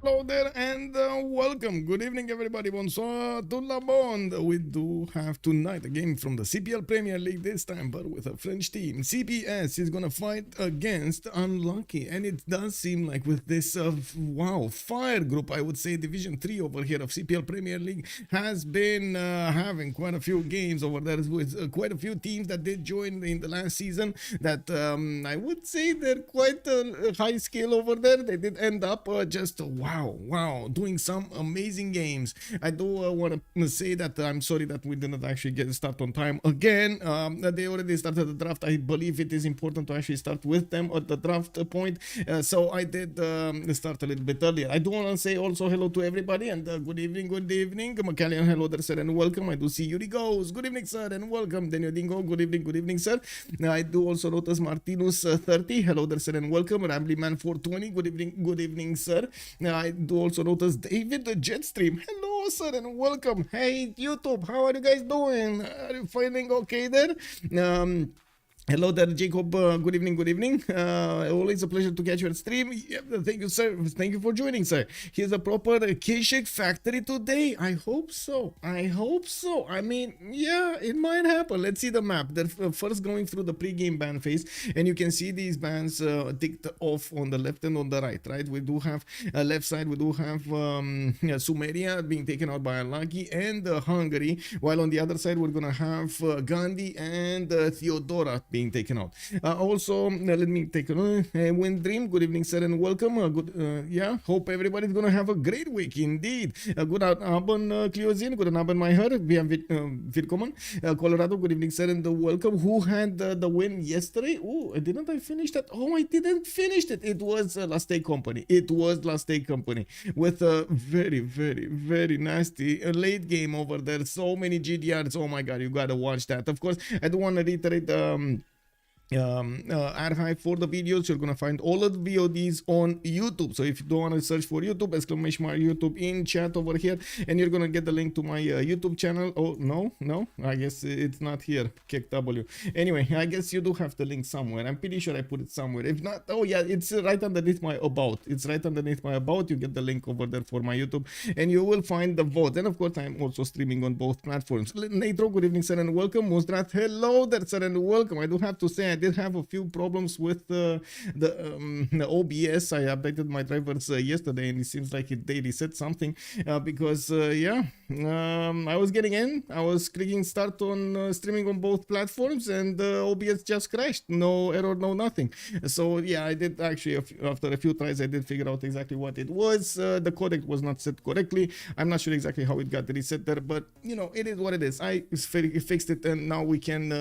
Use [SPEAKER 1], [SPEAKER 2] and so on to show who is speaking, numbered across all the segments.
[SPEAKER 1] Hello there and welcome. Good evening, everybody. Bonsoir, tout le monde. We do have tonight a game from the CPL Premier League, this time, but with a French team. CPS is gonna fight against Unlucky, and it does seem like with this fire group, I would say Division 3 over here of CPL Premier League has been having quite a few games over there with quite a few teams that did join in the last season. That I would say they're quite high skill over there. They did end up just wow, doing some amazing games. I do want to say that I'm sorry that we didn't actually get start on time again. They already started the draft. I believe it is important to actually start with them at the draft point, so I did start a little bit earlier. I do want to say also hello to everybody and good evening. Macallian, hello there, sir, and welcome. I do see Yuri Goes, good evening, sir, and welcome. Daniel Dingo, good evening, sir. I do also notice Martinus 30, hello there, sir, and welcome. Rambly Man 420, good evening, sir. I do also notice David the Jetstream. Hello, sir, and welcome. Hey, YouTube, how are you guys doing? Are you feeling okay there? Hello there, Jacob. Good evening. Always a pleasure to catch you at stream. Yeah, thank you, sir. Thank you for joining, sir. Here's a proper K-Shake factory today. I hope so. I mean, yeah, it might happen. Let's see the map. They're first going through the pre-game ban phase, and you can see these bans ticked off on the left and on the right? We do have left side. We do have Sumeria being taken out by Unlucky and Hungary, while on the other side we're gonna have Gandhi and Theodora being taken out. Also, let me take a look. Wind Dream, good evening, sir, and welcome. Hope everybody's gonna have a great week indeed. Good Abend, Cleozin, good Abend, my her. We have Vidcommon. Colorado, good evening, sir, and welcome. Who had the win yesterday? Oh, didn't I finish that? Oh, I didn't finish it. It was Last Day Company. With a very nasty late game over there. So many GDRs. Oh my god, you gotta watch that. Of course, I do want to reiterate ad high for the videos. You're gonna find all of the VODs on YouTube, so if you don't want to search for YouTube, exclamation mark YouTube in chat over here, and you're gonna get the link to my YouTube channel. Oh no, I guess it's not here. Kick W. Anyway, I guess you do have the link somewhere. I'm pretty sure I put it somewhere. If not, oh yeah, it's right underneath my about. You get the link over there for my YouTube, and you will find the vote. And of course, I'm also streaming on both platforms. Natro, good evening, sir, and welcome. Musdrat, hello there, sir, and welcome. I do have to say, I did have a few problems with the OBS. I updated my drivers yesterday, and it seems like they reset something because I was getting in. I was clicking start on streaming on both platforms, and OBS just crashed. No error, no nothing. So yeah, I did actually after a few tries, I did figure out exactly what it was. The codec was not set correctly. I'm not sure exactly how it got reset there, but you know, it is what it is. I fixed it, and now we can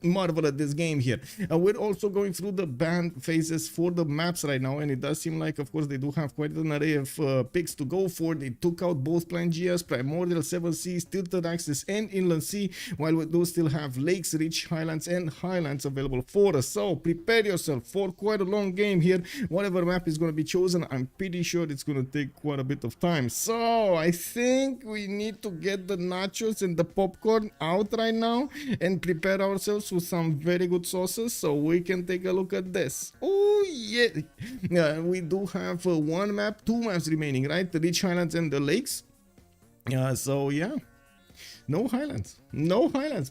[SPEAKER 1] marvel at this game here. We're also going through the ban phases for the maps right now, and it does seem like, of course, they do have quite an array of picks to go for. They took out both Plangias, Primordial, 7 Seas, Tilted Axis, and Inland Sea, while we do still have Lakes, Rich Highlands, and Highlands available for us. So prepare yourself for quite a long game here. Whatever map is going to be chosen, I'm pretty sure it's going to take quite a bit of time. So I think we need to get the nachos and the popcorn out right now and prepare ourselves with some very good sauces so we can take a look at this. Oh yeah, we do have two maps remaining, right? The Rich Highlands and the Lakes. So yeah, no Highlands.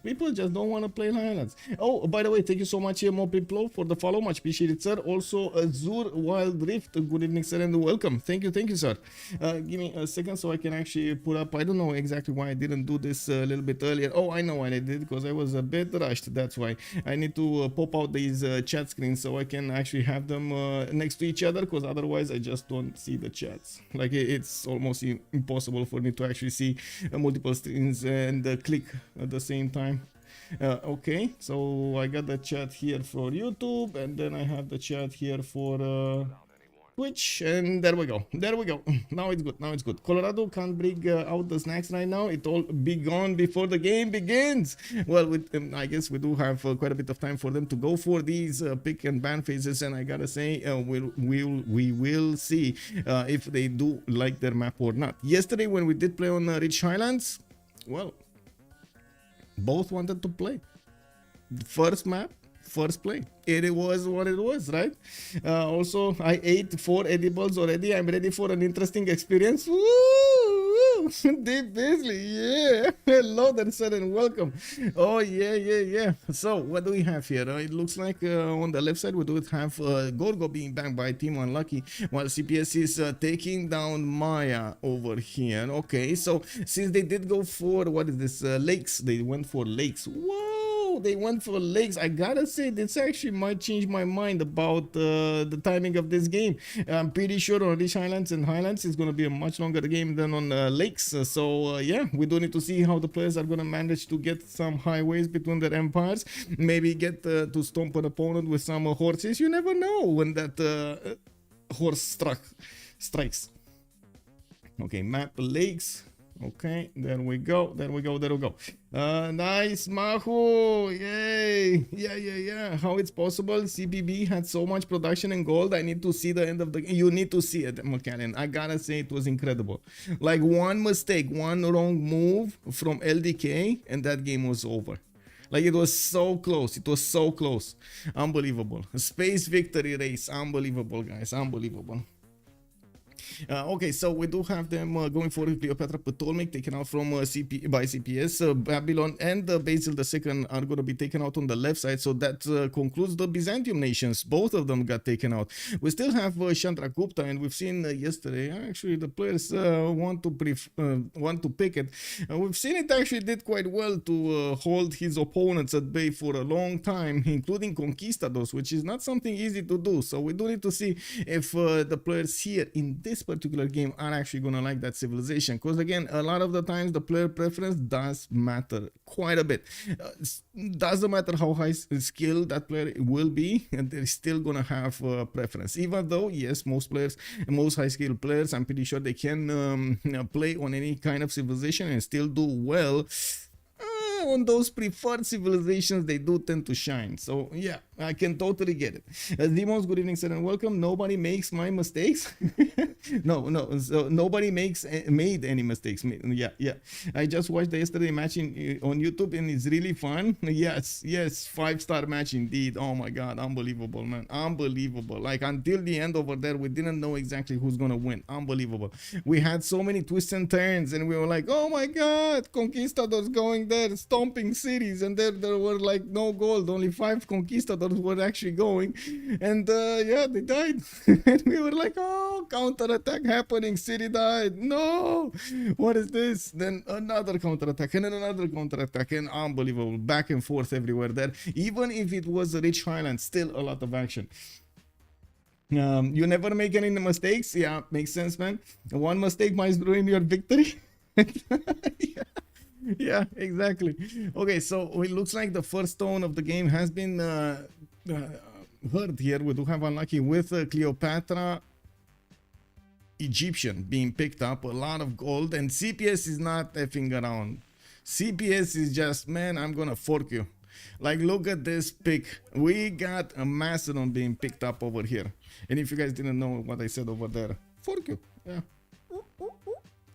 [SPEAKER 1] People just don't want to play Highlands. Oh, by the way, thank you so much, Mopiplo, for the follow. Much appreciated, sir. Also, Azur Wild Rift, good evening, sir, and welcome. Thank you, sir. Give me a second so I can actually put up. I don't know exactly why I didn't do this a little bit earlier. Oh, I know why I did, because I was a bit rushed. That's why I need to pop out these chat screens so I can actually have them next to each other, because otherwise I just don't see the chats. Like, it's almost impossible for me to actually see multiple screens and click at the same time. Okay, so I got the chat here for YouTube, and then I have the chat here for Twitch, and there we go. Now it's good. Colorado can't bring out the snacks right now. It all be gone before the game begins. Well, I guess we do have quite a bit of time for them to go for these pick and ban phases, and I gotta say, we will see if they do like their map or not. Yesterday when we did play on Rich Highlands, well, both wanted to play. First map, first play. It was what it was, right? Also, I ate 4 edibles already. I'm ready for an interesting experience. Woo! Deep Beasley, yeah. Hello there, sir, and welcome. Oh, yeah. So, what do we have here? It looks like on the left side, we do have Gorgo being banked by Team Unlucky, while CPS is taking down Maya over here. Okay, so since they did go for, what is this, lakes, they went for lakes. Whoa, they went for lakes. I gotta say, this actually might change my mind about the timing of this game. I'm pretty sure on Rich Highlands and Highlands it's gonna be a much longer game than on lakes. So yeah, we do need to see how the players are gonna manage to get some highways between their empires. Maybe get to stomp an opponent with some horses. You never know when that horse strikes. Okay, map lakes. Okay, there we go. Nice, Mahu. Yay. Yeah. How it's possible? CPB had so much production in gold. I need to see the end of the game. You need to see it, McCallan. I gotta say, it was incredible. Like, one mistake, one wrong move from LDK, and that game was over. Like, it was so close. Unbelievable. Space victory race. Unbelievable, guys. Unbelievable. Okay, so we do have them going for Cleopatra Ptolemy taken out from by CPS. Babylon and Basil II are going to be taken out on the left side, so that concludes the Byzantium nations. Both of them got taken out. We still have Chandragupta, and we've seen yesterday, actually the players want to pick it. We've seen it actually did quite well to hold his opponents at bay for a long time, including conquistadors, which is not something easy to do. So we do need to see if the players here in this particular game are actually gonna like that civilization, because again, a lot of the times the player preference does matter quite a bit. Doesn't matter how high skill that player will be, and they're still gonna have preference, even though yes, most high skill players, I'm pretty sure they can play on any kind of civilization and still do well. On those preferred civilizations, they do tend to shine. So yeah, I can totally get it. Demons, good evening, sir, and welcome. Nobody makes my mistakes. no, so nobody made any mistakes. Yeah. I just watched the yesterday match on YouTube, and it's really fun. Yes, 5-star match indeed. Oh my god, unbelievable, man, unbelievable. Like, until the end over there, we didn't know exactly who's gonna win. Unbelievable. We had so many twists and turns, and we were like, oh my god, conquistadors going there, stomping cities, and there were like no gold, only 5 conquistadors were actually going, and yeah, they died. And we were like, oh, counter-attack happening, city died, no, what is this? Then another counter-attack, and then another counter-attack, and unbelievable, back and forth everywhere there. Even if it was a rich highland, still a lot of action. You never make any mistakes. Yeah, makes sense, man. One mistake might ruin your victory. Yeah, exactly. Okay, so it looks like the first stone of the game has been heard here. We do have Unlucky with Cleopatra Egyptian being picked up, a lot of gold, and CPS is not effing around. CPS is just, man, I'm gonna fork you. Like, look at this pick. We got a Macedon being picked up over here, and if you guys didn't know what I said over there, fork you.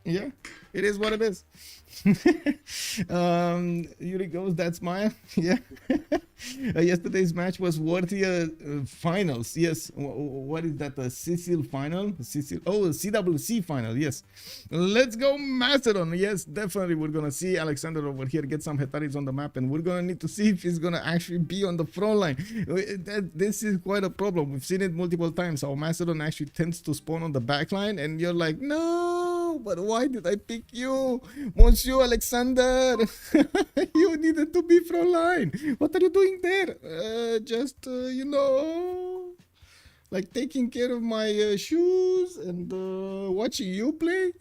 [SPEAKER 1] Yeah, it is what it is. Yuri goes, that's Maya. Yeah. Yesterday's match was worthy finals. Yes. What is that? A Sicil final? CWC final. Yes. Let's go Macedon. Yes, definitely. We're gonna see Alexander over here get some hetaris on the map, and we're gonna need to see if he's gonna actually be on the front line. This is quite a problem. We've seen it multiple times. How Macedon actually tends to spawn on the back line, and you're like, no, but why did I pick you, Monsieur Alexander? You needed to be front line. What are you doing there? You know, like taking care of my shoes and watching you play.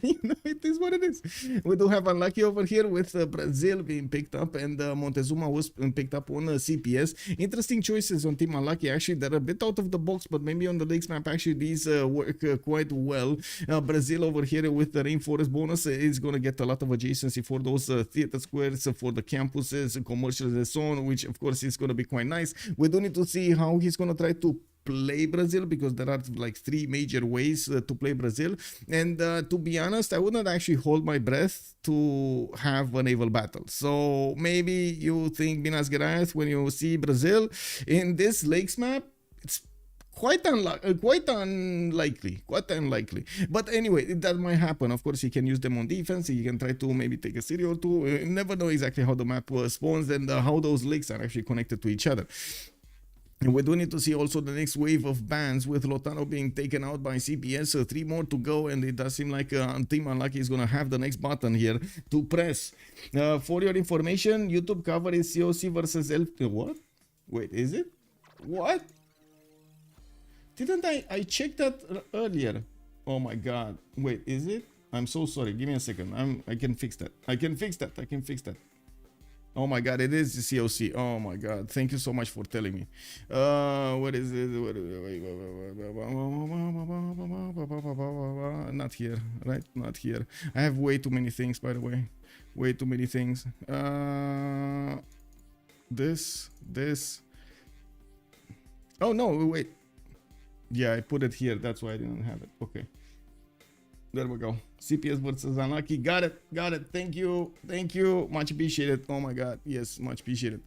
[SPEAKER 1] You know, it is what it is. We do have Unlucky over here with Brazil being picked up, and Montezuma was picked up on CPS. Interesting choices on Team Unlucky. Actually, they're a bit out of the box, but maybe on the lakes map, actually, these work quite well. Brazil over here with the rainforest bonus is going to get a lot of adjacency for those theater squares, for the campuses, commercials, and so on, which of course is going to be quite nice. We do need to see how he's going to try to play Brazil, because there are like 3 major ways to play Brazil. And to be honest, I would not actually hold my breath to have a naval battle. So maybe you think Minas Gerais when you see Brazil in this lakes map, it's quite unlikely. But anyway, that might happen. Of course, he can use them on defense. He can try to maybe take a city or two. You never know exactly how the map spawns and how those lakes are actually connected to each other. And we do need to see also the next wave of bans, with Lotano being taken out by CPS. 3 more to go, and it does seem like Team Unlucky is going to have the next button here to press. For your information, YouTube cover is COC versus What? Wait, is it? What? Didn't I checked that earlier? Oh my god. Wait, is it? I'm so sorry. Give me a second. I can fix that. I can fix that. Oh my god, it is the COC. Oh my god. Thank you so much for telling me. What is it? Not here, right? Not here. I have way too many things, by the way. Way too many things. This. Oh no, wait. Yeah, I put it here. That's why I didn't have it. Okay. There we go. CPS versus Unlucky. Got it. Thank you. Much appreciated. Oh my god. Yes, much appreciated.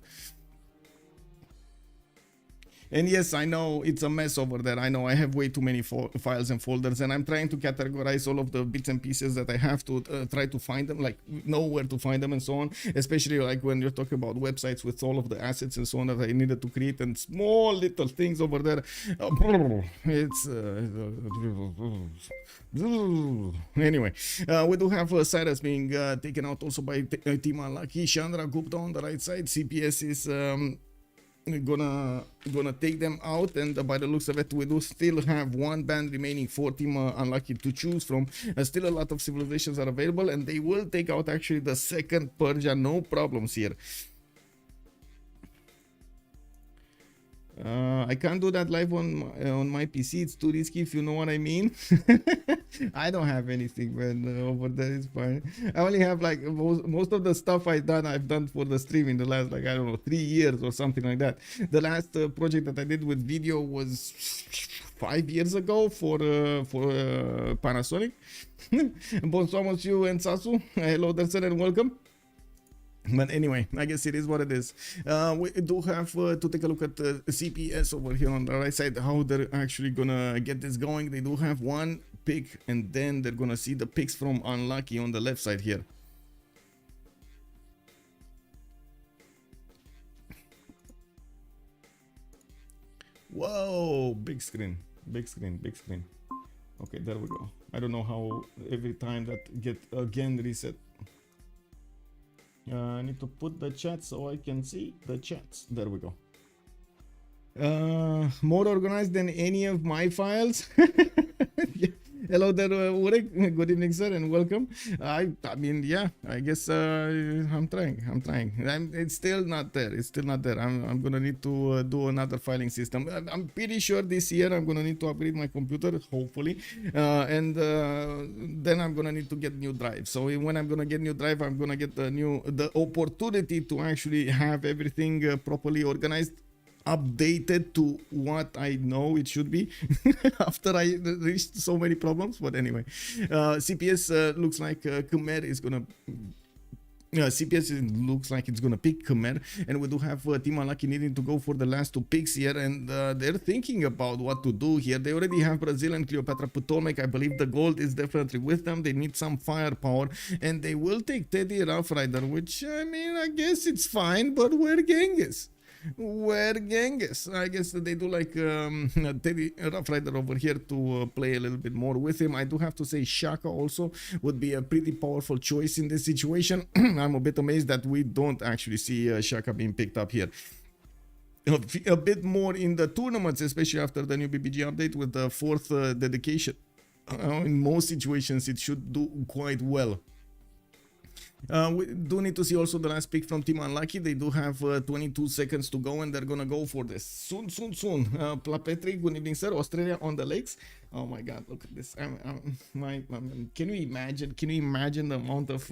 [SPEAKER 1] And yes, I know it's a mess over there. I know I have way too many files and folders, and I'm trying to categorize all of the bits and pieces that I have to try to find them, like know where to find them and so on. Especially like when you're talking about websites with all of the assets and so on that I needed to create, and small little things over there. It's anyway, we do have Cyrus being taken out also by Team Unlucky. Chandra Gupta on the right side. CPS is gonna take them out, and by the looks of it, we do still have 1 band remaining for Team Unlucky to choose from. Still a lot of civilizations are available, and they will take out actually the second Persia, no problems here. I can't do that live on my PC. It's too risky, if you know what I mean. I don't have anything, man, over there. It's fine. I only have like most of the stuff I've done for the stream in the last, like, I don't know, 3 years or something like that. The last project that I did with video was 5 years ago for Panasonic. Bonsoir, monsieur and Sasu. Hello there, sir, and welcome. But anyway, I guess it is what it is. We do have to take a look at CPS over here on the right side, how they're actually gonna get this going. They do have 1 pick, and then they're gonna see the picks from Unlucky on the left side here. Whoa, big screen. Okay, there we go. I don't know how every time that get again reset. I need to put the chat so I can see the chats. There we go. More organized than any of my files. Yeah. Hello there, Urek. Good evening, sir, and welcome. I mean, yeah, I guess I'm trying. It's still not there. I'm gonna need to do another filing system. I'm pretty sure this year I'm gonna need to upgrade my computer, hopefully, and then I'm gonna need to get new drive. So when I'm gonna get new drive, I'm gonna get the opportunity to actually have everything properly organized, updated to what I know it should be after I reached so many problems. But anyway, CPS looks like Khmer is gonna looks like it's gonna pick Khmer, and we do have Team Unlucky needing to go for the last 2 picks here, and they're thinking about what to do here. They already have Brazil and Cleopatra Potomac. I believe the gold is definitely with them. They need some firepower, and they will take Teddy Rough Rider, which, I mean, I guess it's fine, but where Genghis? I guess they do like Teddy Rough Rider over here to play a little bit more with him. I do have to say Shaka also would be a pretty powerful choice in this situation. I'm a bit amazed that we don't actually see Shaka being picked up here. A bit more in the tournaments, especially after the new BBG update with the 4th dedication. In most situations it should do quite well. We do need to see also the last pick from Team Unlucky. They do have 22 seconds to go, and they're gonna go for this soon. Plapetri, good evening, sir. Australia on the lakes. Oh my God! Look at this. Can you imagine? Can you imagine the amount of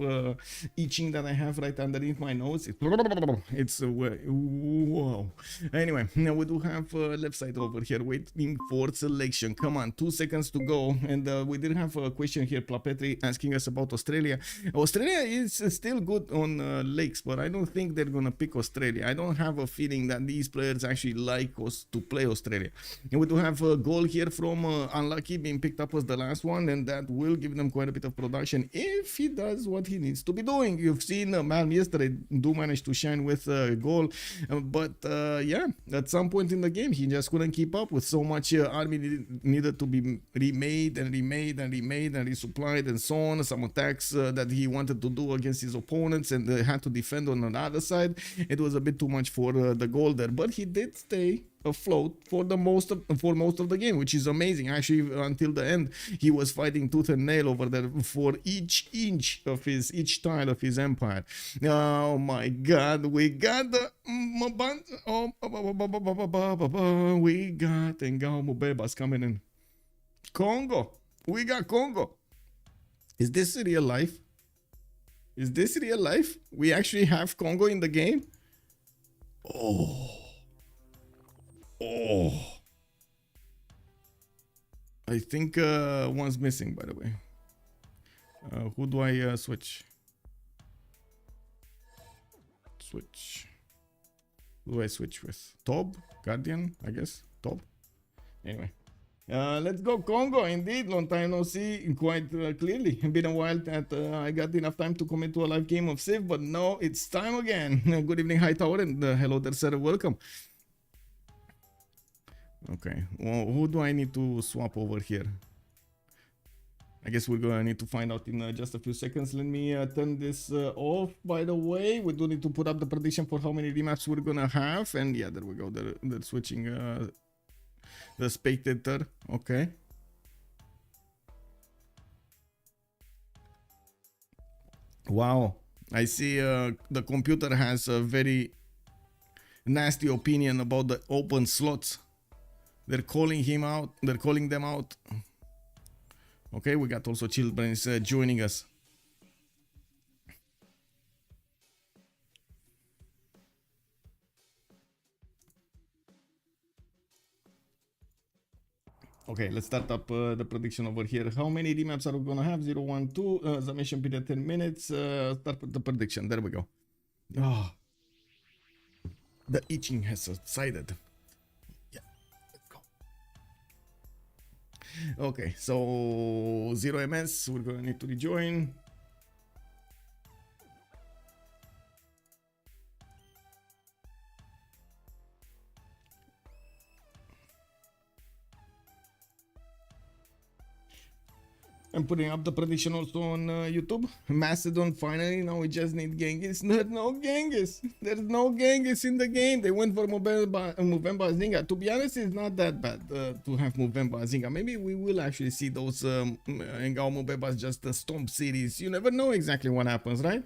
[SPEAKER 1] itching that I have right underneath my nose? It's whoa. Anyway, now we do have left side over here waiting for selection. Come on, 2 seconds to go, and we did have a question here. Plapetri asking us about Australia. Australia is still good on lakes, but I don't think they're gonna pick Australia. I don't have a feeling that these players actually like us to play Australia. And we do have a goal here from Unlucky being picked up as the last one, and that will give them quite a bit of production if he does what he needs to be doing. You've seen Mal yesterday do manage to shine with Gaul, but yeah, at some point in the game he just couldn't keep up with so much army needed to be remade and resupplied and so on. Some attacks that he wanted to do against his opponents and had to defend on the other side. It was a bit too much for the goal there, but he did stay afloat for most of the game, which is amazing. Actually, until the end, he was fighting tooth and nail over there for each inch of each tile of his empire. Oh my God, we got the we got Mvemba's coming in. Congo, we got Congo. Is this real life? Is this real life? We actually have Congo in the game. Oh. I think one's missing, by the way. Who do I switch? Who do I switch with? Tob? Guardian, I guess. Tob? Anyway. Let's go Congo, indeed. Long time no see, quite clearly. Been a while that I got enough time to commit to a live game of Civ, but no, it's time again. Good evening, Hightower, and hello there, sir. Welcome. Okay, well, who do I need to swap over here? I guess we're gonna need to find out in just a few seconds. Let me turn this off. By the way, we do need to put up the prediction for how many remaps we're gonna have, and yeah, there we go. They're switching the spectator. Okay. Wow, I see the computer has a very nasty opinion about the open slots. They're calling him out. They're calling them out. Okay, we got also Chillbrains joining us. Okay, let's start up the prediction over here. How many remaps are we gonna have? 0, 1, 2. Submission period 10 minutes. Start the prediction. There we go. Oh, the itching has subsided. Okay, so 0 MS, we're gonna need to rejoin. I'm putting up the prediction also on YouTube. Macedon finally, now we just need Genghis. There's no Genghis. There's no Genghis in the game. They went for Mvemba Nzinga. To be honest, it's not that bad to have Mvemba Nzinga. Maybe we will actually see those Ngao Mvembas just stomp cities. You never know exactly what happens, right?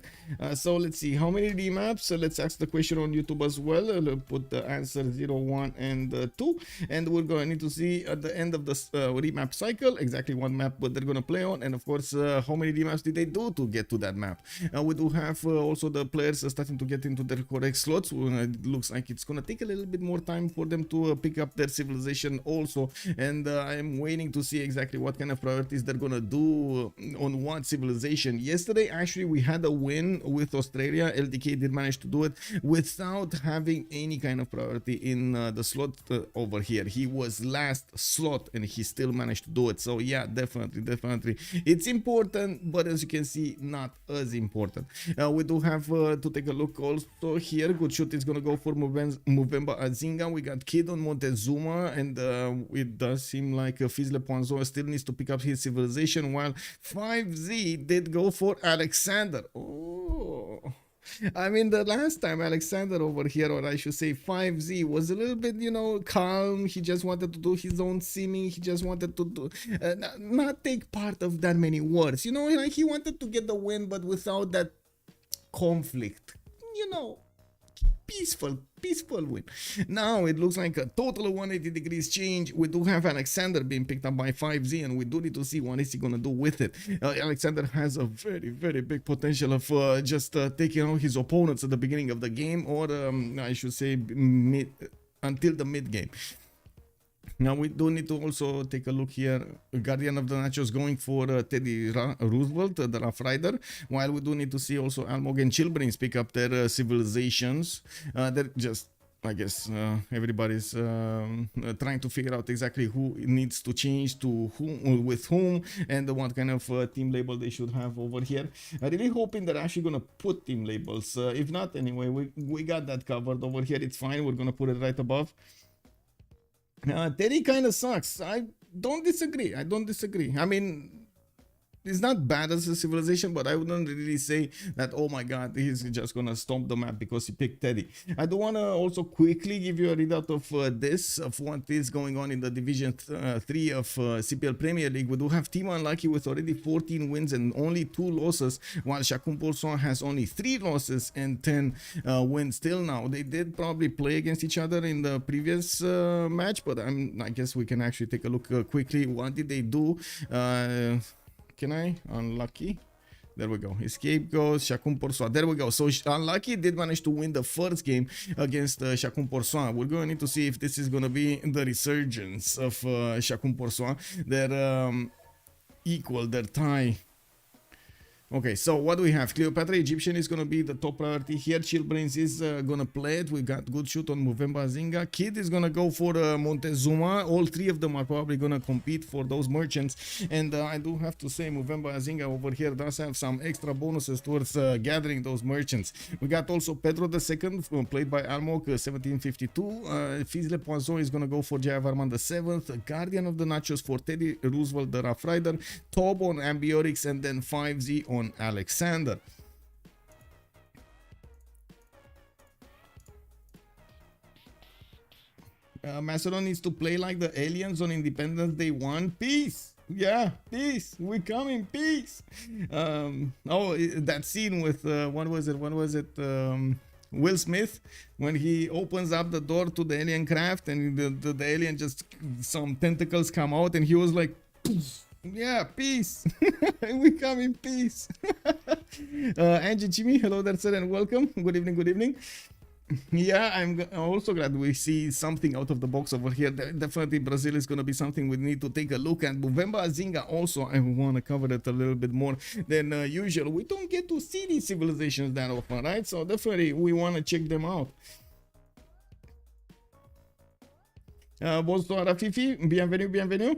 [SPEAKER 1] So let's see how many remaps. Let's ask the question on YouTube as well. Put the answer 0, 1, and 2. And we're going to need to see at the end of the remap cycle exactly what map they're going to play on, and of course how many remaps did they do to get to that map. We do have also the players starting to get into their correct slots. It looks like it's gonna take a little bit more time for them to pick up their civilization also, and I'm waiting to see exactly what kind of priorities they're gonna do on what civilization. Yesterday actually we had a win with Australia. LDK did manage to do it without having any kind of priority in the slot over here. He was last slot and he still managed to do it. So yeah, definitely it's important, but as you can see, not as important. We do have to take a look also here. GoodShoot is gonna go for Mvemba Nzinga. We got Kid on Montezuma, and it does seem like FizzLePoisson still needs to pick up his civilization, while FivezzZ did go for Alexander. Oh, I mean, the last time Alexander over here, or I should say FivezzZ, was a little bit, you know, calm. He just wanted to do his own simming. He just wanted to do, not take part of that many wars. You know, like he wanted to get the win, but without that conflict. You know, peaceful win. Now it looks like a total 180 degrees change. We do have Alexander being picked up by FivezzZ, and we do need to see what is he gonna do with it. Alexander has a very big potential of just taking out his opponents at the beginning of the game, or I should say until the mid game. Now we do need to also take a look here. Guardian of the Nachos going for Teddy Roosevelt, the Rough Rider, while we do need to see also Almog and Chillbrains pick up their civilizations. They're just, I guess, everybody's trying to figure out exactly who needs to change to whom, with whom, and what kind of team label they should have over here. I'm really hoping they're actually gonna put team labels. If not, anyway, we got that covered over here. It's fine. We're gonna put it right above. Teddy kind of sucks. I don't disagree. I mean, it's not bad as a civilization, but I wouldn't really say that, oh my god, he's just gonna stomp the map because he picked Teddy. I do want to also quickly give you a readout of what is going on in the Division 3 of CPL Premier League. We do have Team Unlucky with already 14 wins and only 2 losses, while Chacun Pour Soi has only 3 losses and 10 wins till now. They did probably play against each other in the previous match, but I guess we can actually take a look quickly. What did they do? Can I? Unlucky. There we go. Escape goes Chacun Pour Soi. There we go. So Unlucky did manage to win the first game against Chacun Pour Soi. We're going to need to see if this is going to be the resurgence of Chacun Pour Soi. Their equal, their tie. Okay, so what do we have? Cleopatra Egyptian is going to be the top priority here. Chillbrains is going to play it. We got GoodShoot on Mvemba, Nzinga. Kid is going to go for Montezuma. All 3 of them are probably going to compete for those merchants. And I do have to say, Mvemba Nzinga over here does have some extra bonuses towards gathering those merchants. We got also Pedro II, played by Almog, 1752. FizzLePoisson is going to go for Jayavarman VII. Guardian of the Nachos for Teddy Roosevelt, the Rough Rider. Tob on Ambiorix, and then FivezzZ on Alexander. Macedon needs to play like the aliens on Independence Day 1. Peace. Yeah, peace. We come in peace. Oh, that scene with what was it? Will Smith, when he opens up the door to the alien craft and the alien just, some tentacles come out and he was like, poof. Yeah, peace. We come in peace. Angie Jimmy, hello there, sir, and welcome. Good evening. Yeah, I'm also glad we see something out of the box over here. Definitely Brazil is going to be something we need to take a look at. Mvemba Nzinga also, I want to cover that a little bit more than usual. We don't get to see these civilizations that often, right? So definitely we want to check them out. Bonsoir Fifi, bienvenue.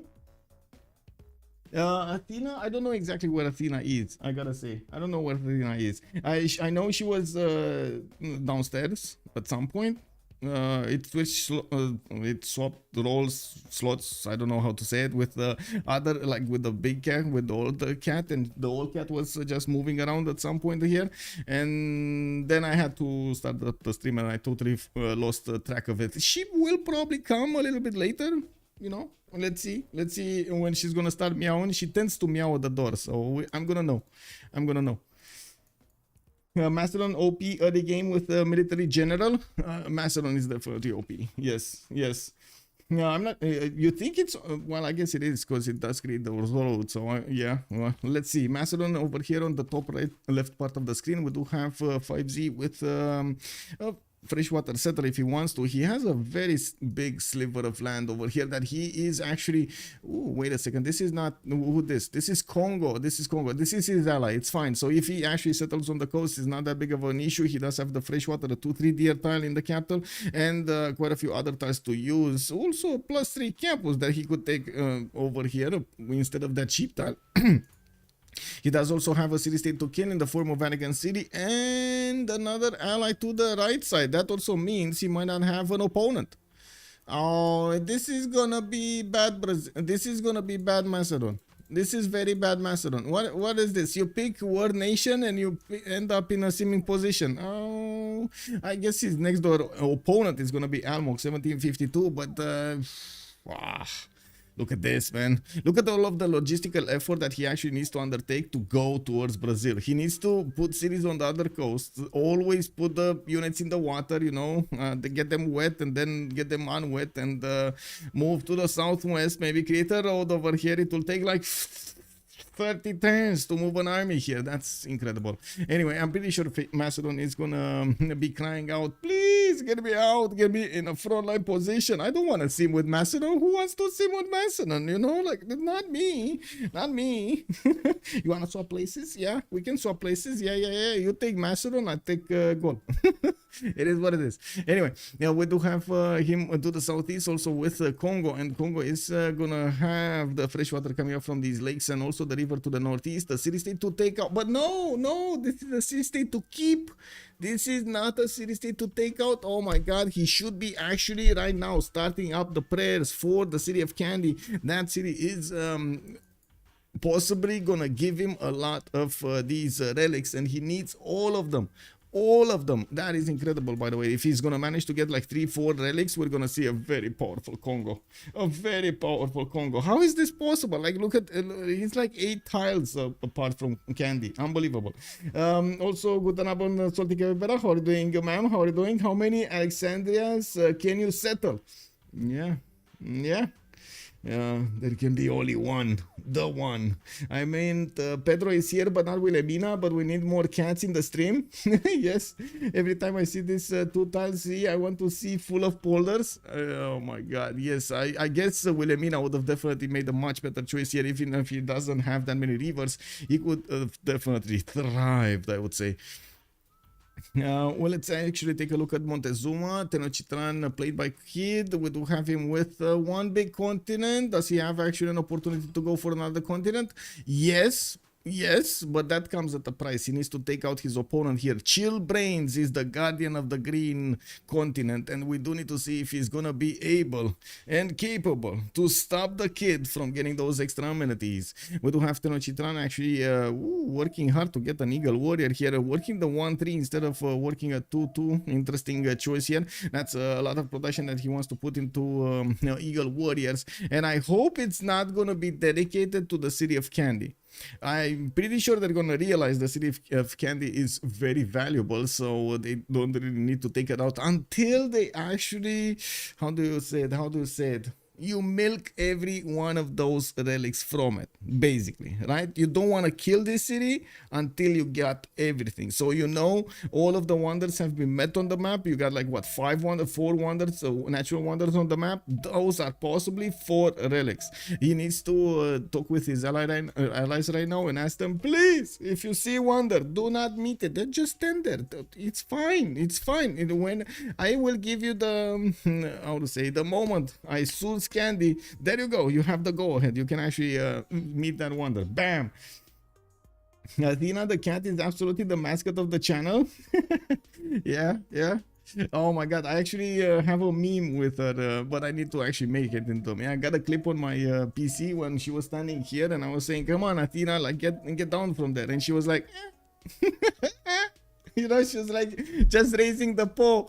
[SPEAKER 1] Athena, I don't know exactly where Athena is. I gotta say, I don't know where Athena is. I know she was downstairs at some point. It switched, it swapped slots. I don't know how to say it, with the other, like with the big cat, with the old cat, and the old cat was just moving around at some point here. And then I had to start the stream, and I totally lost track of it. She will probably come a little bit later, you know. Let's see when she's gonna start meowing. She tends to meow at the door, so I'm gonna know. Macedon OP early game with the military general. Macedon is definitely OP. Yes. No, I'm not. You think it's well? I guess it is, because it does create those roads. So yeah. Well, let's see. Macedon over here on the top right, left part of the screen. We do have FivezzZ with freshwater settler if he wants to. He has a very big sliver of land over here that he is actually. Ooh, wait a second. This is not who this. This is Kongo. This is his ally. It's fine. So if he actually settles on the coast, it's not that big of an issue. He does have the freshwater, the 2-3 deer tile in the capital, and quite a few other tiles to use. Also +3 campus that he could take over here instead of that cheap tile. He does also have a city-state to kill in the form of Vatican City and another ally to the right side. That also means he might not have an opponent. Oh, this is gonna be bad, Brazil. This is gonna be bad, Macedon. This is very bad, Macedon. What is this? You pick War Nation and you end up in a seeming position. Oh, I guess his next door opponent is gonna be Almog 1752, but Look at this, man. Look at all of the logistical effort that he actually needs to undertake to go towards Brazil. He needs to put cities on the other coast, always put the units in the water, you know, to get them wet and then get them unwet and move to the southwest, maybe create a road over here. It will take like 30 turns to move an army here. That's incredible. Anyway, I'm pretty sure Macedon is gonna be crying out, please get me out, get me in a frontline position. I don't want to sim with Macedon. Who wants to sim with Macedon? You know, like, not me. Not me. You want to swap places? Yeah, we can swap places. Yeah. You take Macedon, I take Gaul. It is what it is. Anyway, yeah, we do have him to the southeast also with Kongo, and Congo is gonna have the fresh water coming up from these lakes and also the river to the northeast, the city state to take out. But no, this is a city state to keep. This is not a city state to take out. Oh my god, he should be actually right now starting up the prayers for the city of Candy. That city is possibly gonna give him a lot of these relics, and he needs all of them. All of them. That is incredible, by the way. If he's gonna manage to get like 3-4 relics, we're gonna see a very powerful Congo. A very powerful Congo. How is this possible? Like, look at, he's like 8 tiles apart from Candy. Unbelievable. Also, guten Abend, Salty Cleopatra. How are you doing, ma'am? How are you doing? How many Alexandrias can you settle? Yeah. There can be only one, the one. I mean, Pedro is here, but not Wilhelmina, but we need more cats in the stream. Yes, every time I see this 2 tiles, I want to see full of polders. Oh my god, yes, I guess Wilhelmina would have definitely made a much better choice here. Even if he doesn't have that many rivers, he could definitely thrived, I would say. Well, let's actually take a look at Montezuma. Tenochtitlan, played by Kid. We do have him with one big continent. Does he have actually an opportunity to go for another continent? Yes, but that comes at a price. He needs to take out his opponent here. Chillbrains is the guardian of the green continent, and we do need to see if he's gonna be able and capable to stop the kid from getting those extra amenities. We do have Tenochtitlan actually working hard to get an Eagle Warrior here, working the 1-3 instead of working a 2-2. Interesting choice here. That's a lot of production that he wants to put into Eagle Warriors, and I hope it's not gonna be dedicated to the city of Candy. I'm pretty sure they're gonna realize the city of Candy is very valuable, so they don't really need to take it out until they actually, how do you say it? You milk every one of those relics from it, basically, right? You don't want to kill this city until you got everything. So you know all of the wonders have been met on the map. You got like what, 4 wonders, so natural wonders on the map. Those are possibly 4 relics. He needs to talk with his allies right now and ask them, please, if you see wonder, do not meet it. Then just stand there. It's fine. When I will give you the how to say, the moment I soothe Candy, there you go, you have the go ahead. You can actually meet that wonder. Bam. Athena the cat is absolutely the mascot of the channel. yeah. Oh my god, I actually have a meme with her, but I need to actually make it into me. I got a clip on my PC when she was standing here, and I was saying, come on Athena, like get down from there, and she was like you know, she was like just raising the paw.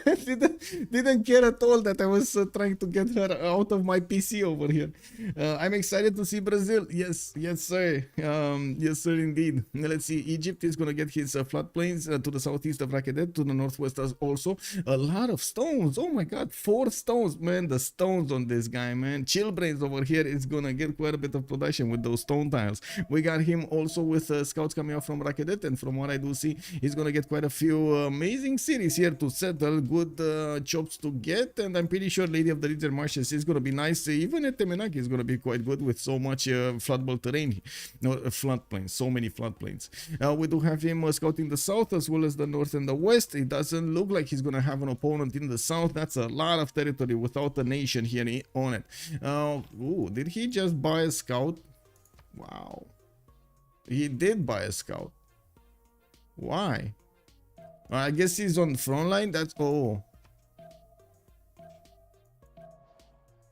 [SPEAKER 1] didn't care at all that I was trying to get her out of my PC over here. I'm excited to see Brazil. Yes sir. Yes sir indeed. Let's see, Egypt is gonna get his floodplains to the southeast of Rakedet, to the northwest also. A lot of stones. Oh my god, 4 stones, man. The stones on this guy, man. Chillbrains over here is gonna get quite a bit of production with those stone tiles. We got him also with scouts coming out from Rakedet, and from what I do see, he's gonna get quite a few amazing cities here to settle, good jobs to get, and I'm pretty sure Lady of the River Marshes is gonna be nice. Even at Temenaki is gonna be quite good with so much floodable terrain, floodplains, so many floodplains. We do have him scouting the south as well as the north and the west. It doesn't look like he's gonna have an opponent in the south. That's a lot of territory without a nation here on it. Ooh, did he just buy a scout? Wow, he did buy a scout. Why? I guess he's on the front line. That's oh.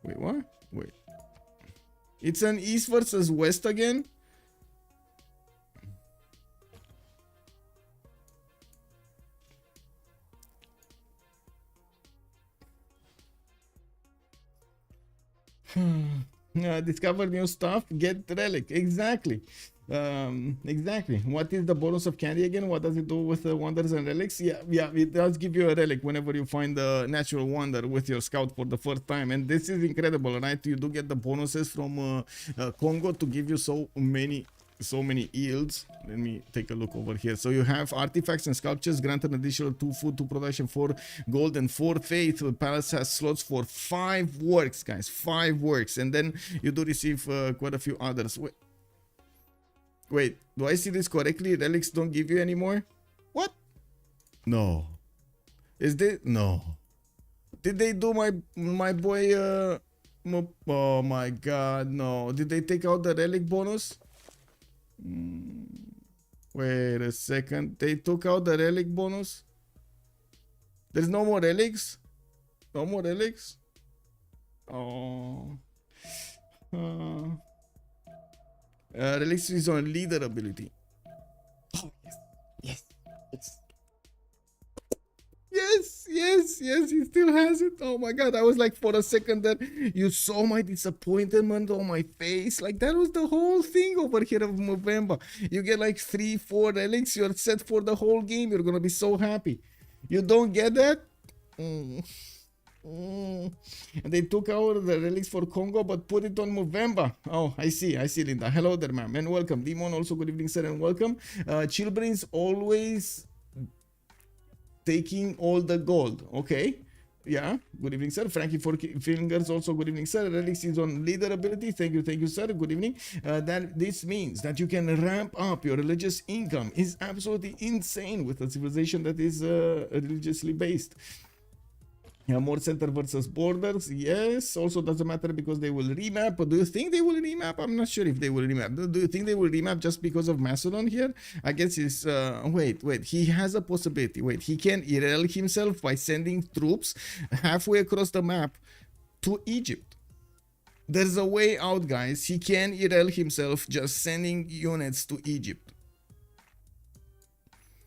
[SPEAKER 1] Wait, what? Wait. It's an east versus west again? Discover new stuff, get relic. Exactly. Exactly. What is the bonus of candy again? What does it do with wonders and relics? Yeah, it does give you a relic whenever you find the natural wonder with your scout for the first time, and this is incredible, right? You do get the bonuses from Kongo to give you so many yields. Let me take a look over here. So you have artifacts and sculptures, grant an additional 2 food, 2 production, 4 gold, and 4 faith. The palace has slots for 5 works, guys. 5 works, and then you do receive quite a few others. Wait, do I see this correctly? Relics don't give you anymore? What? No. Is this? No. Did they do my boy? Oh my god, no. Did they take out the relic bonus? Wait a second. They took out the relic bonus? There's no more relics? No more relics? Oh. Relics is on leader ability. Oh, yes. Yes, he still has it. Oh my god, I was like, for a second that you saw my disappointment on my face. Like, that was the whole thing over here of Mvemba. You get like 3-4 relics, you're set for the whole game. You're gonna be so happy. You don't get that? And they took out the relics for Kongo but put it on Mvemba. Oh, I see, Linda. Hello there, ma'am, and welcome. Demon, also good evening, sir, and welcome. Chillbrains always taking all the gold. Okay, yeah, good evening, sir. Frankie for fingers, also good evening, sir. Relics is on leader ability. Thank you, sir. Good evening. That this means that you can ramp up your religious income. Is absolutely insane with a civilization that is religiously based. Yeah, more center versus borders. Yes, also doesn't matter because they will remap. But do you think they will remap? I'm not sure if they will remap. Do you think they will remap just because of Macedon here? I guess it's wait, he has a possibility. Wait, he can irrel himself by sending troops halfway across the map to Egypt. There's a way out, guys. He can irrel himself just sending units to Egypt.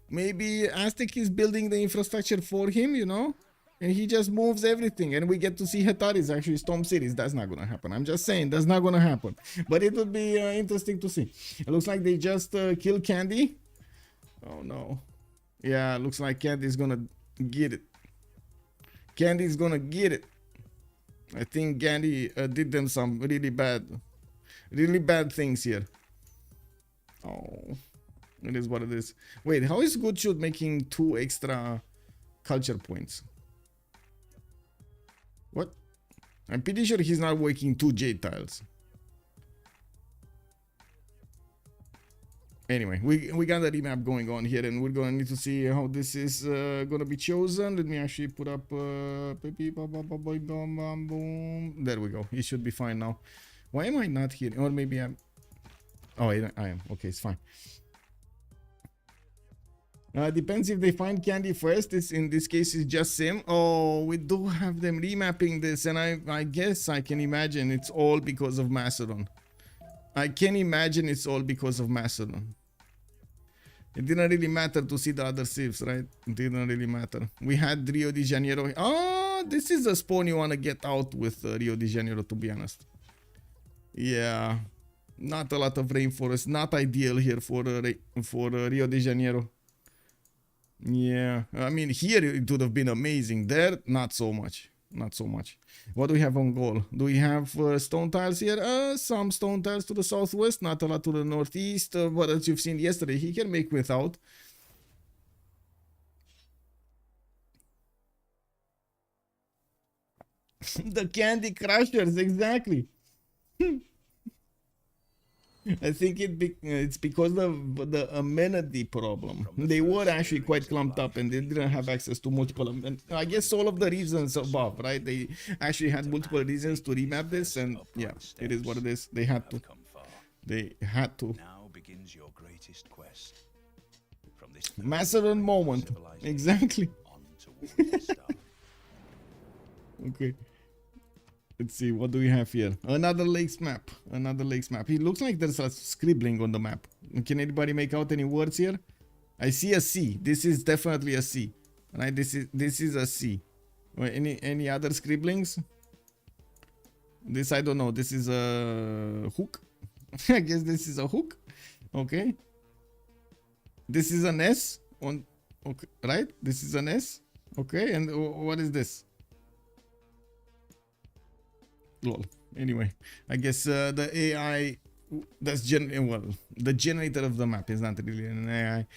[SPEAKER 1] Maybe Aztec is building the infrastructure for him, you know? And he just moves everything, and we get to see Hetaris actually storm cities. That's not gonna happen. I'm just saying, that's not gonna happen. But it would be interesting to see. It looks like they just killed Candy. Oh no. Yeah, looks like Candy's gonna get it. Candy's gonna get it. I think Candy did them some really bad things here. Oh, it is what it is. Wait, how is GoodShoot making 2 extra culture points? What? I'm pretty sure he's not working 2 jade tiles. Anyway, we got the remap going on here, and we're gonna need to see how this is gonna be chosen. Let me actually put up there we go. It should be fine now. Why am I not here? Or maybe I'm... Oh, I am. Okay, it's fine. Depends if they find Candy first. In this case, it's just Sim. Oh, we do have them remapping this, and I guess I can imagine it's all because of Macedon. I can imagine it's all because of Macedon. It didn't really matter to see the other Civs, right? It didn't really matter. We had Rio de Janeiro. Oh, this is a spawn you want to get out with Rio de Janeiro, to be honest. Yeah, not a lot of rainforest. Not ideal here for Rio de Janeiro. Yeah, I mean, here it would have been amazing. There, not so much. Not so much. What do we have on Gaul? Do we have stone tiles here? Some stone tiles to the southwest, not a lot to the northeast. But as you've seen yesterday, he can make without. The Candy Crushers, exactly. I think it's because of the amenity problem. They were actually quite clumped up, and they didn't have access to multiple. And I guess all of the reasons above, right? They actually had multiple reasons to remap this, and yeah, it is what it is. They had to. They had to.
[SPEAKER 2] Now begins your greatest quest. From this
[SPEAKER 1] Macedon moment. Exactly. Okay. Let's see, what do we have here? Another lakes map. Another lakes map. It looks like there's a scribbling on the map. Can anybody make out any words here? I see a C. This is definitely a C. Right? This is a C. Any other scribblings? This I don't know. This is a hook. I guess this is a hook. Okay. This is an S on. Okay, right? This is an S. Okay, and what is this? Lol. Anyway, I guess the AI that's the generator of the map is not really an AI.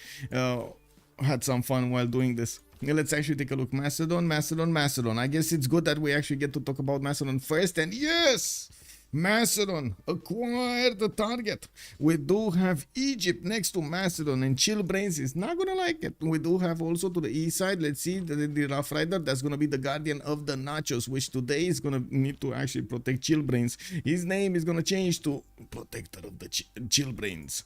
[SPEAKER 1] Had some fun while doing this. Let's actually take a look. Macedon. I guess it's good that we actually get to talk about Macedon first. And yes, Macedon acquired the target. We do have Egypt next to Macedon, and Chillbrains is not gonna like it. We do have also to the east side, let's see, the Rough Rider. That's gonna be the GuardianOfTheNachos, which today is gonna need to actually protect Chillbrains. His name is gonna change to Protector of the Chillbrains.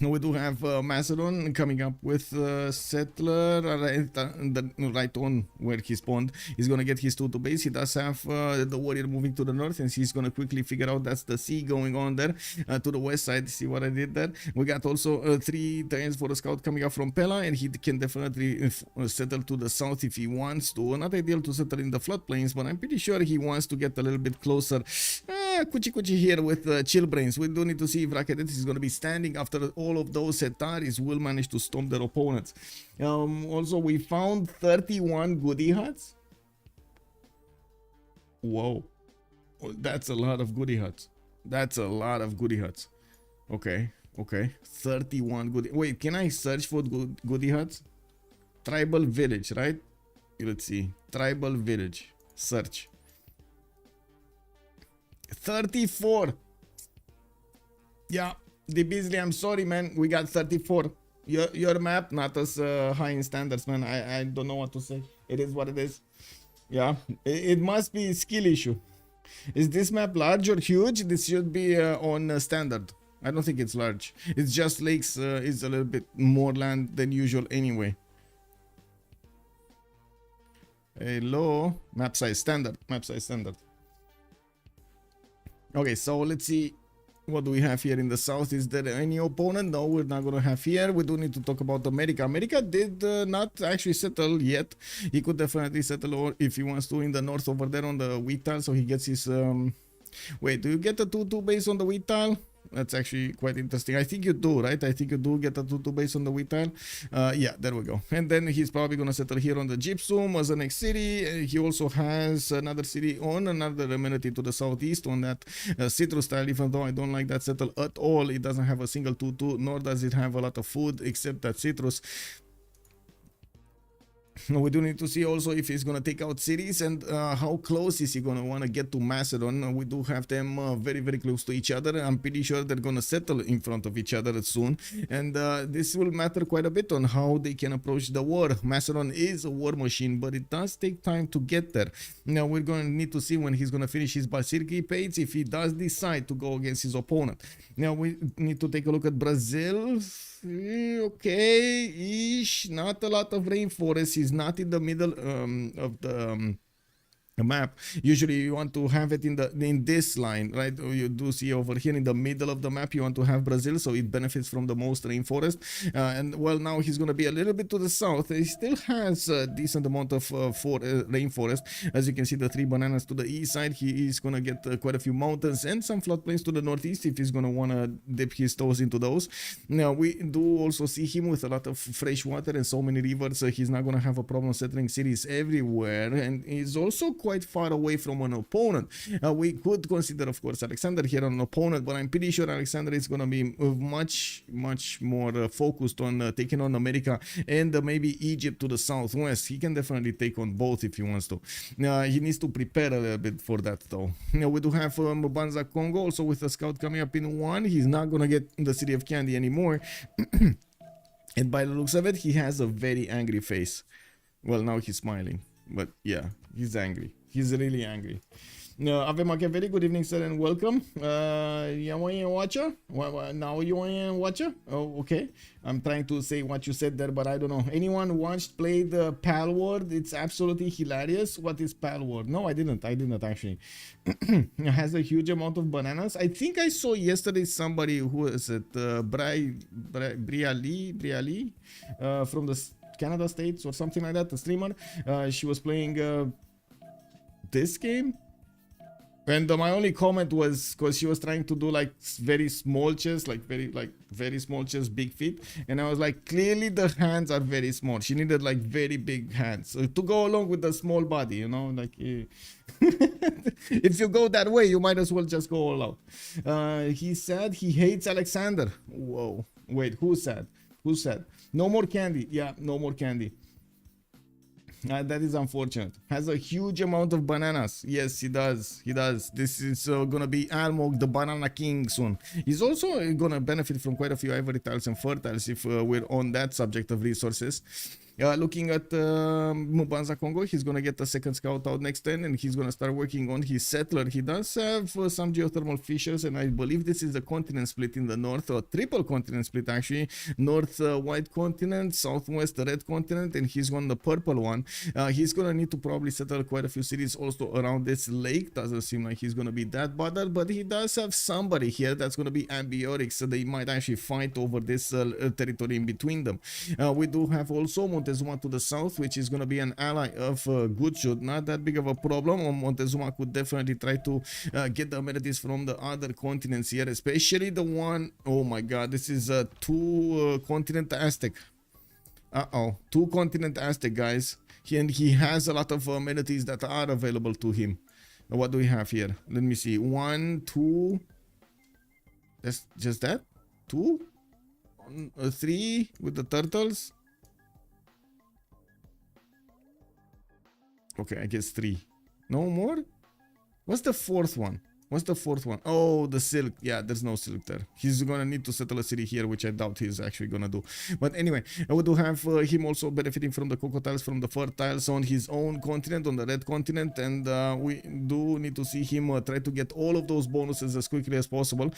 [SPEAKER 1] We do have Macedon coming up with Settler right on where he spawned. He's gonna get his 2-2 base. He does have the warrior moving to the north, and he's gonna quickly figure out that's the sea going on there to the west side. See what I did there? We got also 3 turns for the scout coming up from Pella, and he can definitely settle to the south if he wants to. Not ideal to settle in the floodplains, but I'm pretty sure he wants to get a little bit closer. Kuchi here with Chillbrains. We do need to see if Rakedet is gonna be standing after all of those Setaris will manage to stomp their opponents. Also, we found 31 goodie huts. Whoa. That's a lot of goodie huts. Okay. 31 goodie. Wait, can I search for goodie huts? Tribal village, right? Let's see. Tribal village. Search. 34. Yeah. The Beasley, I'm sorry, man. We got 34. Your map, not as high in standards, man. I don't know what to say. It is what it is. Yeah, it must be a skill issue. Is this map large or huge? This should be on standard. I don't think it's large. It's just lakes. Is a little bit more land than usual anyway. Hello. Map size standard. Okay, so let's see. What do we have here in the south? Is there any opponent? No, we're not going to have here. We do need to talk about America. America did not actually settle yet. He could definitely settle, or if he wants to, in the north over there on the wheat tile. So he gets his... Wait, do you get a 2-2 base on the wheat tile? That's actually quite interesting. I think you do, right? I think you do get a 2-2 base on the wheat tile. Yeah, there we go. And then he's probably going to settle here on the gypsum as the next city. He also has another city on another amenity to the southeast on that citrus tile, even though I don't like that settle at all. It doesn't have a single 2-2, nor does it have a lot of food except that citrus. We do need to see also if he's going to take out cities and how close is he going to want to get to Macedon. We do have them very, very close to each other. I'm pretty sure they're going to settle in front of each other soon. And this will matter quite a bit on how they can approach the war. Macedon is a war machine, but it does take time to get there. Now, we're going to need to see when he's going to finish his Basirki page if he does decide to go against his opponent. Now, we need to take a look at Brazil. Okay, ish, not a lot of rainforest. He's not in the middle of the map. Usually you want to have it in this line, right? You do see over here in the middle of the map you want to have Brazil, so it benefits from the most rainforest. And well, now he's going to be a little bit to the south. He still has a decent amount of rainforest. As you can see, the 3 bananas to the east side. He is going to get quite a few mountains and some floodplains to the northeast if he's going to want to dip his toes into those. Now we do also see him with a lot of fresh water and so many rivers. He's not going to have a problem settling cities everywhere, and he's also quite far away from an opponent. We could consider, of course, Alexander here an opponent, but I'm pretty sure Alexander is going to be much more focused on taking on America and maybe Egypt to the southwest. He can definitely take on both if he wants to. He needs to prepare a little bit for that, though. We do have Mvemba, Kongo, also with a scout coming up in 1. He's not going to get the city of Candy anymore. And by the looks of it, he has a very angry face. Well, now he's smiling, but yeah, he's angry. He's really angry. Avem a very good evening, sir, and welcome. You want to watch her? Now you want to watch her? Oh, okay. I'm trying to say what you said there, but I don't know. Anyone played the PAL World? It's absolutely hilarious. What is PAL World? No, I didn't actually. It has a huge amount of bananas. I think I saw yesterday somebody who is it, Briali, from the Canada States or something like that, the streamer. She was playing this game. And my only comment was because she was trying to do like very small chest, like very small chest, big feet, and I was like, clearly the hands are very small. She needed like very big hands to go along with the small body, you know, like. If you go that way, you might as well just go all out. He said he hates Alexander. Whoa, wait, who said? Who said? No more candy. Yeah, no more candy. That is unfortunate. Has a huge amount of bananas. Yes, he does. He does. This is gonna be Almog, the banana king soon. He's also gonna benefit from quite a few ivory tiles and fur tiles if we're on that subject of resources. Looking at Mvemba Kongo, he's gonna get a second scout out next turn, and he's gonna start working on his settler. He does have some geothermal fissures, and I believe this is a continent split in the north, or triple continent split actually. North white continent, southwest red continent, and he's on the purple one. He's gonna need to probably settle quite a few cities also around this lake. Doesn't seem like he's gonna be that bothered, but he does have somebody here that's gonna be ambiotic, so they might actually fight over this territory in between them. We do have also Montezuma to the south, which is going to be an ally of GoodShoot. Not that big of a problem. Montezuma could definitely try to get the amenities from the other continents here, especially the one, oh my god, this is a two continent Aztec. Two continent Aztec, guys. And he has a lot of amenities that are available to him. What do we have here? Let me see. 1, 2. That's just that? 2? 3 with the turtles. Okay, I guess 3. No more? What's the fourth one? What's the fourth one? Oh, the silk. Yeah, there's no silk there. He's gonna need to settle a city here, which I doubt he's actually gonna do. But anyway, we do have him also benefiting from the cocoa tiles, from the fur tiles on his own continent, on the red continent. And we do need to see him try to get all of those bonuses as quickly as possible.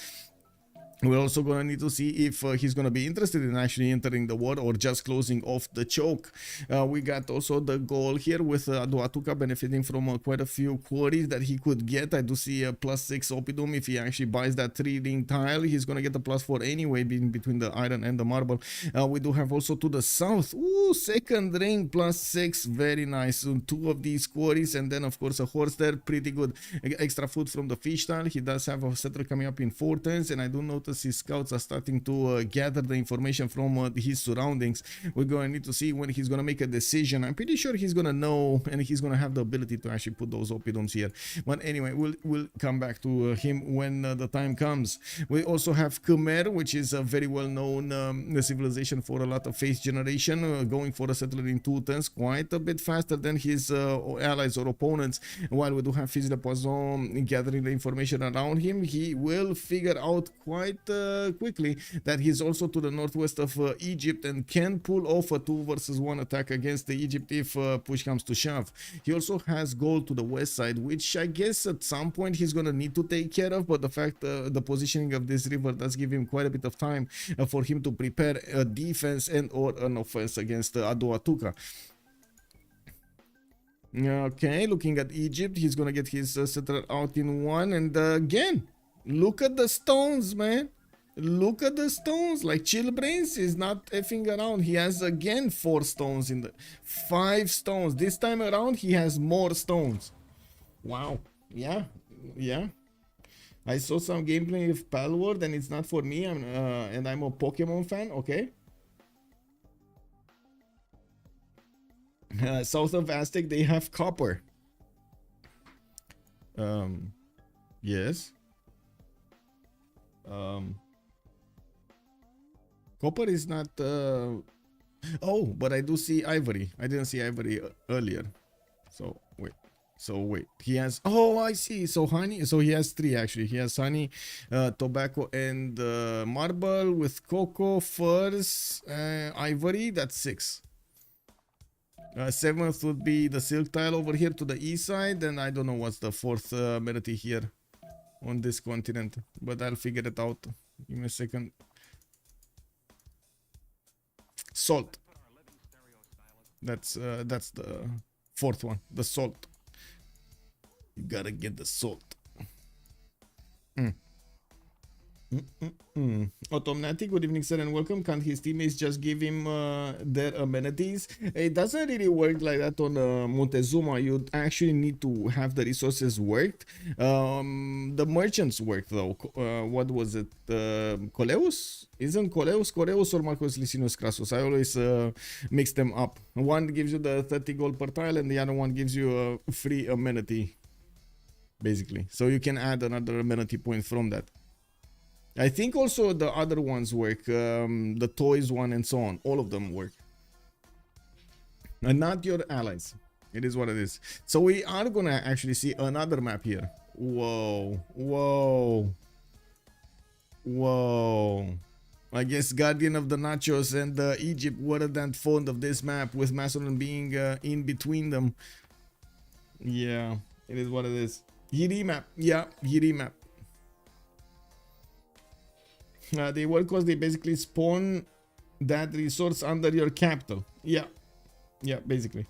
[SPEAKER 1] We're also going to need to see if he's going to be interested in actually entering the war or just closing off the choke. We got also the Gaul here with Aduatuca benefiting from quite a few quarries that he could get. I do see a +6 Oppidum. If he actually buys that 3-ring tile, he's going to get a +4 anyway, being between the iron and the marble. We do have also to the south, ooh, second ring +6, very nice. 2 of these quarries, and then of course a horse there, pretty good. Extra food from the fish tile. He does have a settler coming up in 4 turns, and I do notice his scouts are starting to gather the information from his surroundings. We're going to need to see when he's going to make a decision. I'm pretty sure he's going to know, and he's going to have the ability to actually put those Oppidums here. But anyway, we'll come back to him when the time comes. We also have Khmer, which is a very well-known civilization for a lot of faith generation, going for a settler in 2 turns, quite a bit faster than his allies or opponents. While we do have FizzLePoisson gathering the information around him, he will figure out quite quickly that he's also to the northwest of Egypt and can pull off a 2 versus 1 attack against the Egypt if push comes to shove. He also has Gaul to the west side, which I guess at some point he's gonna need to take care of, but the fact the positioning of this river does give him quite a bit of time for him to prepare a defense and or an offense against Aduatuca. Okay, looking at Egypt, he's gonna get his settler out in 1, and again, look at the stones, man. Look at the stones. Like, Chillbrains is not effing around. He has again 4 stones in the 5 stones. This time around, he has more stones. Wow. Yeah. I saw some gameplay of Palworld, and it's not for me. And I'm a Pokemon fan. Okay. South of Aztec, they have copper. Yes. Copper is not oh, but I do see ivory. I didn't see ivory earlier. So wait, he has, oh, I see. So honey, so he has 3 actually. He has honey, tobacco, and marble with cocoa, furs, ivory. That's 6. 7th would be the silk tile over here to the east side, and I don't know what's the 4th amenity here on this continent, but I'll figure it out. Give me a second. Salt. That's the 4th one, the salt. You gotta get the salt. Automatic, good evening, sir, and welcome. Can't his teammates just give him their amenities? It doesn't really work like that on Montezuma. You actually need to have the resources worked. The merchants work though. What was it? Coleus? Isn't Coleus or Marcus Licinius Crassus? I always mix them up. One gives you the 30 gold per tile, and the other one gives you a free amenity, basically. So you can add another amenity point from that. I think also the other ones work, the toys one and so on. All of them work. And not your allies. It is what it is. So we are gonna actually see another map here. Whoa, whoa, whoa. I guess GuardianOfTheNachos and Egypt weren't that fond of this map, with Macedon being in between them. Yeah, it is what it is. Yiri map. Yeah, Yiri map. They work because they basically spawn that resource under your capital. Yeah, basically.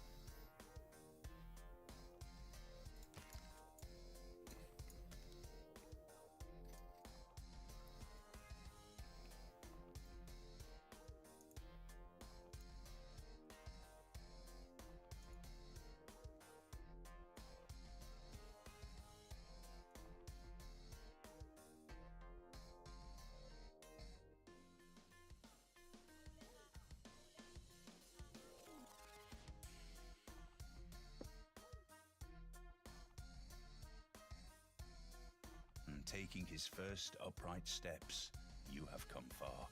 [SPEAKER 2] Taking his first upright steps, you have come far.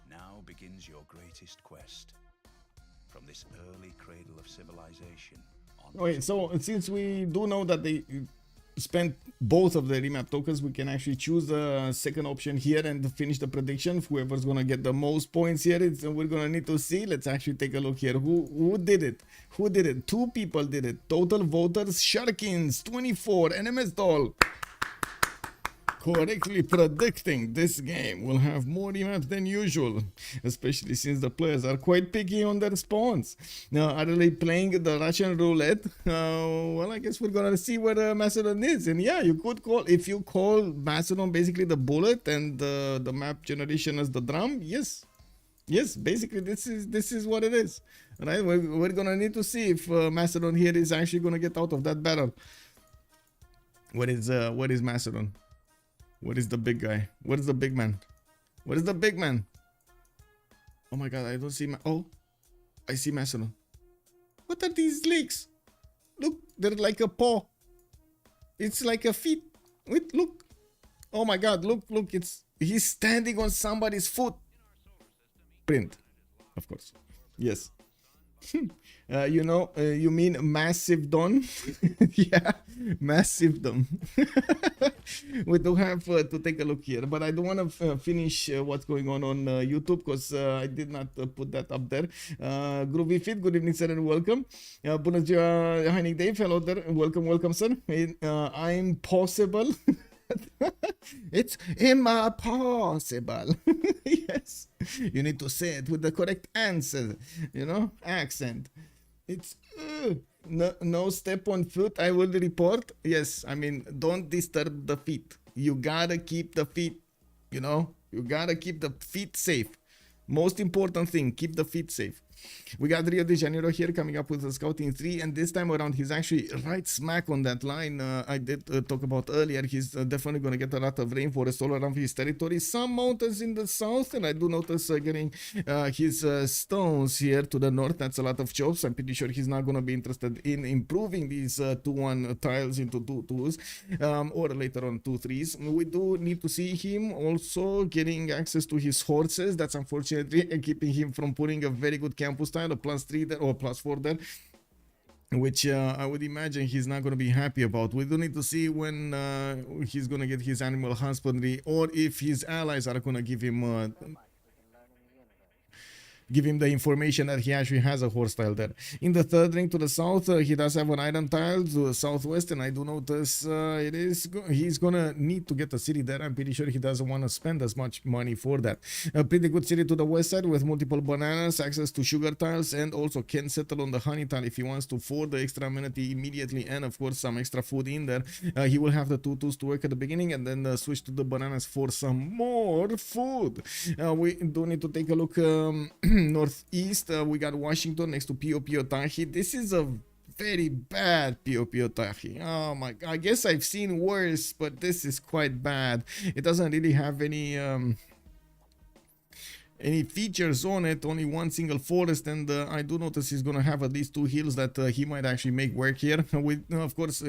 [SPEAKER 2] Now begins your greatest quest. From this early cradle of civilization on.
[SPEAKER 1] Okay, so since we do know that they spent both of the remap tokens, we can actually choose the second option here and finish the prediction. Whoever's gonna get the most points here, we're gonna need to see. Let's actually take a look here. Who did it? Who did it? Two people did it. Total voters: Sharkins 24 and MS Doll. Correctly predicting this game will have more remaps than usual, especially since the players are quite picky on their spawns. Now, are they playing the Russian roulette? Well, I guess we're gonna see where Macedon is. And yeah, you could call, if you call Macedon basically the bullet and the map generation as the drum. Yes, basically this is what it is. Right? We're gonna need to see if Macedon here is actually gonna get out of that battle. What is Macedon? What is the big guy? What is the big man? What is the big man? Oh my god, I don't see oh, I see Macedon. What are these legs? Look, they're like a paw. It's like a feet. Wait, look. Oh my god, look, he's standing on somebody's foot. Print, of course. Yes. You know, you mean Massive Don? Yeah, Massive Don. We do have to take a look here, but I don't want to finish what's going on YouTube because I did not put that up there. Groovy Fit, good evening, sir, and welcome. Bună ziua, Heinig Dave, hello there, welcome, sir. I'm possible. It's impossible. Yes, you need to say it with the correct answer, you know, accent. It's no step on foot, I will report. Yes, I mean, don't disturb the feet. You gotta keep the feet, you know, you gotta keep the feet safe. Most important thing, keep the feet safe. We got Rio de Janeiro here coming up with a scouting 3, and this time around he's actually right smack on that line I did talk about earlier. He's definitely going to get a lot of rainforest all around his territory, some mountains in the south, and I do notice getting his stones here to the north. That's a lot of chops. I'm pretty sure he's not going to be interested in improving these 2-1 tiles into 2-2s or later on 2-3s. We do need to see him also getting access to his horses. That's unfortunately keeping him from putting a very good campus tile, a +3 there or +4 there, which I would imagine he's not going to be happy about. We do need to see when he's going to get his animal husbandry, or if his allies are going to give him give him the information that he actually has a horse tile there. In the third ring to the south, he does have an iron tile to the southwest, and I do notice he's gonna need to get a city there. I'm pretty sure he doesn't want to spend as much money for that. A pretty good city to the west side with multiple bananas, access to sugar tiles, and also can settle on the honey tile if he wants to for the extra amenity immediately, and of course some extra food in there. He will have the tutus to work at the beginning, and then switch to the bananas for some more food. We do need to take a look northeast. We got Washington next to Pio This is a very bad Pio Oh my god, I guess I've seen worse, but this is quite bad. It doesn't really have any features on it, only one single forest, and I do notice he's gonna have at least 2 hills that he might actually make work here. With of course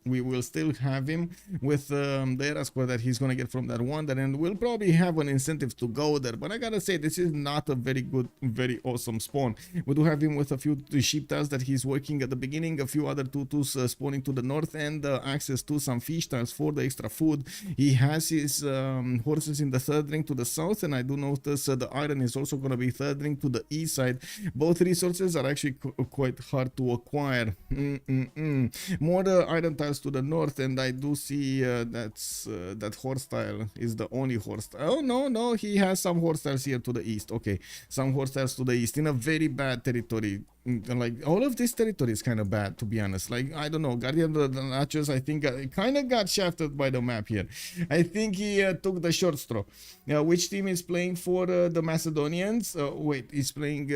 [SPEAKER 1] we will still have him with the era square that he's gonna get from that wonder, and we'll probably have an incentive to go there. But I gotta say, this is not a very good, very awesome spawn. We do have him with a few sheep tiles that he's working at the beginning, a few other tutus spawning to the north, and access to some fish tiles for the extra food. He has his horses in the third ring to the south, and I do notice the iron is also gonna be third ring to the east side. Both resources are actually quite hard to acquire. More iron tiles to the north, and I do see that horse tile is the only horse tile. Oh no, he has some horse tiles here to the east. Okay, some horse tiles to the east in a very bad territory. Like, all of this territory is kind of bad, to be honest. Like, I don't know, GuardianOfTheNachos, I think kind of got shafted by the map here. I think he took the short straw. Now, which team is playing for the Macedonians? Wait, he's playing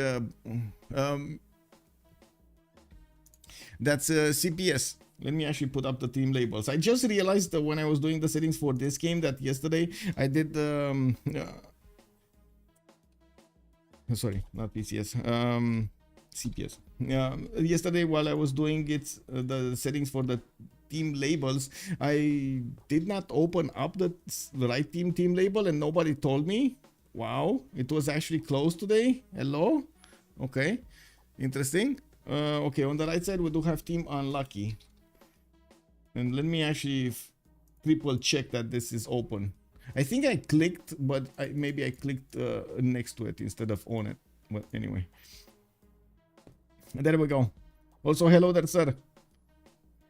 [SPEAKER 1] that's CPS. Let me actually put up the team labels. I just realized that when I was doing the settings for this game that yesterday I did sorry, not PCS, CPS. Yesterday while I was doing it, the settings for the team labels, I did not open up the right team label, and nobody told me. Wow, it was actually closed today. Hello? Okay, interesting. Okay, on the right side we do have team unlucky. And let me actually triple check that this is open. I think I clicked, but maybe I clicked next to it instead of on it. But anyway, there we go. Also, hello there, sir.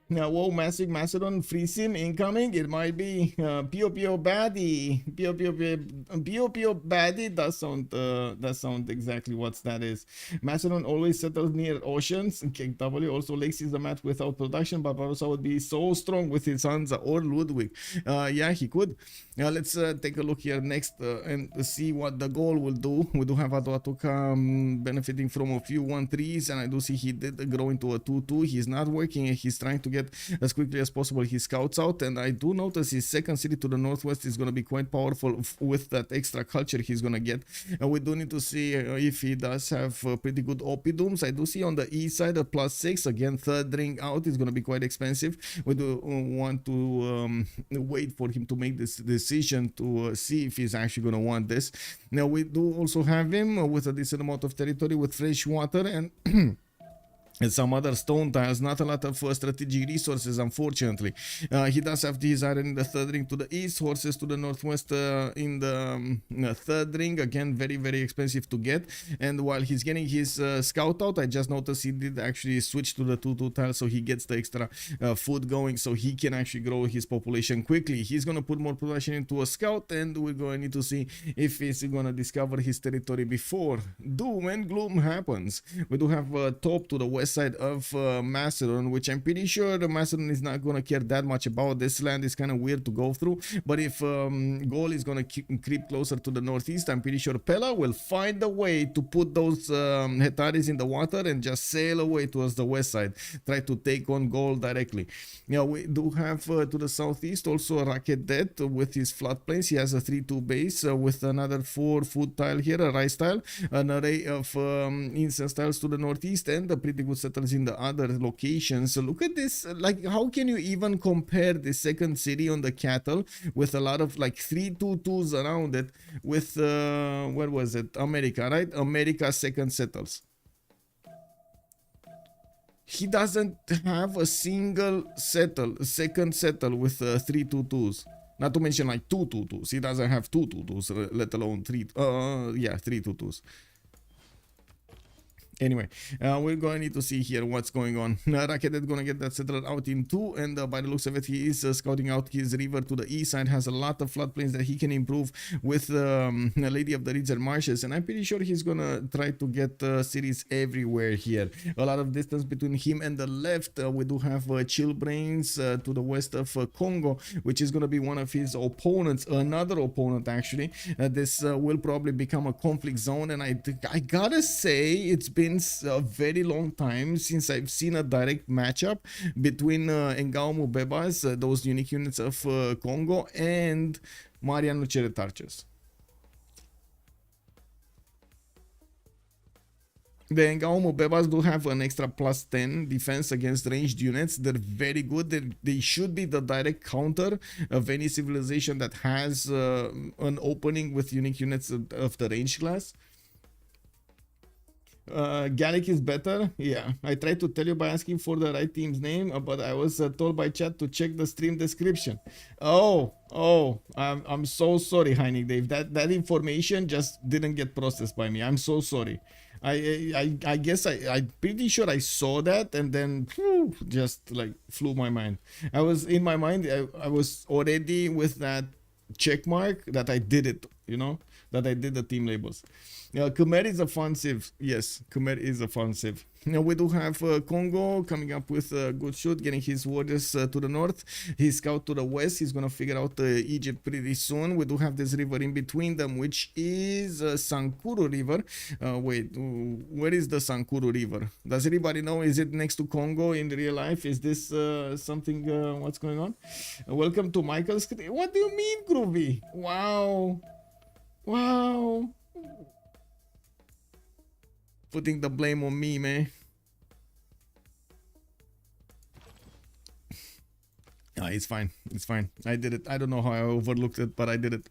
[SPEAKER 1] Now, whoa, massive Macedon free sim incoming. It might be Pio Baddie. Pio Baddie does sound exactly what that is. Macedon always settles near oceans. KW also Lakes is the match without production, but Barbarossa would be so strong with his Hansa or Ludwig. Yeah, he could. Let's take a look here next and see what the Gaul will do. We do have Atuatuca benefiting from a few 1-3s, and I do see he did grow into a 2-2. He's not working, and he's trying to get as quickly as possible his scouts out, and I do notice his second city to the northwest is going to be quite powerful with that extra culture he's going to get. We do need to see if he does have pretty good Opidums. I do see on the east side a +6, again third ring out is going to be quite expensive. We do want to wait for him to make this decision to see if he's actually going to want this. Now we do also have him with a decent amount of territory with fresh water and and some other stone tiles, not a lot of strategic resources, unfortunately. He does have these iron in the third ring to the east, horses to the northwest in the third ring, again very, very expensive to get. And while he's getting his scout out, I just noticed he did actually switch to the 2-2 tile, so he gets the extra food going, so he can actually grow his population quickly. He's gonna put more production into a scout, and we're going to need to see if he's gonna discover his territory before doom and gloom happens. We do have top to the west side of Macedon, which I'm pretty sure the Macedon is not going to care that much about. This land is kind of weird to go through, but if Gaul is going to creep closer to the northeast, I'm pretty sure Pella will find a way to put those Hetaris in the water and just sail away towards the west side, try to take on Gaul directly. Now we do have to the southeast also a Rocket Dead with his floodplains. He has a 3-2 base with another 4 food tile here, a rice tile, an array of incense tiles to the northeast, and a pretty good settles in the other locations. So look at this, like how can you even compare the second city on the cattle with a lot of like 3-2-2s around it with where was it, America, right? America second settles. He doesn't have a single second settle with 3-2-2s. Not to mention like 2-2-2s. He doesn't have 2-2-2s, let alone 3 2-2s. Anyway, we're going to need to see here what's going on. Racket is going to get that settler out in 2, and by the looks of it, he is scouting out his river to the east side. Has a lot of floodplains that he can improve with Lady of the Reeds and Marshes, and I'm pretty sure he's going to try to get cities everywhere here. A lot of distance between him and the left. We do have Chillbrains to the west of Kongo, which is going to be one of his opponents, another opponent actually. This will probably become a conflict zone, and I gotta say it's been a very long time since I've seen a direct matchup between Mvemba, those unique units of Congo, and GuardianOfTheNachos. The Mvemba do have an extra +10 defense against ranged units. They're very good. They should be the direct counter of any civilization that has an opening with unique units of the range class. Gallic is better. Yeah, I tried to tell you by asking for the right team's name, but I was told by chat to check the stream description. I'm so sorry, Heinig Dave. That information just didn't get processed by me. I'm so sorry. I guess I'm pretty sure I saw that, and then just like flew my mind. I was in my mind. I was already with that check mark that I did it. You know, that I did the team labels. Khmer is a fun civ. Yes, Khmer is a fun civ. Now we do have Congo coming up with a good shoot, getting his warriors to the north, his scout to the west. He's gonna figure out Egypt pretty soon. We do have this river in between them, which is Sankuru River. Wait, where is the Sankuru River? Does anybody know? Is it next to Congo in real life? Is this something? What's going on? Welcome to Michael's. What do you mean, Groovy? Wow, wow. Putting the blame on me, man. It's fine. It's fine. I did it. I don't know how I overlooked it, but I did it.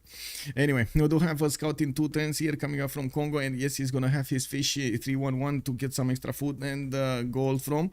[SPEAKER 1] Anyway, we do have a scout in 2 turns here coming up from Congo, and yes, he's gonna have his fish 311 to get some extra food and gold from.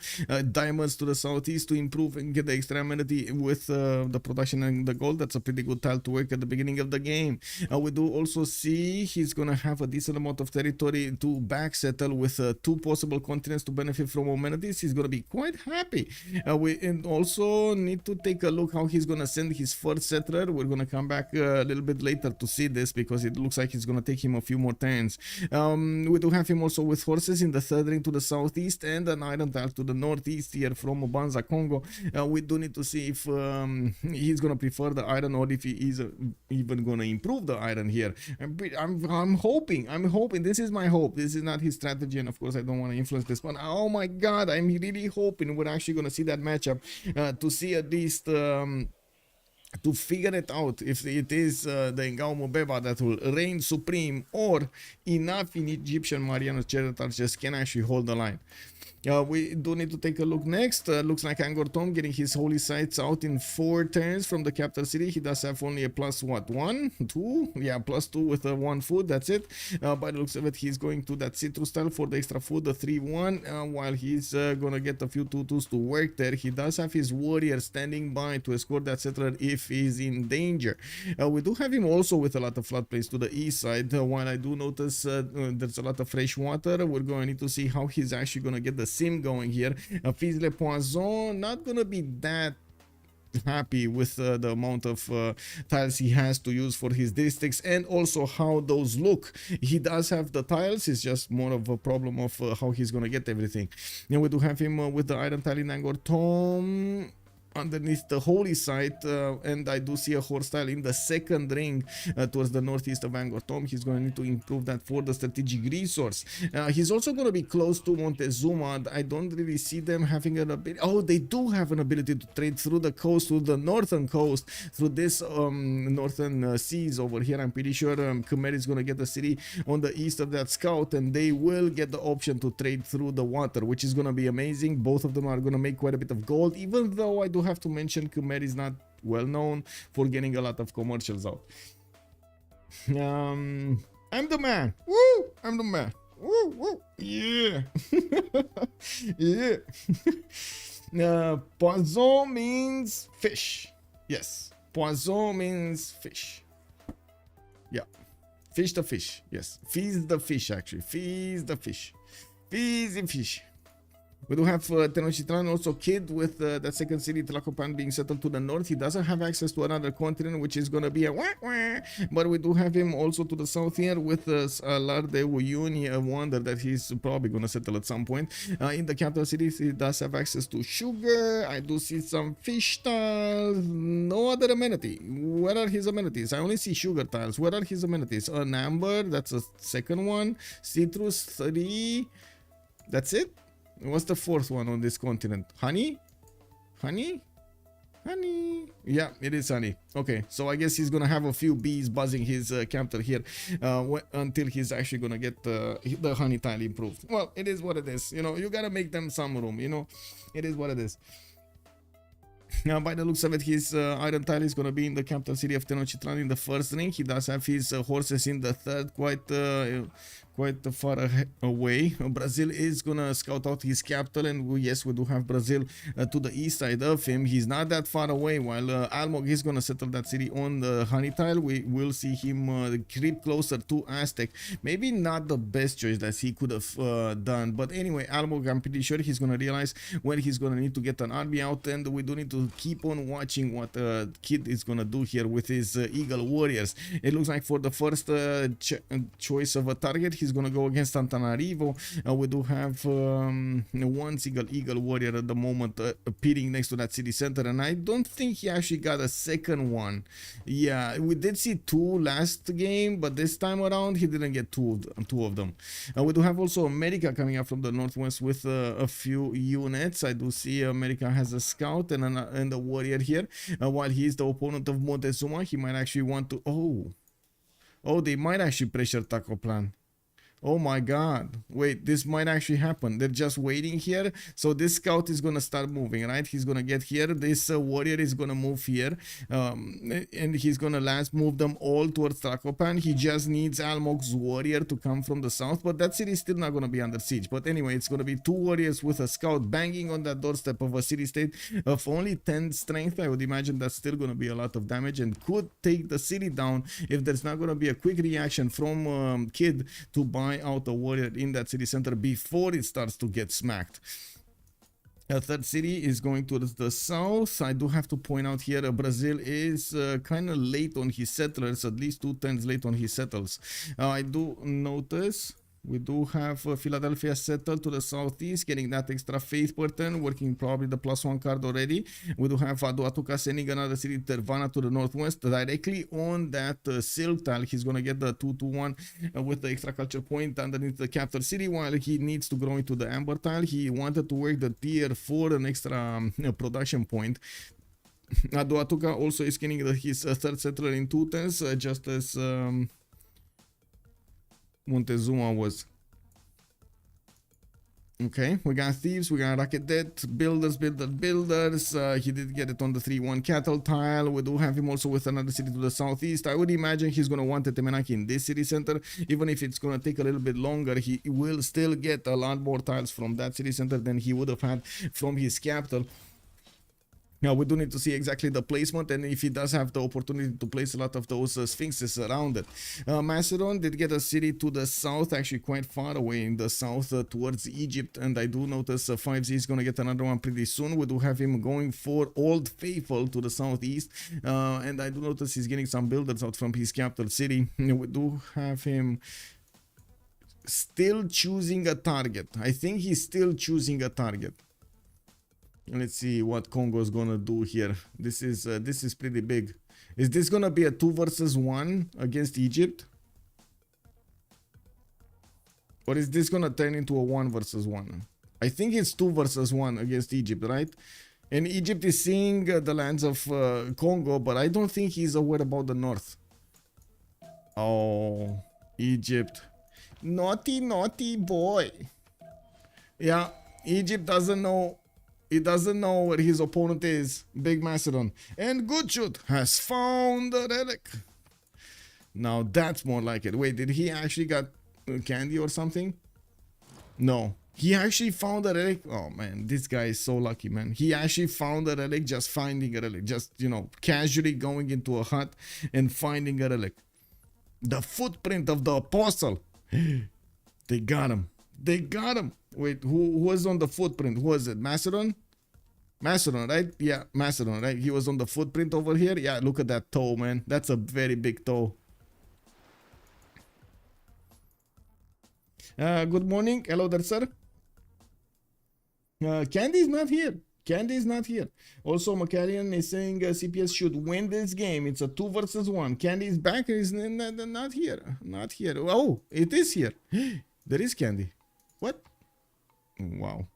[SPEAKER 1] Diamonds to the southeast to improve and get the extra amenity with the production and the gold. That's a pretty good tile to work at the beginning of the game. We do also see he's gonna have a decent amount of territory to back settle with 2 possible continents to benefit from amenities. He's gonna be quite happy. We and also need to take a look how he's gonna send his first settler. We're gonna come back a little bit later to see this because it looks like it's gonna take him a few more turns. We do have him also with horses in the 3rd ring to the southeast and an iron tile to the northeast here from Banza, Congo. We do need to see if he's gonna prefer the iron or if he is even gonna improve the iron here. I'm hoping. This is my hope. This is not his strategy, and of course I don't want to influence this one. Oh my god, I'm really hoping we're actually gonna see that matchup to see at least to figure it out if it is the Mvemba that will reign supreme or enough in Egyptian GuardianOfTheNachos can actually hold the line. We do need to take a look next. Looks like Angkor Thom getting his holy sites out in 4 turns from the capital city. He does have only a +1, 2? Yeah, +2 with 1 food. That's it. By the looks of it, he's going to that citrus style for the extra food, the 3-1. While he's gonna get a few 2-2s to work there, he does have his warrior standing by to escort that settler if he's in danger. We do have him also with a lot of floodplains to the east side. While I do notice there's a lot of fresh water, we're going to need to see how he's actually gonna get the sim going here. FizzLePoisson not gonna be that happy with the amount of tiles he has to use for his districts and also how those look. He does have the tiles, it's just more of a problem of how he's gonna get everything. Now we do have him with the iron tile in Angkor Thom underneath the holy site, and I do see a horse tile in the 2nd ring towards the northeast of Angkor Thom. He's going to need to improve that for the strategic resource. He's also going to be close to Montezuma. I don't really see them having an ability. Oh, they do have an ability to trade through the coast, through the northern coast, through this northern seas over here. I'm pretty sure Khmer is going to get a city on the east of that scout, and they will get the option to trade through the water, which is going to be amazing. Both of them are going to make quite a bit of gold, even though I do have to mention Khmer is not well known for getting a lot of commercials out. I'm the man. Woo! I'm the man. Woo! Woo! Yeah. Yeah. Poisson means fish. Yes. Poisson means fish. Yeah. Fish the fish. Yes. Fizz the fish, actually. Fizz the fish. Fizzy fish. We do have Tenochtitlan, also Kid with that second city, Tlacopan, being settled to the north. He doesn't have access to another continent, which is going to be a wah, wah. But we do have him also to the south here with Larde Uyuni, a wonder that he's probably going to settle at some point. In the capital city, he does have access to sugar. I do see some fish tiles. No other amenity. Where are his amenities? I only see sugar tiles. Where are his amenities? An amber, that's a second one. Citrus, 3. That's it? What's the fourth one on this continent? Honey? Honey? Honey? Yeah, it is honey. Okay, so I guess he's gonna have a few bees buzzing his capital here until he's actually gonna get the honey tile improved. Well, it is what it is. You know, you gotta make them some room. You know, it is what it is. Now, by the looks of it, his iron tile is going to be in the capital city of Tenochtitlan in the first ring. He does have his horses in the third, quite far away. Brazil is going to scout out his capital, and yes, we do have Brazil to the east side of him. He's not that far away, while Almog is going to settle that city on the honey tile. We will see him creep closer to Aztec. Maybe not the best choice that he could have done, but anyway, Almog, I'm pretty sure he's going to realize when he's going to need to get an army out, and we do need to keep on watching what Kid is gonna do here with his Eagle Warriors. It looks like for the first choice of a target, he's gonna go against Antananarivo. We do have one single Eagle Warrior at the moment appearing next to that city center, and I don't think he actually got a second one. Yeah, we did see 2 last game, but this time around he didn't get two of them. We do have also America coming up from the northwest with a few units. I do see America has a scout and a warrior here, while he is the opponent of Montezuma. He might actually want to they might actually pressure Taco Plan. Oh my god, wait, this might actually happen. They're just waiting here, so this scout is gonna start moving, right? He's gonna get here, this warrior is gonna move here, and he's gonna last move them all towards Tlacopan. He just needs Almog's warrior to come from the south, but that city is still not gonna be under siege. But anyway, it's gonna be 2 warriors with a scout banging on that doorstep of a city-state of only 10 strength. I would imagine that's still gonna be a lot of damage and could take the city down if there's not gonna be a quick reaction from Kid to buy out a warrior in that city center before it starts to get smacked. A third city is going to the south. I do have to point out here, Brazil is kind of late on his settlers, at least 2 turns late on his settles. I do notice we do have Philadelphia settled to the southeast, getting that extra faith per turn, working probably the +1 card already. We do have Aduatuca sending another city, Tervana, to the northwest, directly on that silk tile. He's going to get the 2-1 with the extra culture point underneath the capital city, while he needs to grow into the amber tile. He wanted to work the tier 4, an extra production point. Aduatuca also is getting his third settler in 2 turns, just as Montezuma was. Okay, we got thieves, we got rocket debt, builders. He did get it on the 3-1 cattle tile. We do have him also with another city to the southeast. I would imagine he's gonna want a Temenaki in this city center, even if it's gonna take a little bit longer. He will still get a lot more tiles from that city center than he would have had from his capital. Now, we do need to see exactly the placement, and if he does have the opportunity to place a lot of those sphinxes around it. Macedon did get a city to the south, actually quite far away in the south towards Egypt, and I do notice FivezzZ is going to get another one pretty soon. We do have him going for Old Faithful to the southeast, and I do notice he's getting some builders out from his capital city. We do have him still choosing a target. I think he's still choosing a target. Let's see what Kongo is gonna do here. This is pretty big. Is this gonna be a 2 versus 1 against Egypt? Or is this gonna turn into a 1 versus 1? I think it's 2 versus 1 against Egypt, right? And Egypt is seeing the lands of Kongo, but I don't think he's aware about the north. Oh, Egypt. Naughty, naughty boy. Yeah, Egypt doesn't know. He doesn't know where his opponent is, Big Macedon. And GoodShoot has found the relic. Now that's more like it. Wait, did he actually got candy or something? No. He actually found a relic. Oh man, this guy is so lucky, man. He actually found a relic, just finding a relic. Just, you know, casually going into a hut and finding a relic. The footprint of the apostle. They got him. They got him. Wait, who was on the footprint? Who was it? Macedon? Macedon, right? Yeah, Macedon, right? He was on the footprint over here. Yeah, look at that toe, man. That's a very big toe. Good morning. Hello there, sir. Candy is not here. Candy is not here. Also, Macarian is saying CPS should win this game. It's a 2 versus 1. Candy is back. Is not here. Not here. Oh, it is here. There is Candy. What? Wow.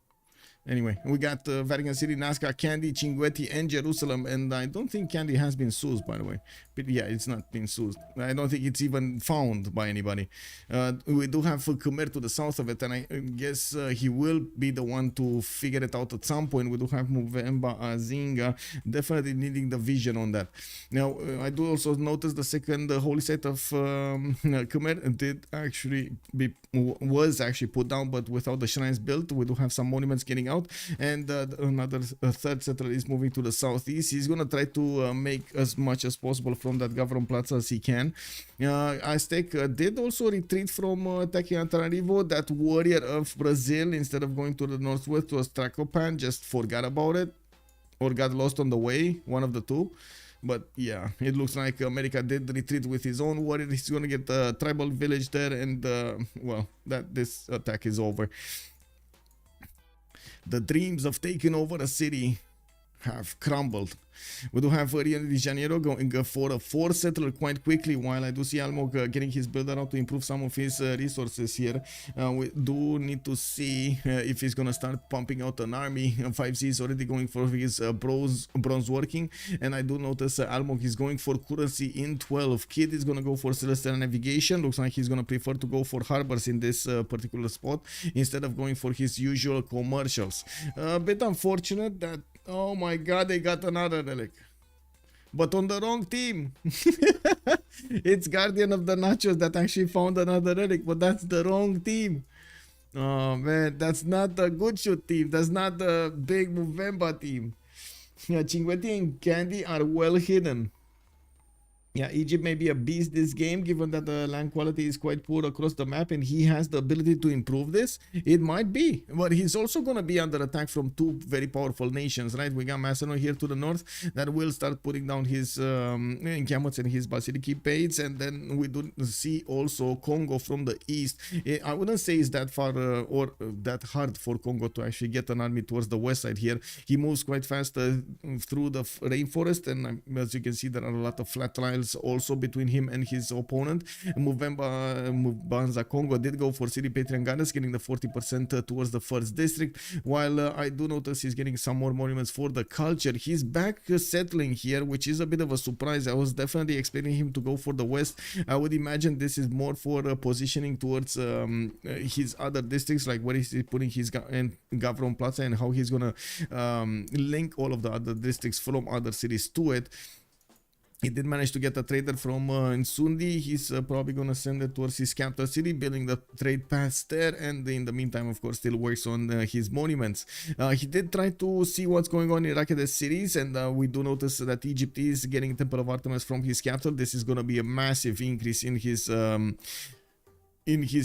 [SPEAKER 1] Anyway, we got Vatican City, Nazca, Candy, Chinguetti, and Jerusalem. And I don't think Candy has been seized, by the way. But yeah, it's not been seized. I don't think it's even found by anybody. We do have Khmer to the south of it, and I guess he will be the one to figure it out at some point. We do have Mvemba, Nzinga, definitely needing the vision on that. Now, I do also notice the second holy site of Khmer did actually was actually put down, but without the shrines built. We do have some monuments getting out, and another third settler is moving to the southeast. He's gonna try to make as much as possible from that Gavron Plaza as he can. Aztec did also retreat from attacking Antananarivo. That warrior of Brazil, instead of going to the northwest to Astracopan, just forgot about it or got lost on the way, one of the two. But yeah, it looks like America did retreat with his own warrior. He's gonna get a tribal village there, and well, this attack is over. The dreams of taking over a city have crumbled. We do have Rio de Janeiro going for a 4th settler quite quickly, while I do see Almog getting his builder out to improve some of his resources here. We do need to see if he's gonna start pumping out an army. FivezzZ is already going for his bronze working, and I do notice Almog is going for currency in 12. Kid is gonna go for celestial navigation. Looks like he's gonna prefer to go for harbors in this particular spot instead of going for his usual commercials. A bit unfortunate that, oh my god, they got another relic, but on the wrong team. It's GuardianOfTheNachos that actually found another relic, but that's the wrong team. Oh man, that's not the GoodShoot team. That's not the big Mvemba team. Yeah, Chinguetti and Candy are well hidden. Yeah, Egypt may be a beast this game, given that the land quality is quite poor across the map, and he has the ability to improve this. It might be, but he's also going to be under attack from 2 very powerful nations, right? We got Macedon here to the north that will start putting down his encampments and his Basiliki Bates, and then we do see also Kongo from the east. I wouldn't say it's that far or that hard for Kongo to actually get an army towards the west side here. He moves quite fast through the rainforest, and as you can see, there are a lot of flat lines also between him and his opponent. Mvemba Kongo did go for City Patriot Gardens, getting the 40% towards the 1st district, while I do notice he's getting some more monuments for the culture. He's back settling here, which is a bit of a surprise. I was definitely expecting him to go for the west. I would imagine this is more for positioning towards his other districts, like where he's putting his Gavron Plaza and how he's gonna link all of the other districts from other cities to it. He did manage to get a trader from Nsundi. He's probably going to send it towards his capital city, building the trade paths there, and in the meantime, of course, still works on his monuments. He did try to see what's going on in Iraqi cities, and we do notice that Egypt is getting Temple of Artemis from his capital. This is going to be a massive increase in his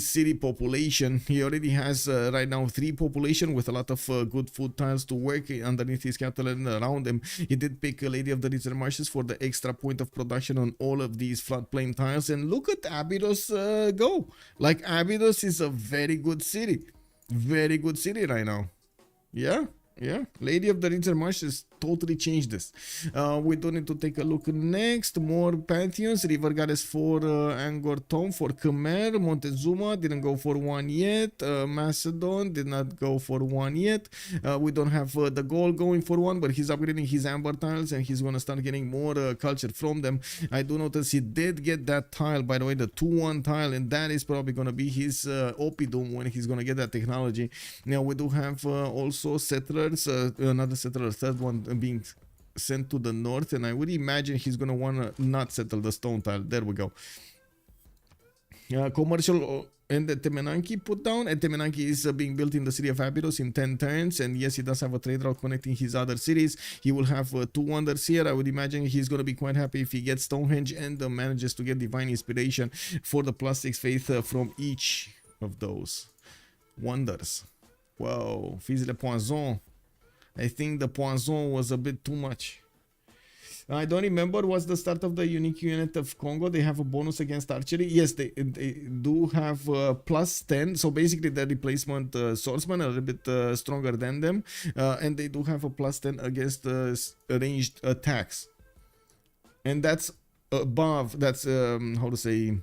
[SPEAKER 1] city population. He already has right now 3 population with a lot of good food tiles to work underneath his capital and around him. He did pick a Lady of the Desert Marshes for the extra point of production on all of these floodplain tiles, and look at Abydos go. Like, Abydos is a very good city right now. Yeah, Lady of the Desert Marshes totally changed this. We do need to take a look next. More pantheons. River Goddess for Angkor Thom for Khmer. Montezuma didn't go for one yet. Macedon did not go for one yet. We don't have the Gaul going for one, but he's upgrading his amber tiles and he's gonna start getting more culture from them. I do notice he did get that tile, by the way, the 2-1 tile, and that is probably gonna be his Oppidum when he's gonna get that technology. Now we do have also settlers, another settler, third one being sent to the north, and I would imagine he's gonna wanna not settle the stone tile. There we go. Commercial and the Temenanki put down, and Temenanki is being built in the city of Abydos in 10 turns, and yes, he does have a trade route connecting his other cities. He will have 2 wonders here. I would imagine he's gonna be quite happy if he gets Stonehenge and manages to get divine inspiration for the +6 faith from each of those wonders. Whoa, FizzLePoisson. I think the poison was a bit too much. I don't remember what's the start of the unique unit of Congo. They have a bonus against archery. Yes, they do have plus 10. So basically the replacement swordsman are a little bit stronger than them. And they do have a plus 10 against ranged attacks. And that's above, that's how to say,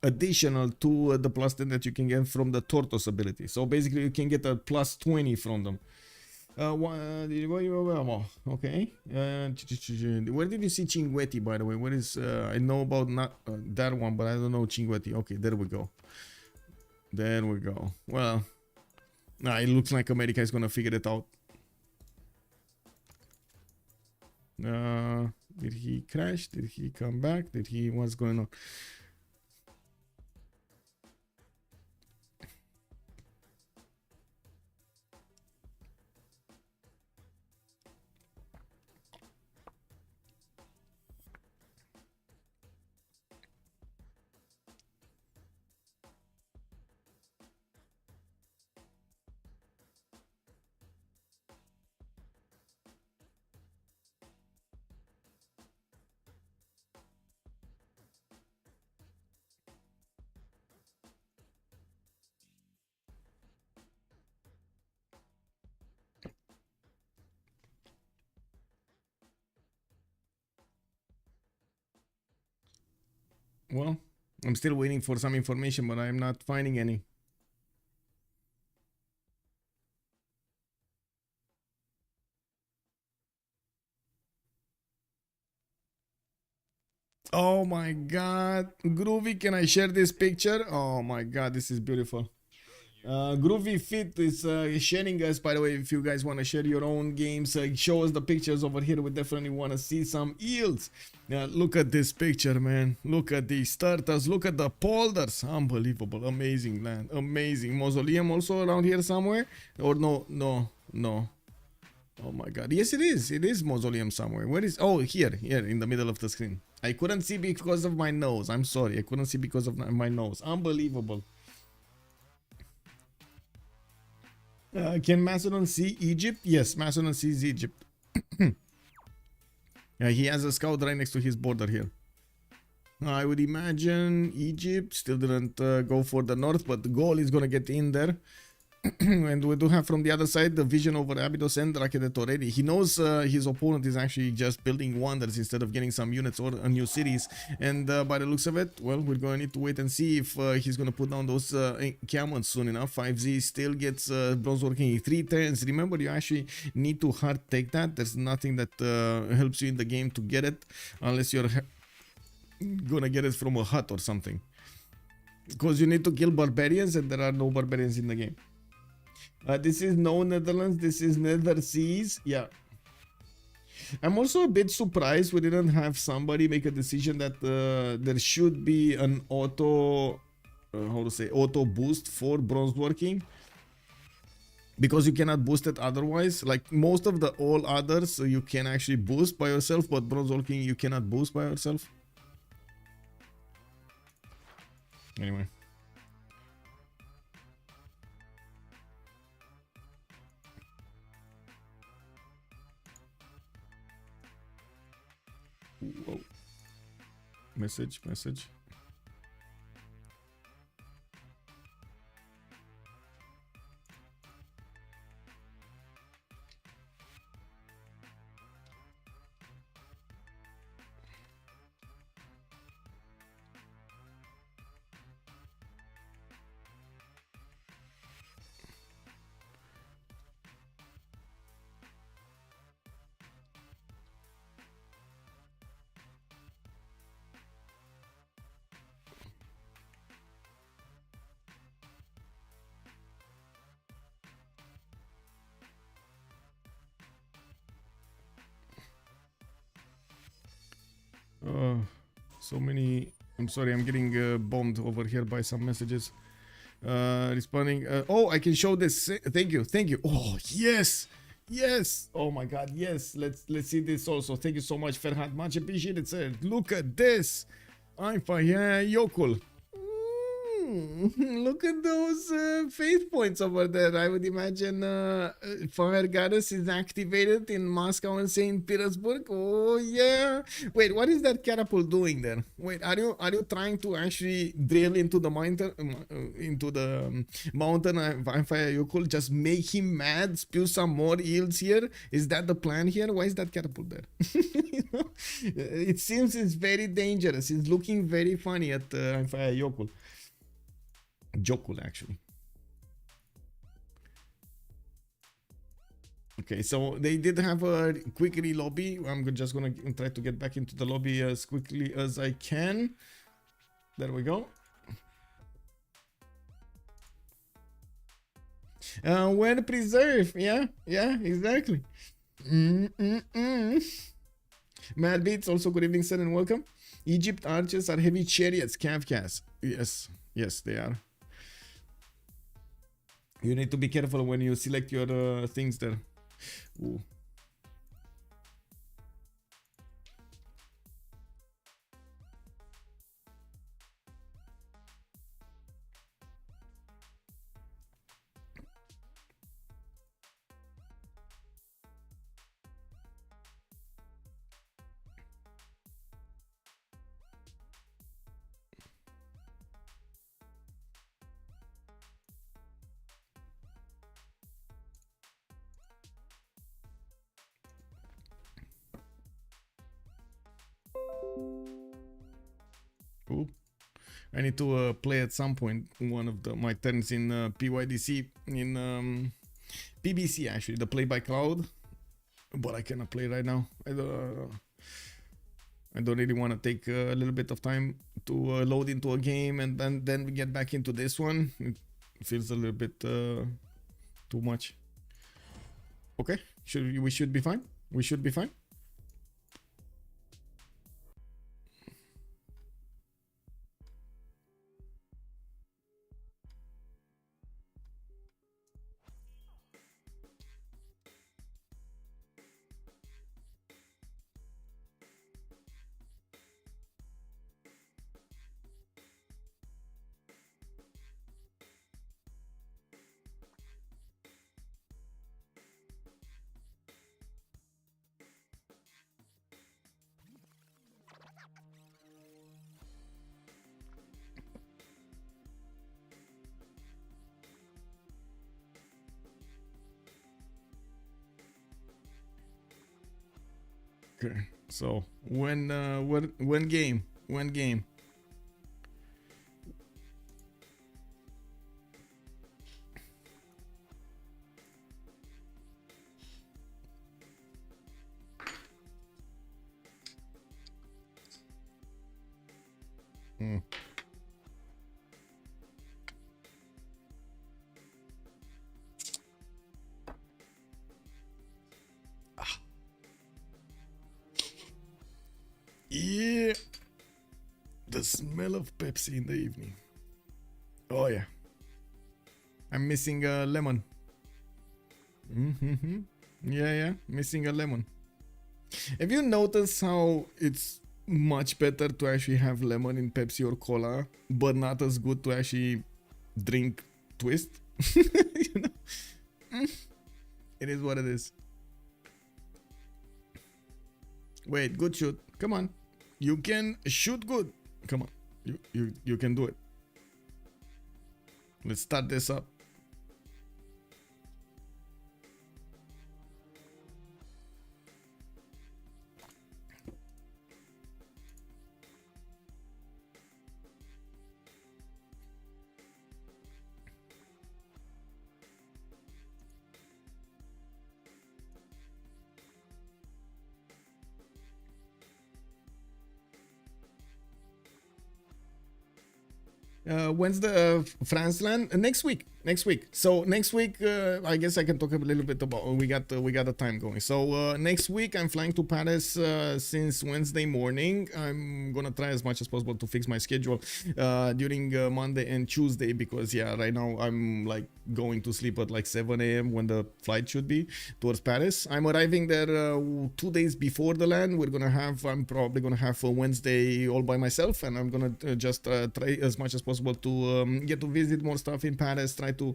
[SPEAKER 1] additional to the plus 10 that you can get from the tortoise ability. So basically you can get a plus 20 from them. Okay. Where did you see Chinguetti, by the way? What is I know about not that one, but I don't know Chinguetti. Okay, there we go. There we go. Well, it looks like America is gonna figure it out. Did he crash? Did he come back? Did he? What's going on? Well, I'm still waiting for some information, but I'm not finding any. Oh my god. Groovy, can I share this picture? Oh my god, this is beautiful. Groovy Fit is sharing us, by the way. If you guys want to share your own games, show us the pictures over here. We definitely want to see some eels. Look at this picture, man. Look at these turtles. Look at the polders. Unbelievable. Amazing land. Amazing. Mausoleum also around here somewhere? Or no. Oh my god. Yes, it is. It is mausoleum somewhere. Where is? Oh, here in the middle of the screen. I couldn't see because of my nose. I'm sorry. I couldn't see because of my nose. Unbelievable. Can Macedon see Egypt? Yes, Macedon sees Egypt. He has a scout right next to his border here. I would imagine Egypt still didn't go for the north, but Gaul is gonna get in there. And we do have from the other side the vision over Abydos and Rakedet already. He knows his opponent is actually just building wonders instead of getting some units or new cities. And by the looks of it, well, we're going to need to wait and see if he's going to put down those encampments soon enough. FivezzZ still gets bronze working in 3 turns. Remember, you actually need to hard take that. There's nothing that helps you in the game to get it unless you're gonna get it from a hut or something. Because you need to kill barbarians and there are no barbarians in the game. This is no Netherlands, this is Nether Seas. Yeah. I'm also a bit surprised we didn't have somebody make a decision that there should be an auto, auto boost for bronze working. Because you cannot boost it otherwise. Like most of the all others, you can actually boost by yourself, but bronze working you cannot boost by yourself. Anyway. Whoa. Message. So many. I'm sorry, I'm getting bombed over here by some messages. Responding. Oh, I can show this. Thank you. Oh, yes. Oh my god, yes. Let's see this also. Thank you so much, Ferhat. Much appreciated, sir. Look at this. I'm fine. Yeah, Yokul. Look at those faith points over there. I would imagine Fire Goddess is activated in Moscow and St. Petersburg. Oh yeah. Wait, what is that catapult doing there? Wait, are you trying to actually drill into the mountain, mountain? You could just make him mad, spew some more eels here. Is that the plan here? Why is that catapult there? You know? It seems it's very dangerous. It's looking very funny at Yokul. Jokul, actually. Okay, so they did have a quick lobby. I'm just gonna try to get back into the lobby as quickly as I can. There we go. Well preserved. Yeah, exactly. Mad Beats, also good evening, sir, and welcome. Egypt archers are heavy chariots, Kavkas. Yes, they are. You need to be careful when you select your things there. Ooh. Ooh. I need to play at some point one of my turns in PYDC, in PBC actually, the play by cloud, but I cannot play right now. I don't really want to take a little bit of time to load into a game and then we get back into this one. It feels a little bit too much. Okay, we should be fine. We should be fine. Okay, so when game? Yeah, the smell of Pepsi in the evening. Oh yeah, I'm missing a lemon. Yeah, missing a lemon. Have you noticed how it's much better to actually have lemon in Pepsi or cola, but not as good to actually drink Twist? You know? It is what it is. Wait, good shoot. Come on. You can shoot good. Come on. You can do it. Let's start this up. When's the France land? Next week. Next week. So next week, I guess I can talk a little bit about. We got the time going. So next week I'm flying to Paris since Wednesday morning. I'm gonna try as much as possible to fix my schedule during Monday and Tuesday, because yeah, right now I'm like going to sleep at like 7 a.m. when the flight should be towards Paris. I'm arriving there 2 days before the land. I'm probably gonna have a Wednesday all by myself, and I'm gonna just try as much as possible to get to visit more stuff in Paris. Try to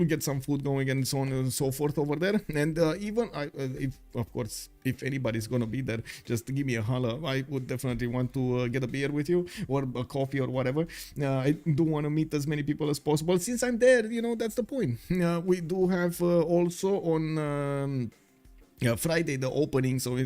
[SPEAKER 1] get some food going and so on and so forth over there. And even if anybody's gonna be there, just give me a holler. I would definitely want to get a beer with you or a coffee or whatever. I do want to meet as many people as possible since I'm there. That's the point. We do have also on Friday the opening, so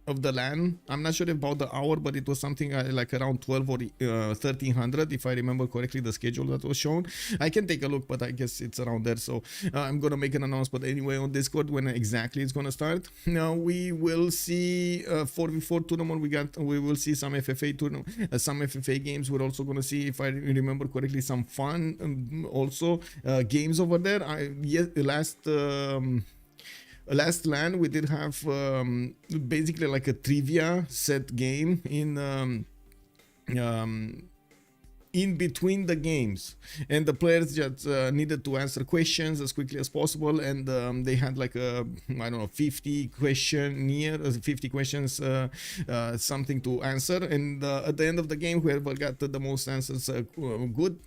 [SPEAKER 1] of the LAN. I'm not sure about the hour, but it was something like around 12 or 1300, if I remember correctly, the schedule that was shown. I can take a look, but I guess it's around there. So I'm gonna make an announcement anyway on Discord when exactly it's gonna start. Now we will see 4v4 tournament. We will see some FFA tournament, some FFA games. We're also gonna see, if I remember correctly, some fun also games over there. Last LAN we did have basically like a trivia set game in between the games, and the players just needed to answer questions as quickly as possible, and they had like a 50 questions something to answer, and at the end of the game, whoever got the most answers good,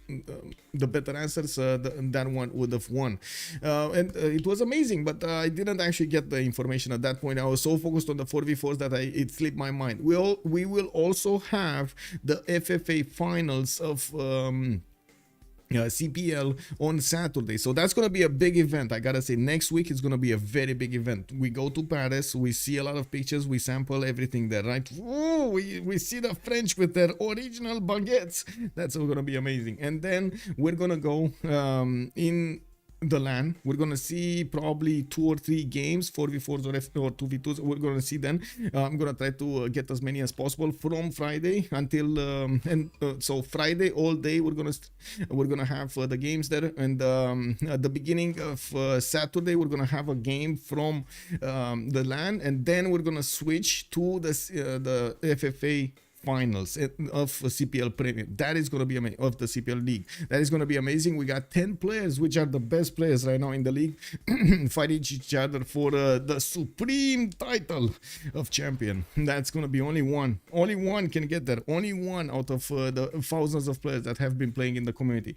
[SPEAKER 1] the better answers, that one would have won. And it was amazing, but I didn't actually get the information at that point. I was so focused on the 4v4s that it slipped my mind. We will also have the FFA finals of CPL on Saturday, so that's gonna be a big event. I gotta say, next week is gonna be a very big event. We go to Paris, we see a lot of pictures, we sample everything there, right? Ooh, we see the French with their original baguettes. That's gonna be amazing. And then we're gonna go in the LAN. We're gonna see probably 2 or 3 games, 4v4s or 2v2s. We're gonna see then. I'm gonna try to get as many as possible from Friday until so Friday all day we're gonna have the games there, and at the beginning of Saturday we're gonna have a game from the LAN, and then we're gonna switch to the FFA finals of CPL Premium. That is going to be amazing, of the CPL League. That is going to be amazing. We got 10 players, which are the best players right now in the league, fighting each other for the supreme title of champion. That's going to be only one. Only one can get there. Only one out of the thousands of players that have been playing in the community.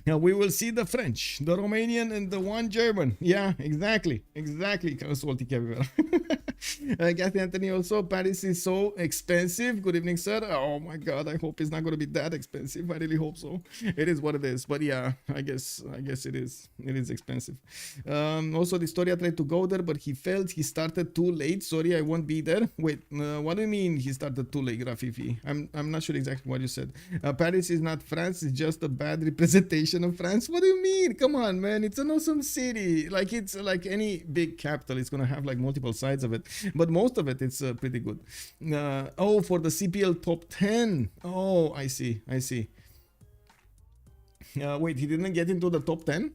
[SPEAKER 1] Now we will see the French, the Romanian, and the one German. Yeah, exactly. Kathy Anthony also, Paris is so expensive. Good evening, sir. Oh my god, I hope it's not going to be that expensive. I really hope so. It is what it is, but yeah, I guess it is expensive. Also, the Storia tried to go there, but he failed. He started too late. Sorry, I won't be there. Wait, what do you mean he started too late, Rafifi? I'm not sure exactly what you said. Paris is not France. It's just a bad representation of France. What do you mean? Come on, man. It's an awesome city. Like, it's like any big capital. It's gonna have like multiple sides of it, but most of it, it's pretty good. Oh, for the CPL top 10. Oh, I see. Wait, he didn't get into the top 10?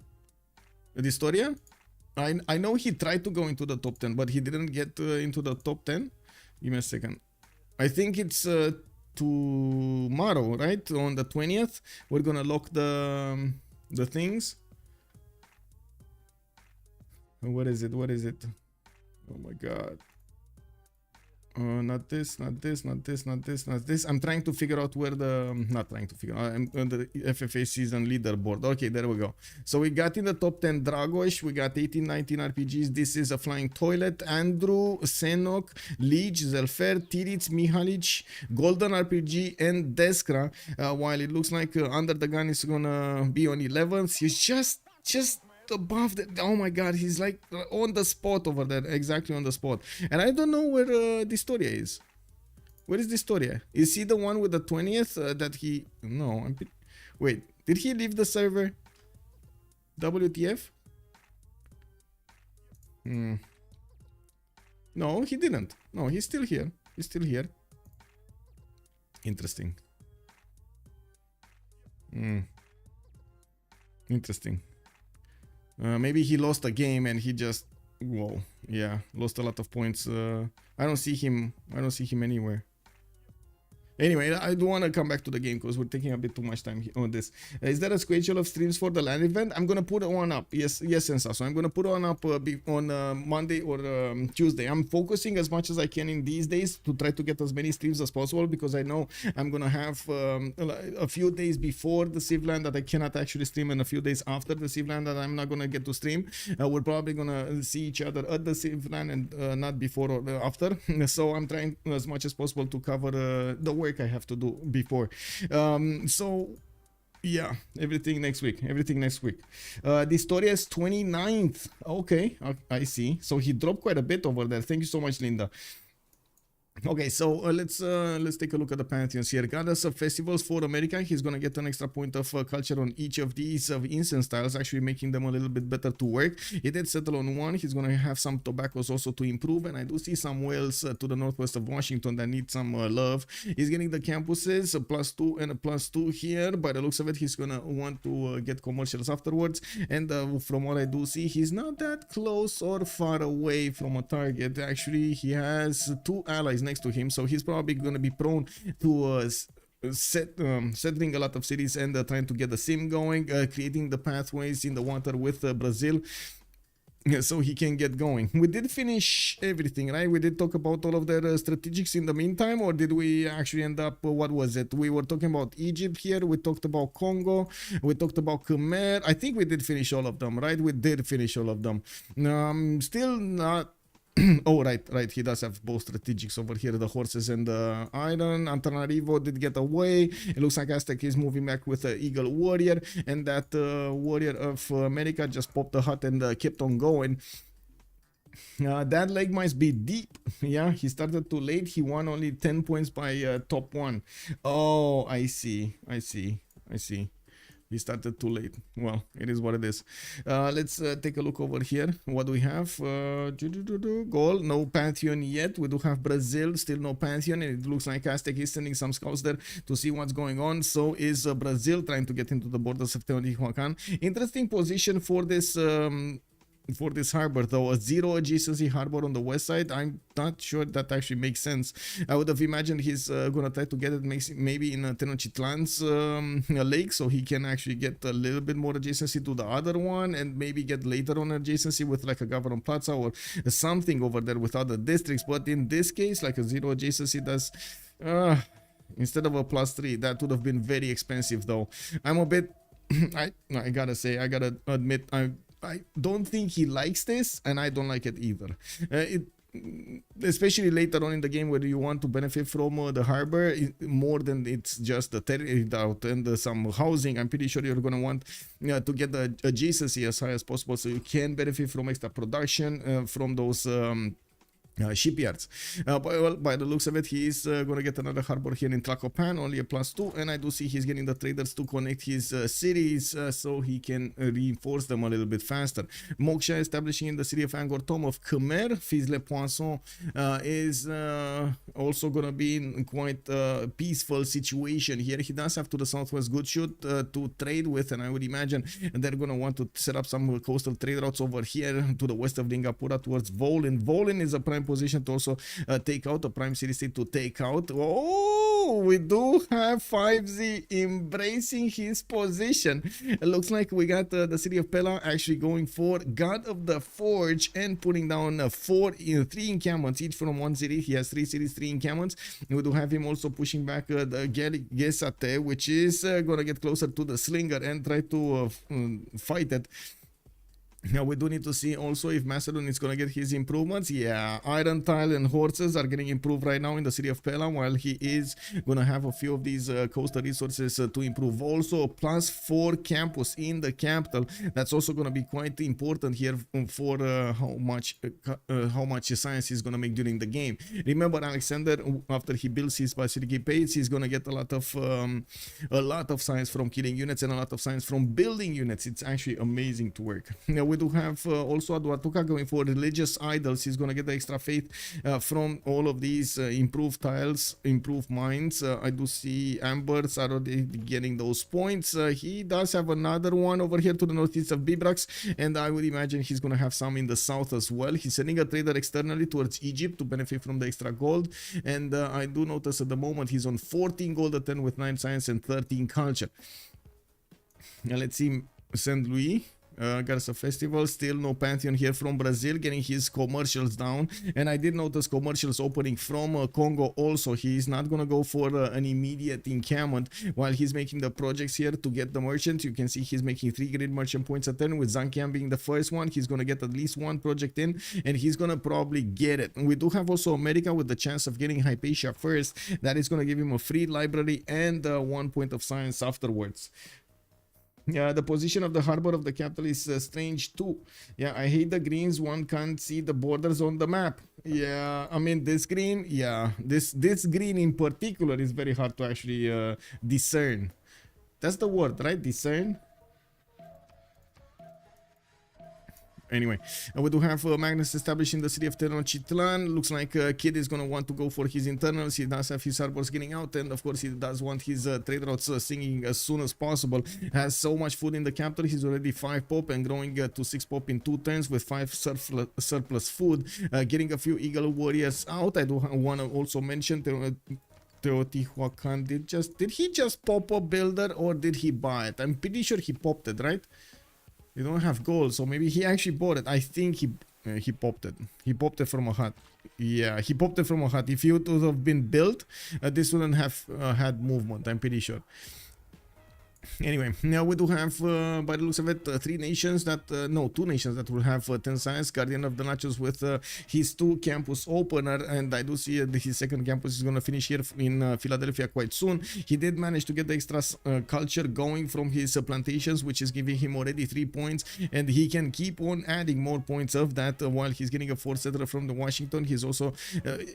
[SPEAKER 1] The Storia? I know he tried to go into the top 10, but he didn't get into the top 10. Give me a second. I think it's tomorrow, right? On the 20th, we're gonna lock the things. What is it? Oh my god. Not this. I'm trying to figure out where I'm on the FFA season leaderboard. Okay, there we go. So we got in the top 10 Dragos, we got 18-19 RPGs. This is a flying toilet. Andrew, Senok, Leech, Zelfer, Tiritz, Mihalic, Golden RPG, and Deskra. While it looks like Under the Gun is gonna be on 11th, he's just above the, oh my god, he's like on the spot over there, exactly on the spot. And I don't know where Distoria is. Where is Distoria? Is he the one with the 20th that he, no, wait, did he leave the server? WTF? No, he didn't. No, he's still here. Interesting. Interesting. Maybe he lost a game and he just, whoa, yeah, lost a lot of points. I don't see him anywhere. Anyway, I do want to come back to the game because we're taking a bit too much time on this. Is there a schedule of streams for the LAN event? I'm going to put one up. Yes, Sensa. So I'm going to put one up on Monday or Tuesday. I'm focusing as much as I can in these days to try to get as many streams as possible because I know I'm going to have a few days before the Civ LAN that I cannot actually stream and a few days after the Civ LAN that I'm not going to get to stream. We're probably going to see each other at the Civ LAN and not before or after. So I'm trying as much as possible to cover the work I have to do before. So yeah, everything next week. The story is 29th. Okay, I see. So he dropped quite a bit over there. Thank you so much, Linda. Okay, so let's take a look at the pantheons here. Goddess of festivals for America. He's gonna get an extra point of culture on each of these incense styles, actually making them a little bit better to work. He did settle on one. He's gonna have some tobaccos also to improve, and I do see some whales to the northwest of Washington that need some love. He's getting the campuses, a +2 and a +2 here. By the looks of it, he's gonna want to get commercials afterwards, and from what I do see, he's not that close or far away from a target. Actually, he has 2 allies next to him, so he's probably going to be prone to settling a lot of cities and trying to get the sim going, creating the pathways in the water with Brazil, so he can get going. We did finish everything, right? We did talk about all of their strategics in the meantime, or did we actually end up, what was it? We were talking about Egypt here, we talked about Congo, we talked about Khmer. I think we did finish all of them, right? We did finish all of them. Still not. Oh, right. He does have both strategics over here, the horses and the iron. Antananarivo did get away. It looks like Aztec is moving back with the Eagle Warrior, and that Warrior of America just popped the hut and kept on going. That leg might be deep. Yeah, he started too late. He won only 10 points by top 1. Oh, I see. He started too late. Well, it is what it is. Let's take a look over here. What do we have? Gaul, no Pantheon yet. We do have Brazil, still no Pantheon, and it looks like Aztec is sending some scouts there to see what's going on. So is Brazil trying to get into the borders of Teotihuacan. Interesting position for this harbor, though. A 0 adjacency harbor on the west side. I'm not sure that actually makes sense. I would have imagined he's gonna try to get it maybe in Tenochtitlan's lake, so he can actually get a little bit more adjacency to the other one, and maybe get later on adjacency with like a Governor Plaza or something over there with other districts. But in this case, like a 0 adjacency does. Instead of a +3, that would have been very expensive, though. I'm a bit. I gotta admit, I don't think he likes this, and I don't like it either. Especially later on in the game where you want to benefit from the harbor more than it's just the territory out and some housing. I'm pretty sure you're going to want to get the adjacency as high as possible so you can benefit from extra production from those shipyards. By the looks of it, he is going to get another harbor here in Tlacopan, only a +2, and I do see he's getting the traders to connect his cities so he can reinforce them a little bit faster. Moksha establishing in the city of Angkor Thom of Khmer. FizzLePoisson is also going to be in quite a peaceful situation here. He does have to the southwest GoodShoot to trade with, and I would imagine they're going to want to set up some coastal trade routes over here to the west of Lingapura towards Volin. Volin is a prime position to also take out, a prime city state to take out. Oh, we do have FivezzZ embracing his position. It looks like we got the city of Pella actually going for God of the Forge and putting down 3 encampments each from one city. He has 3 cities, 3 encampments. We do have him also pushing back the Gesate, which is gonna get closer to the Slinger and try to fight it. Now we do need to see also if Macedon is going to get his improvements. Yeah, Iron Tile and Horses are getting improved right now in the city of Pella, while he is going to have a few of these coastal resources to improve. Also, +4 campus in the capital. That's also going to be quite important here for how much science he's going to make during the game. Remember, Alexander, after he builds his facility base, he's going to get a lot of science from killing units and a lot of science from building units. It's actually amazing to work. Now, we do have also Aduatuka going for religious idols. He's going to get the extra faith from all of these improved tiles, improved mines. I do see Ambers are already getting those points. He does have another one over here to the northeast of Bibrax, and I would imagine he's going to have some in the south as well. He's sending a trader externally towards Egypt to benefit from the extra gold, and I do notice at the moment he's on 14 gold at 10 with 9 science and 13 culture. Now let's see St. Louis. Garza Festival, still no Pantheon here from Brazil, getting his commercials down. And I did notice commercials opening from Congo also. He's not gonna go for an immediate encampment while he's making the projects here to get the merchants. You can see he's making 3 grid merchant points a turn, with Zankian being the first one. He's gonna get at least one project in, and he's gonna probably get it. We do have also America with the chance of getting Hypatia first. That is gonna give him a free library and 1 point of science afterwards. Yeah, the position of the harbor of the capital is strange too. Yeah, I hate the greens. One can't see the borders on the map. Yeah, I mean this green. Yeah, this green in particular is very hard to actually discern. That's the word, right? Discern. Anyway, we do have Magnus established in the city of Tenochtitlan. Looks like Kid is going to want to go for his internals. He does have his harbors getting out, and of course he does want his trade routes singing as soon as possible. Has so much food in the capital. He's already 5 pop and growing to 6 pop in 2 turns with 5 surplus food. Getting a few Eagle Warriors out. I do want to also mention Teotihuacan. Did he just pop a builder or did he buy it? I'm pretty sure he popped it, right? You don't have gold, so maybe he actually bought it. I think he popped it. He popped it from a hut. Yeah, he popped it from a hut. If it would have been built, this wouldn't have had movement, I'm pretty sure. Anyway, now we do have, by the looks of it, 3 nations that, no, 2 nations that will have 10 science. GuardianOfTheNachos with his 2 campus opener, and I do see his second campus is going to finish here in Philadelphia quite soon. He did manage to get the extra culture going from his plantations, which is giving him already 3 points, and he can keep on adding more points of that while he's getting a 4 settler from the Washington. He's also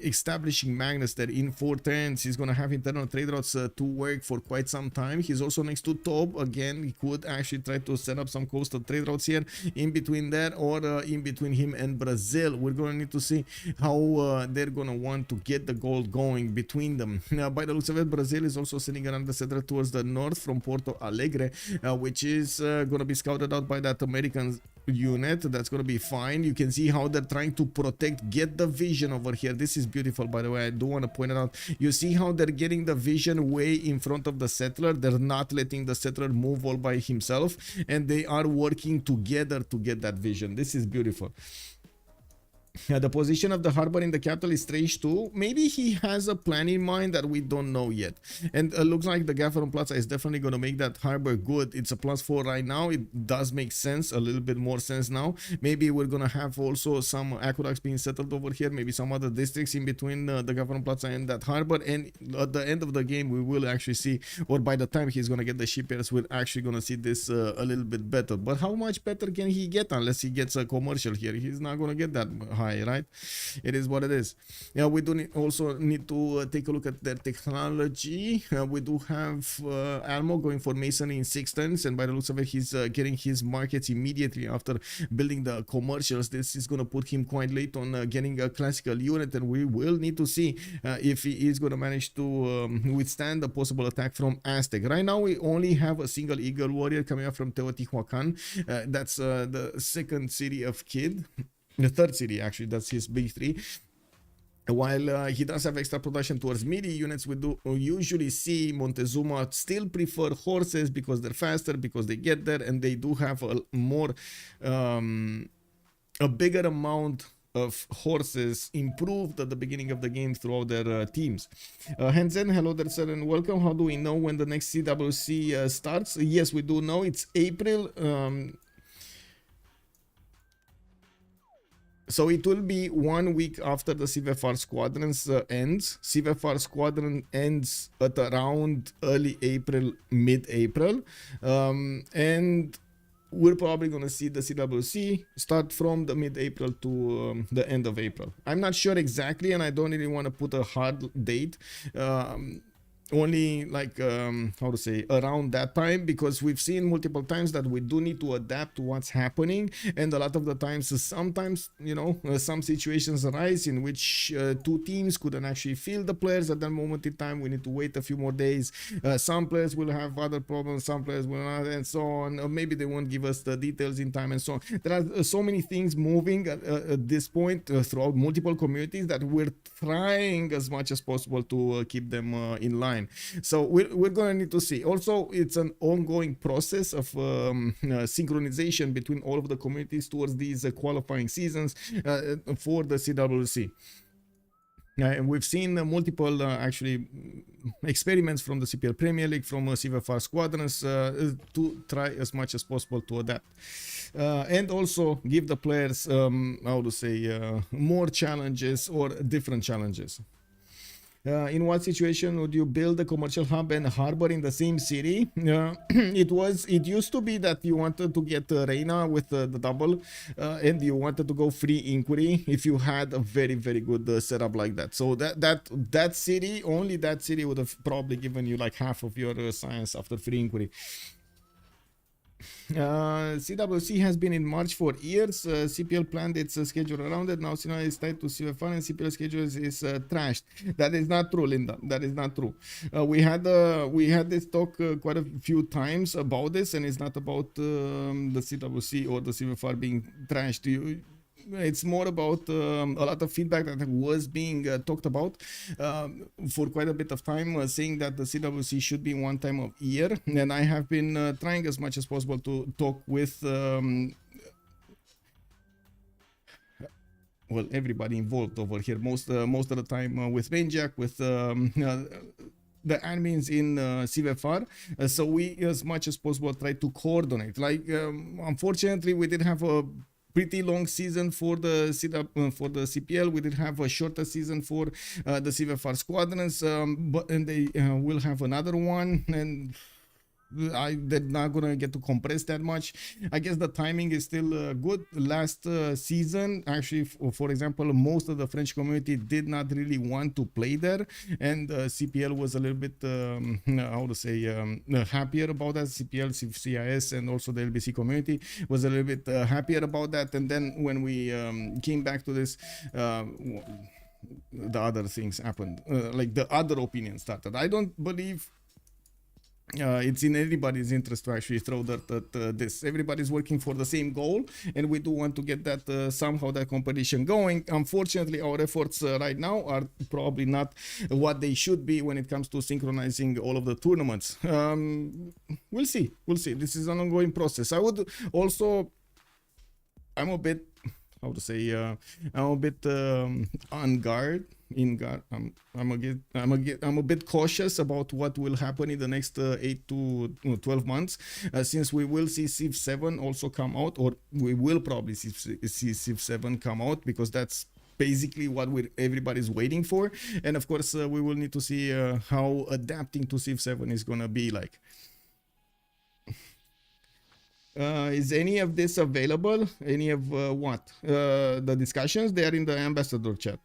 [SPEAKER 1] establishing Magnus there in 4 turns. He's going to have internal trade routes to work for quite some time. He's also next to Tob. Again, he could actually try to set up some coastal trade routes here in between there, or in between him and Brazil. We're going to need to see how they're going to want to get the gold going between them. Now, by the looks of it, Brazil is also sending another settler towards the north from Porto Alegre, which is going to be scouted out by that American unit. That's going to be fine. You can see how they're trying to protect, get the vision over here. This is beautiful, by the way. I do want to point it out. You see how they're getting the vision way in front of the settler. They're not letting the settler move all by himself, and they are working together to get that vision. This is beautiful. The position of the harbor in the capital is strange too. Maybe he has a plan in mind that we don't know yet. And looks like the gap from Plaza is definitely going to make that harbor good. It's a +4 right now. It does make sense, a little bit more sense now. Maybe we're going to have also some aqueducts being settled over here. Maybe some other districts in between the Gavron Plaza and that harbor. And at the end of the game, we will actually see, or by the time he's going to get the shipyards, we're actually going to see this a little bit better. But how much better can he get unless he gets a commercial here? He's not going to get that high, right? It is what it is. Yeah, we do also need to take a look at their technology. We do have Almog going for masonry in 6 turns, and by the looks of it, he's getting his markets immediately after building the commercials. This is going to put him quite late on getting a classical unit, and we will need to see if he is going to manage to withstand the possible attack from Aztec. Right now, we only have a single Eagle Warrior coming up from Teotihuacan. That's the second city of Kid. The third city, actually, that's his big 3. While he does have extra production towards melee units, we do usually see Montezuma still prefer horses because they're faster, because they get there, and they do have a more, a bigger amount of horses improved at the beginning of the game throughout their teams. Hansen, hello there, sir, and welcome. How do we know when the next CWC starts? Yes, we do know. It's April. So it will be 1 week after the CVFR Squadrons ends. CVFR Squadron ends at around early April, mid-April. And we're probably going to see the CWC start from the mid-April to the end of April. I'm not sure exactly, and I don't really want to put a hard date. only like how to say, around that time, because we've seen multiple times that we do need to adapt to what's happening, and a lot of the times, sometimes, you know, some situations arise in which two teams couldn't actually field the players at that moment in time. We need to wait a few more days. Some players will have other problems, some players will not, and so on. Or maybe they won't give us the details in time, and so on. There are so many things moving at this point throughout multiple communities that we're trying as much as possible to keep them in line. So we're going to need to see. Also, it's an ongoing process of synchronization between all of the communities towards these qualifying seasons for the CWC. And we've seen multiple actually experiments from the CPL Premier League, from CVFR squadrons to try as much as possible to adapt. And also give the players, how to say, more challenges or different challenges. In what situation would you build a commercial hub and harbor in the same city? It used to be that you wanted to get Reina with the double, and you wanted to go free inquiry if you had a very, very good setup like that. So that city, only that city, would have probably given you like half of your science after free inquiry. CWC has been in March for years. CPL planned its schedule around it. Now Sinai is tied to CFR, and CPL schedule is trashed. That is not true, Linda. That is not true. We had this talk quite a few times about this, and it's not about the CWC or the CFR being trashed. It's more about a lot of feedback that was being talked about for quite a bit of time, saying that the CWC should be one time of year, and I have been trying as much as possible to talk with well, everybody involved over here, most of the time with Benjak, with the admins in CVFR, so we as much as possible try to coordinate. Like unfortunately, we did have a pretty long season for the CPL. We did have a shorter season for the CVFR squadrons, and they will have another one, and they're not gonna get to compress that much. I guess the timing is still good. Last season, actually, for example, most of the French community did not really want to play there, and CPL was a little bit how to say, happier about that. CPL, CIS, and also the LBC community was a little bit happier about that. And then when we came back to this, the other things happened, like the other opinion started. I don't believe it's in anybody's interest to actually throw dirt at this. Everybody's working for the same goal, and we do want to get that somehow that competition going. Unfortunately, our efforts right now are probably not what they should be when it comes to synchronizing all of the tournaments. We'll see. This is an ongoing process. I would also, I'm a bit, how to say, I'm a bit on guard. I'm a bit cautious about what will happen in the next 8 to 12 months, since we will see Civ7 also come out, or we will probably see Civ7 come out, because that's basically what everybody's waiting for. And of course, we will need to see how adapting to Civ7 is gonna be like. Is any of this available? Any of what? The discussions? They are in the ambassador chat.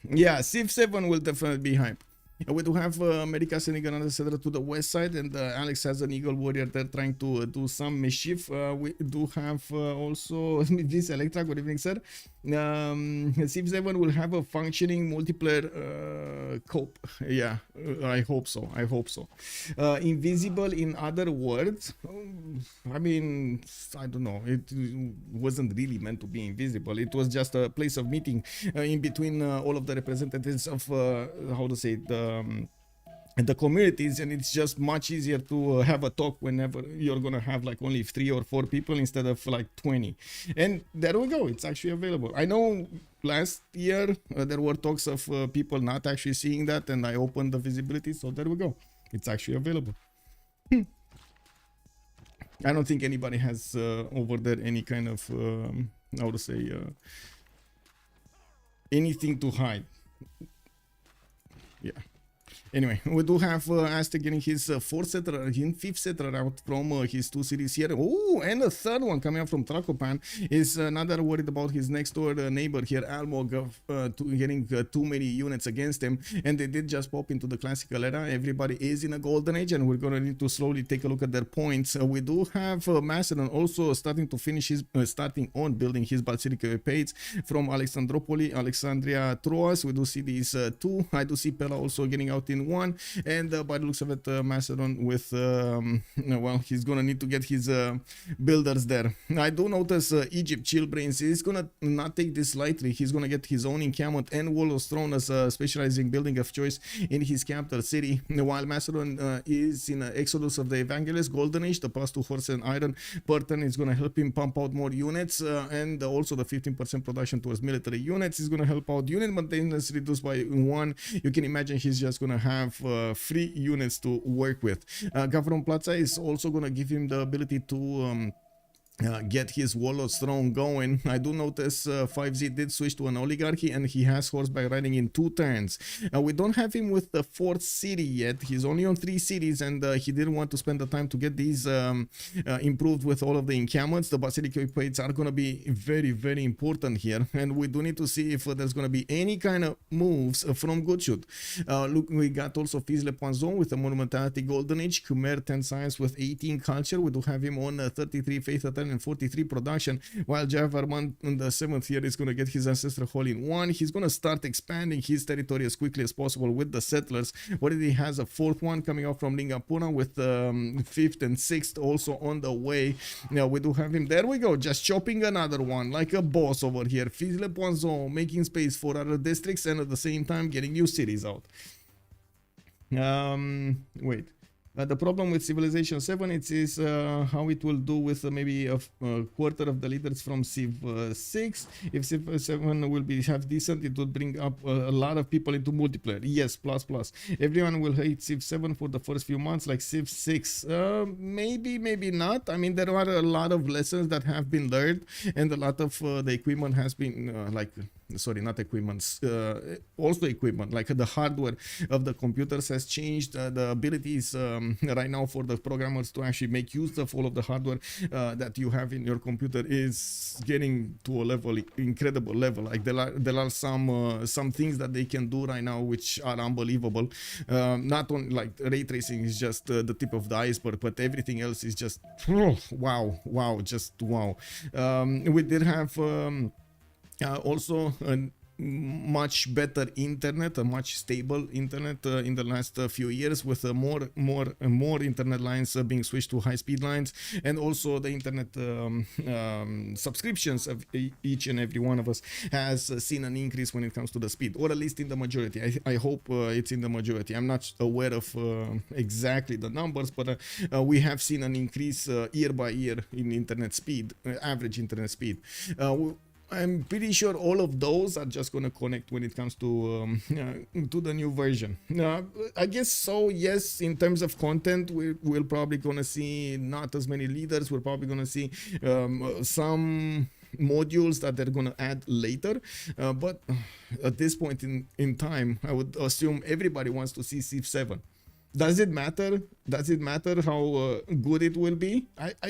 [SPEAKER 1] Yeah, Civ7 will definitely be hype. We do have America sending another settler to the west side, and Alex has an Eagle Warrior there trying to do some mischief. We do have also this Electra. Good evening, sir. Civ7 will have a functioning multiplayer cope. Yeah, I hope so. Invisible, in other words, I mean, I don't know. It wasn't really meant to be invisible. It was just a place of meeting in between all of the representatives of how to say, the communities, and it's just much easier to have a talk whenever you're gonna have like only 3 or 4 people instead of like 20. And there we go, it's actually available. I know last year there were talks of people not actually seeing that, and I opened the visibility, so there we go, it's actually available. I don't think anybody has over there any kind of how to say, anything to hide. Yeah. Anyway, we do have Aztec getting his fourth settler, his fifth settler out from his 2 cities here. Oh, and a third one coming up from Tlacopan is not that worried about his next door neighbor here, Almog, getting too many units against him. And they did just pop into the classical era. Everybody is in a golden age, and we're going to need to slowly take a look at their points. We do have Macedon also starting to finish his, starting on building his Basilica Epates from Alexandropoli, Alexandria, Troas. We do see these two. I do see Pella also getting out in one, and by the looks of it, Macedon with well, he's gonna need to get his builders there. I do notice Egypt, Chillbrains is gonna not take this lightly. He's gonna get his own encampment and wall of throne as a specializing building of choice in his capital city, while Macedon is in Exodus of the Evangelist, Golden Age. The plus 2 horse and iron pattern is gonna help him pump out more units, and also the 15% production towards military units is gonna help out. Unit maintenance reduced by 1. You can imagine he's just gonna have 3 units to work with. Gavron Plaza is also gonna give him the ability to get his warlord's throne going. I do notice FivezzZ did switch to an oligarchy, and he has horseback riding in 2 turns. We don't have him with the 4th city yet. He's only on 3 cities, and he didn't want to spend the time to get these improved with all of the encampments. The Basilica Epates are going to be very, very important here, and we do need to see if there's going to be any kind of moves from GoodShoot. Look, we got also FizzLePoisson with the Monumentality Golden Age, Khmer 10 Science with 18 Culture. We do have him on 33 Faith Attorney and 43 production, while Javarman in the 7th year is going to get his ancestral hall in 1. He's going to start expanding his territory as quickly as possible with the settlers. Already has a 4th one coming out from Lingapura, with 5th and 6th also on the way. Now we do have him. There we go, just chopping another one like a boss over here. FizzLePoisson making space for other districts, and at the same time getting new cities out. Wait. The problem with Civilization 7 is how it will do with maybe a quarter of the leaders from Civ6. If Civ 7 will have decent, it will bring up a lot of people into multiplayer. Yes, plus. Everyone will hate Civ 7 for the first few months, like Civ 6. Maybe not. I mean, there are a lot of lessons that have been learned, and a lot of the equipment has been sorry, not equipments, also equipment, like the hardware of the computers has changed. The abilities right now for the programmers to actually make use of all of the hardware that you have in your computer is getting to a level, incredible level. Like there are some things that they can do right now which are unbelievable. Not only like ray tracing is just the tip of the iceberg, but everything else is just wow, just wow. We did have also a much better internet, a much stable internet in the last few years, with more internet lines being switched to high-speed lines, and also the internet subscriptions of each and every one of us has seen an increase when it comes to the speed, or at least in the majority. I hope it's in the majority. I'm not aware of exactly the numbers, but we have seen an increase year by year in internet speed, average internet speed. I'm pretty sure all of those are just going to connect when it comes to the new version. I guess so, yes. In terms of content, we're probably going to see not as many leaders. We're probably going to see some modules that they're going to add later. But at this point in time, I would assume everybody wants to see Civ 7. Does it matter? Does it matter how good it will be?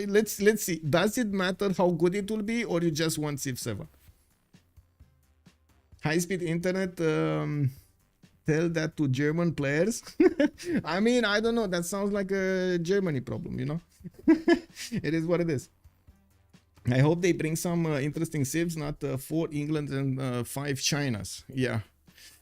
[SPEAKER 1] Let's see. Does it matter how good it will be, or you just want Civ 7? High-speed internet. Tell that to German players. I mean, I don't know. That sounds like a Germany problem, you know. It is what it is. I hope they bring some interesting civs, not 4 England and 5 Chinas. Yeah.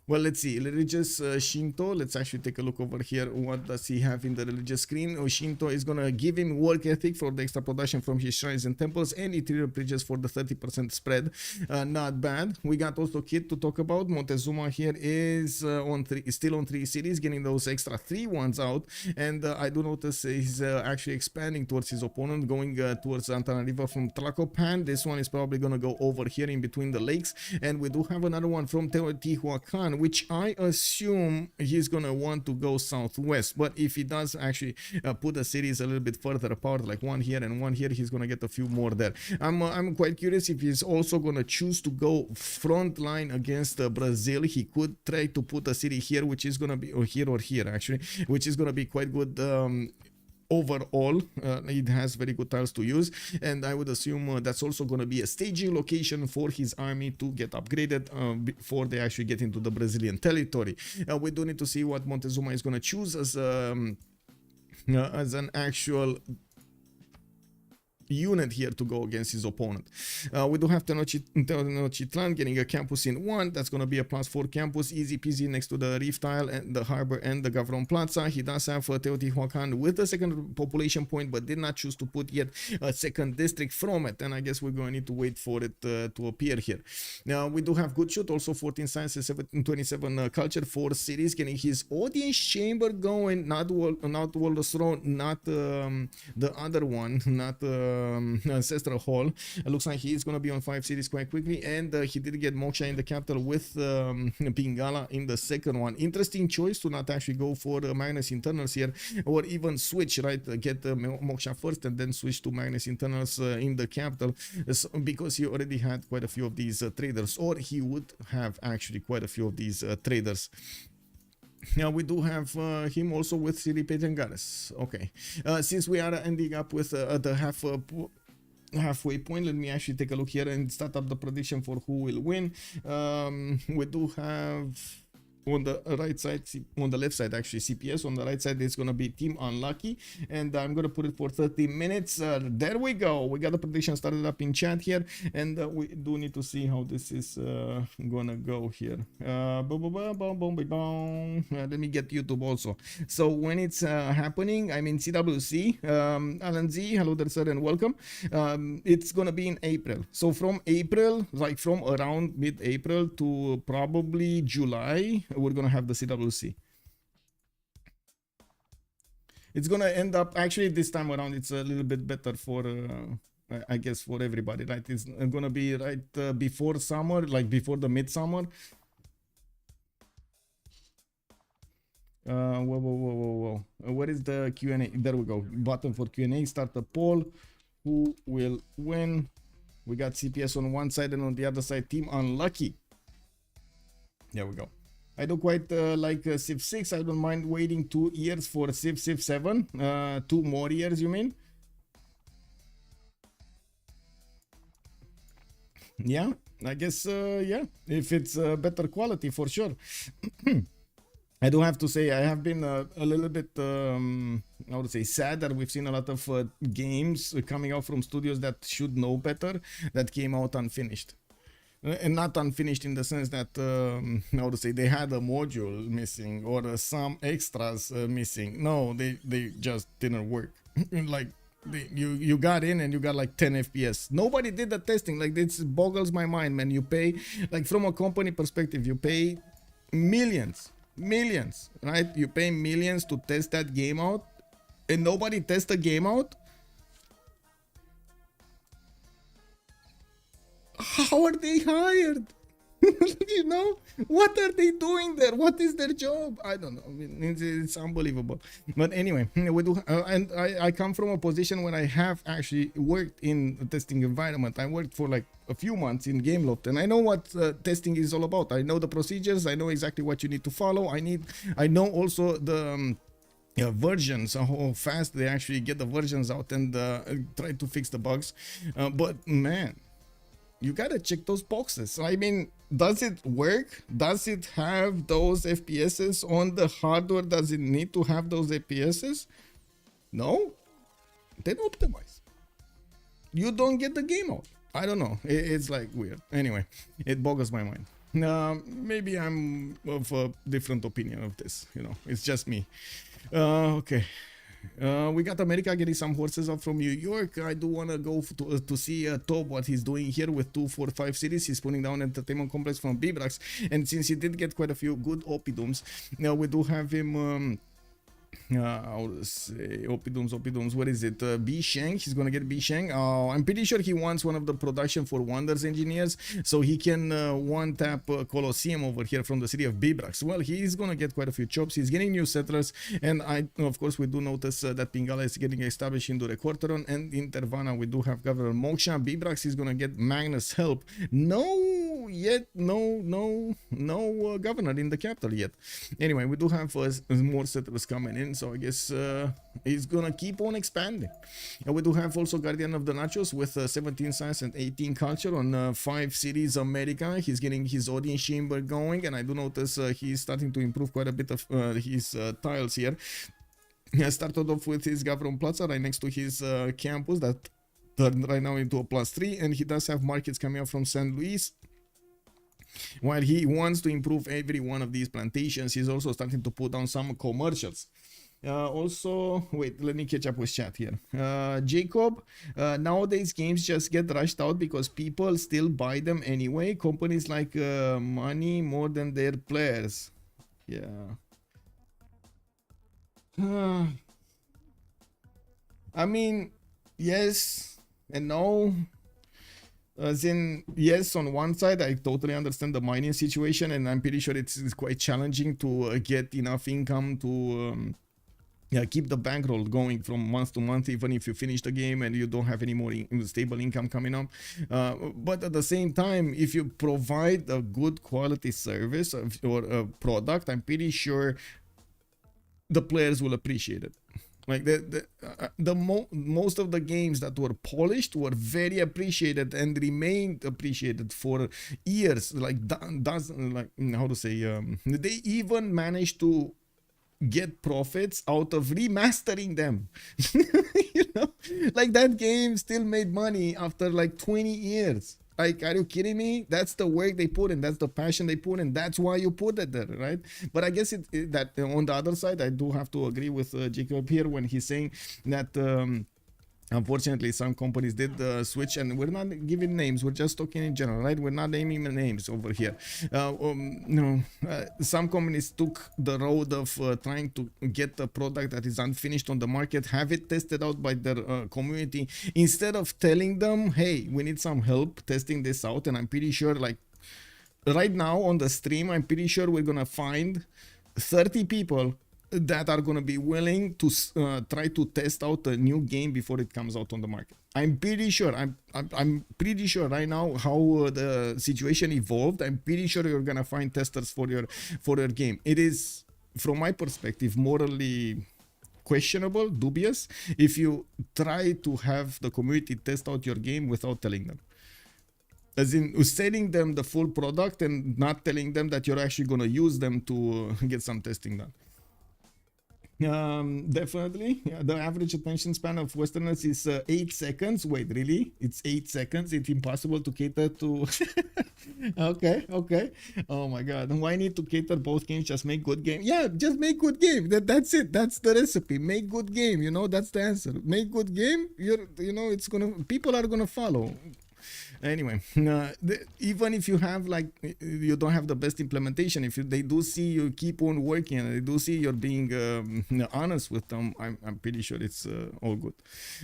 [SPEAKER 1] Well, let's see. Religious Shinto. Let's actually take a look over here. What does he have in the religious screen? Shinto is going to give him work ethic for the extra production from his shrines and temples, and Ethereum bridges for the 30% spread. Not bad. We got also Kid to talk about. Montezuma here is still on 3 cities, getting those extra 3 ones out. And I do notice he's actually expanding towards his opponent, going towards Antananarivo from Tlacopan. This one is probably going to go over here in between the lakes. And we do have another one from Teotihuacan, plan, which I assume he's gonna want to go southwest. But if he does actually put the cities a little bit further apart, like one here and one here, he's gonna get a few more there. I'm quite curious if he's also gonna choose to go front line against Brazil. He could try to put a city here, which is gonna be, or here actually, which is gonna be quite good. Overall, it has very good tiles to use, and I would assume that's also going to be a staging location for his army to get upgraded before they actually get into the Brazilian territory. We do need to see what Montezuma is going to choose as an actual unit here to go against his opponent. We do have Tenochtitlan getting a campus in 1. That's going to be a +4 campus, easy peasy, next to the reef tile and the harbor and the Gavron Plaza. He does have Teotihuacan with a second population point, but did not choose to put yet a second district from it, and I guess we're going to need to wait for it to appear here. Now we do have GoodShoot, also 14 sciences, 27 culture, 4 cities, getting his audience chamber going, not World Throne, not the other one, not Ancestral Hall. It looks like he's going to be on 5 cities quite quickly, and he did get Moksha in the capital with Pingala in the second one. Interesting choice to not actually go for Magnus internals here, or even switch, right? Get Moksha first and then switch to Magnus internals in the capital, because he already had quite a few of these traders, or he would have actually quite a few of these traders. Now we do have him also with Siripe Tengares. Okay, since we are ending up with the halfway point, let me actually take a look here and start up the prediction for who will win. We do have on the right side, on the left side actually, CPS. On the right side it's going to be Team Unlucky, and I'm going to put it for 30 minutes. There we go, we got the prediction started up in chat here, and we do need to see how this is gonna go here. Let me get YouTube also, so when it's happening, I'm in CWC. Alan Z, hello there sir and welcome. It's gonna be in April, so from April, like from around mid-April to probably July, we're gonna have the CWC. It's gonna end up, actually this time around it's a little bit better for I guess for everybody, right? It's gonna be right before summer, like before the midsummer. Whoa. What is the Q&A? There we go, button for Q&A. Start the poll. Who will win? We got CPS on one side, and on the other side Team Unlucky. There we go. I do quite like Civ6. I don't mind waiting 2 years for Civ7. 2 more years, you mean? Yeah, I guess, yeah, if it's better quality, for sure. I do have to say, I have been a little bit, I would say, sad that we've seen a lot of games coming out from studios that should know better, that came out unfinished. And not unfinished in the sense that, I would say, they had a module missing or some extras missing. No, they just didn't work. Like, you got in and you got like 10 FPS. Nobody did the testing. Like, this boggles my mind, man. You pay, like, from a company perspective, you pay millions, right? You pay millions to test that game out, and nobody tests the game out. How are they hired? You know, what are they doing there? What is their job? I don't know. I mean, it's unbelievable. But anyway, we do, and I come from a position where I have actually worked in a testing environment. I worked for like a few months in Gameloft, and I know what testing is all about. I know the procedures. I know exactly what you need to follow. I know also the versions, how fast they actually get the versions out and try to fix the bugs. But man, you gotta check those boxes. I mean, does it work? Does it have those FPSs on the hardware? Does it need to have those FPSs? No? Then optimize. You don't get the game out. I don't know. It's like weird. Anyway, it boggles my mind. Maybe I'm of a different opinion of this. You know, it's just me. Okay. We got America getting some horses up from New York. I do want to go to see Tob, what he's doing here with 2, 4, 5 cities. He's putting down entertainment complex from Bibrax, and since he did get quite a few good Opidums, now we do have him How to say, Opidums, what is it? Bisheng, he's gonna get Bisheng. I'm pretty sure he wants one of the production for wonders engineers, so he can one tap Colosseum over here from the city of Bibrax. Well, he's gonna get quite a few chops. He's getting new settlers, and of course we do notice that Pingala is getting established into the Quarteron, and in Tervana we do have Governor Moksha. Bibrax is gonna get Magnus help. No governor in the capital yet. Anyway, we do have more settlers coming in, so I guess he's gonna keep on expanding. And we do have also GuardianOfTheNachos with 17 science and 18 culture on 5 cities America. He's getting his audience chamber going, and I do notice he's starting to improve quite a bit of his tiles here. He started off with his Gavron Plaza right next to his campus that turned right now into a +3, and he does have markets coming up from San Luis. While he wants to improve every one of these plantations, he's also starting to put down some commercials. Also, wait, let me catch up with chat here. Jacob, nowadays games just get rushed out because people still buy them anyway. Companies like money more than their players. Yeah. I mean, yes and no. As in, yes, on one side, I totally understand the mining situation, and I'm pretty sure it's quite challenging to get enough income to keep the bankroll going from month to month, even if you finish the game and you don't have any more stable income coming up. But at the same time, if you provide a good quality service or a product, I'm pretty sure the players will appreciate it. Like most of the games that were polished were very appreciated and remained appreciated for years. Like how to say, they even managed to get profits out of remastering them. You know, like that game still made money after like 20 years. Like, are you kidding me? That's the work they put in. That's the passion they put in. That's why you put it there, right? But I guess that on the other side, I do have to agree with Jacob here when he's saying that unfortunately some companies did switch, and we're not giving names. We're just talking in general, right? We're not naming names over here. Some companies took the road of trying to get a product that is unfinished on the market, have it tested out by their community, instead of telling them, hey, we need some help testing this out. And I'm pretty sure, like right now on the stream, I'm pretty sure we're gonna find 30 people that are going to be willing to try to test out a new game before it comes out on the market. I'm pretty sure. I'm pretty sure right now how the situation evolved. I'm pretty sure you're going to find testers for your game. It is, from my perspective, morally questionable, dubious, if you try to have the community test out your game without telling them. As in selling them the full product and not telling them that you're actually going to use them to get some testing done. Definitely, yeah, the average attention span of Westerners is 8 seconds. Wait, really? It's 8 seconds? It's impossible to cater to. Okay. Oh my god, why need to cater both games? Just make good game. Yeah, just make good game. That's it. That's the recipe. Make good game, you know. That's the answer. Make good game. It's gonna, people are gonna follow. Anyway, even if you have, like, you don't have the best implementation, if they do see you keep on working and they do see you're being honest with them, I'm pretty sure it's all good.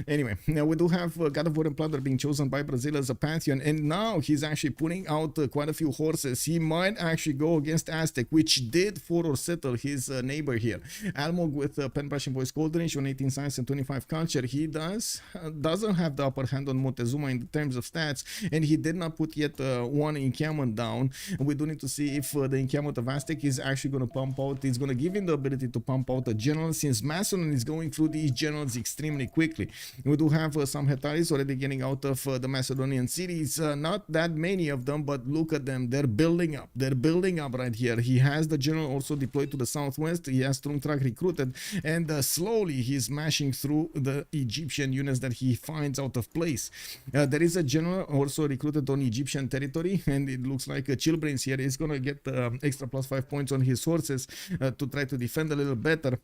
[SPEAKER 1] Anyway, now we do have God of War and Plunder being chosen by Brazil as a pantheon, and now he's actually putting out quite a few horses. He might actually go against Aztec, which did for or settle his neighbor here. Almog with Pen Brush and Voice Golden Age on 18 science and 25 culture. He doesn't have the upper hand on Montezuma in terms of stats, and he did not put yet one encampment down. We do need to see if the encampment of Aztec is actually going to pump out. It's going to give him the ability to pump out a general, since Macedon is going through these generals extremely quickly. We do have some Hetaris already getting out of the Macedonian cities. Not that many of them, but look at them. They're building up. They're building up right here. He has the general also deployed to the southwest. He has Strongtrack recruited, and slowly he's mashing through the Egyptian units that he finds out of place. There is a general also recruited on Egyptian territory, and it looks like Chillbrains here is going to get extra +5 points on his horses to try to defend a little better.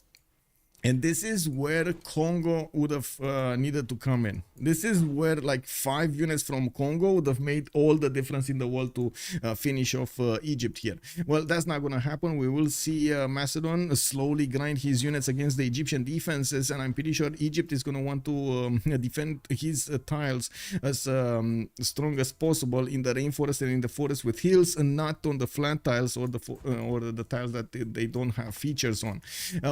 [SPEAKER 1] And this is where Congo would have needed to come in. This is where like 5 units from Congo would have made all the difference in the world to finish off Egypt here. Well, that's not going to happen. We will see Macedon slowly grind his units against the Egyptian defenses, and I'm pretty sure Egypt is going to want to defend his tiles as strong as possible in the rainforest and in the forest with hills, and not on the flat tiles or the tiles that they don't have features on.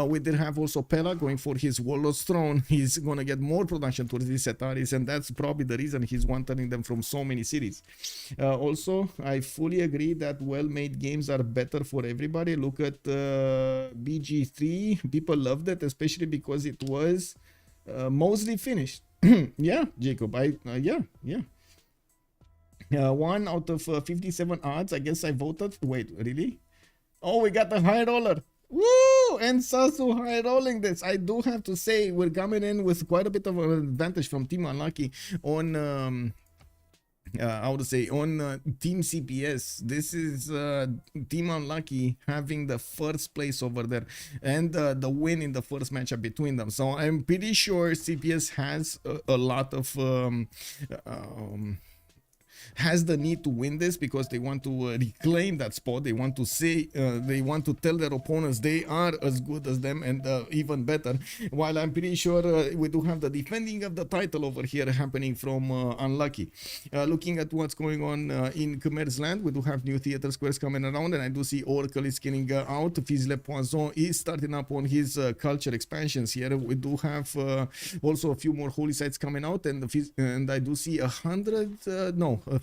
[SPEAKER 1] We did have also Pella going for his Warlord's Throne. He's going to get more production towards these Setaris, and that's probably the reason he's wanting them from so many cities. Also, I fully agree that well-made games are better for everybody. Look at BG3. People loved it, especially because it was mostly finished. Yeah, Jacob. Yeah. 1 out of 57 odds. I guess I voted. Wait, really? Oh, we got the high roller. Woo! And Sasu high rolling this. I do have to say we're coming in with quite a bit of an advantage from Team Unlucky on I would say on Team CPS. This is Team Unlucky having the first place over there and the win in the first matchup between them. So I'm pretty sure CPS has a lot of has the need to win this because they want to reclaim that spot. They want to say, they want to tell their opponents they are as good as them and even better. While I'm pretty sure we do have the defending of the title over here happening from Unlucky. Looking at what's going on in Khmer's land, we do have new theater squares coming around, and I do see Oracle is getting out. FizzLePoisson is starting up on his culture expansions here. We do have also a few more holy sites coming out, and I do see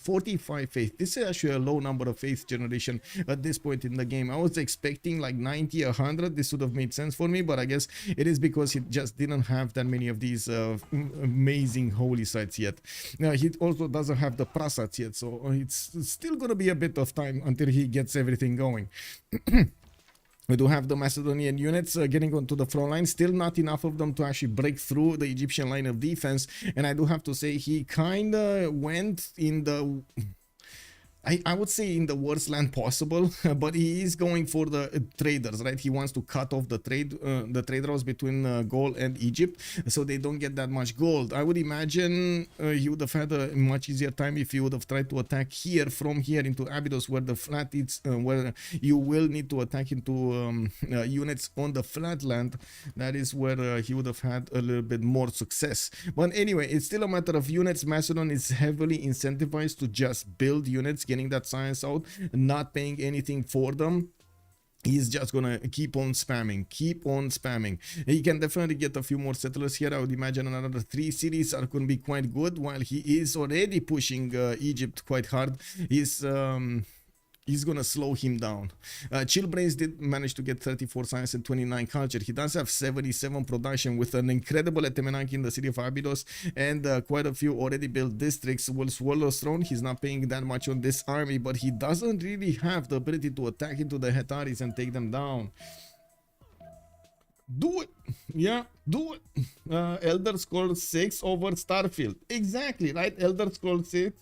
[SPEAKER 1] 45 faith. This is actually a low number of faith generation at this point in the game. I was expecting like 90, 100. This would have made sense for me, but I guess it is because he just didn't have that many of these amazing holy sites yet. Now, he also doesn't have the prasats yet, so it's still gonna be a bit of time until he gets everything going. We do have the Macedonian units getting onto the front line. Still not enough of them to actually break through the Egyptian line of defense. And I do have to say he kind of went in the... I would say in the worst land possible, but he is going for the traders, right? He wants to cut off the trade routes between Gaul and Egypt, so they don't get that much gold. I would imagine he would have had a much easier time if he would have tried to attack here, from here into Abydos, where the flat is, where you will need to attack into units on the flat land. That is where he would have had a little bit more success. But anyway, it's still a matter of units. Macedon is heavily incentivized to just build units, getting that science out, not paying anything for them. He's just gonna keep on spamming. He can definitely get a few more settlers here. I would imagine another 3 cities are gonna be quite good, while he is already pushing Egypt quite hard. He's gonna slow him down. Chillbrains did manage to get 34 science and 29 culture. He does have 77 production with an incredible Etemenanki in the city of Abydos and quite a few already built districts. Will Swallow's Throne, he's not paying that much on this army, but he doesn't really have the ability to attack into the Hetaris and take them down. Do it. Yeah, do it. Elder Scrolls 6 over Starfield. Exactly, right? Elder Scrolls 6,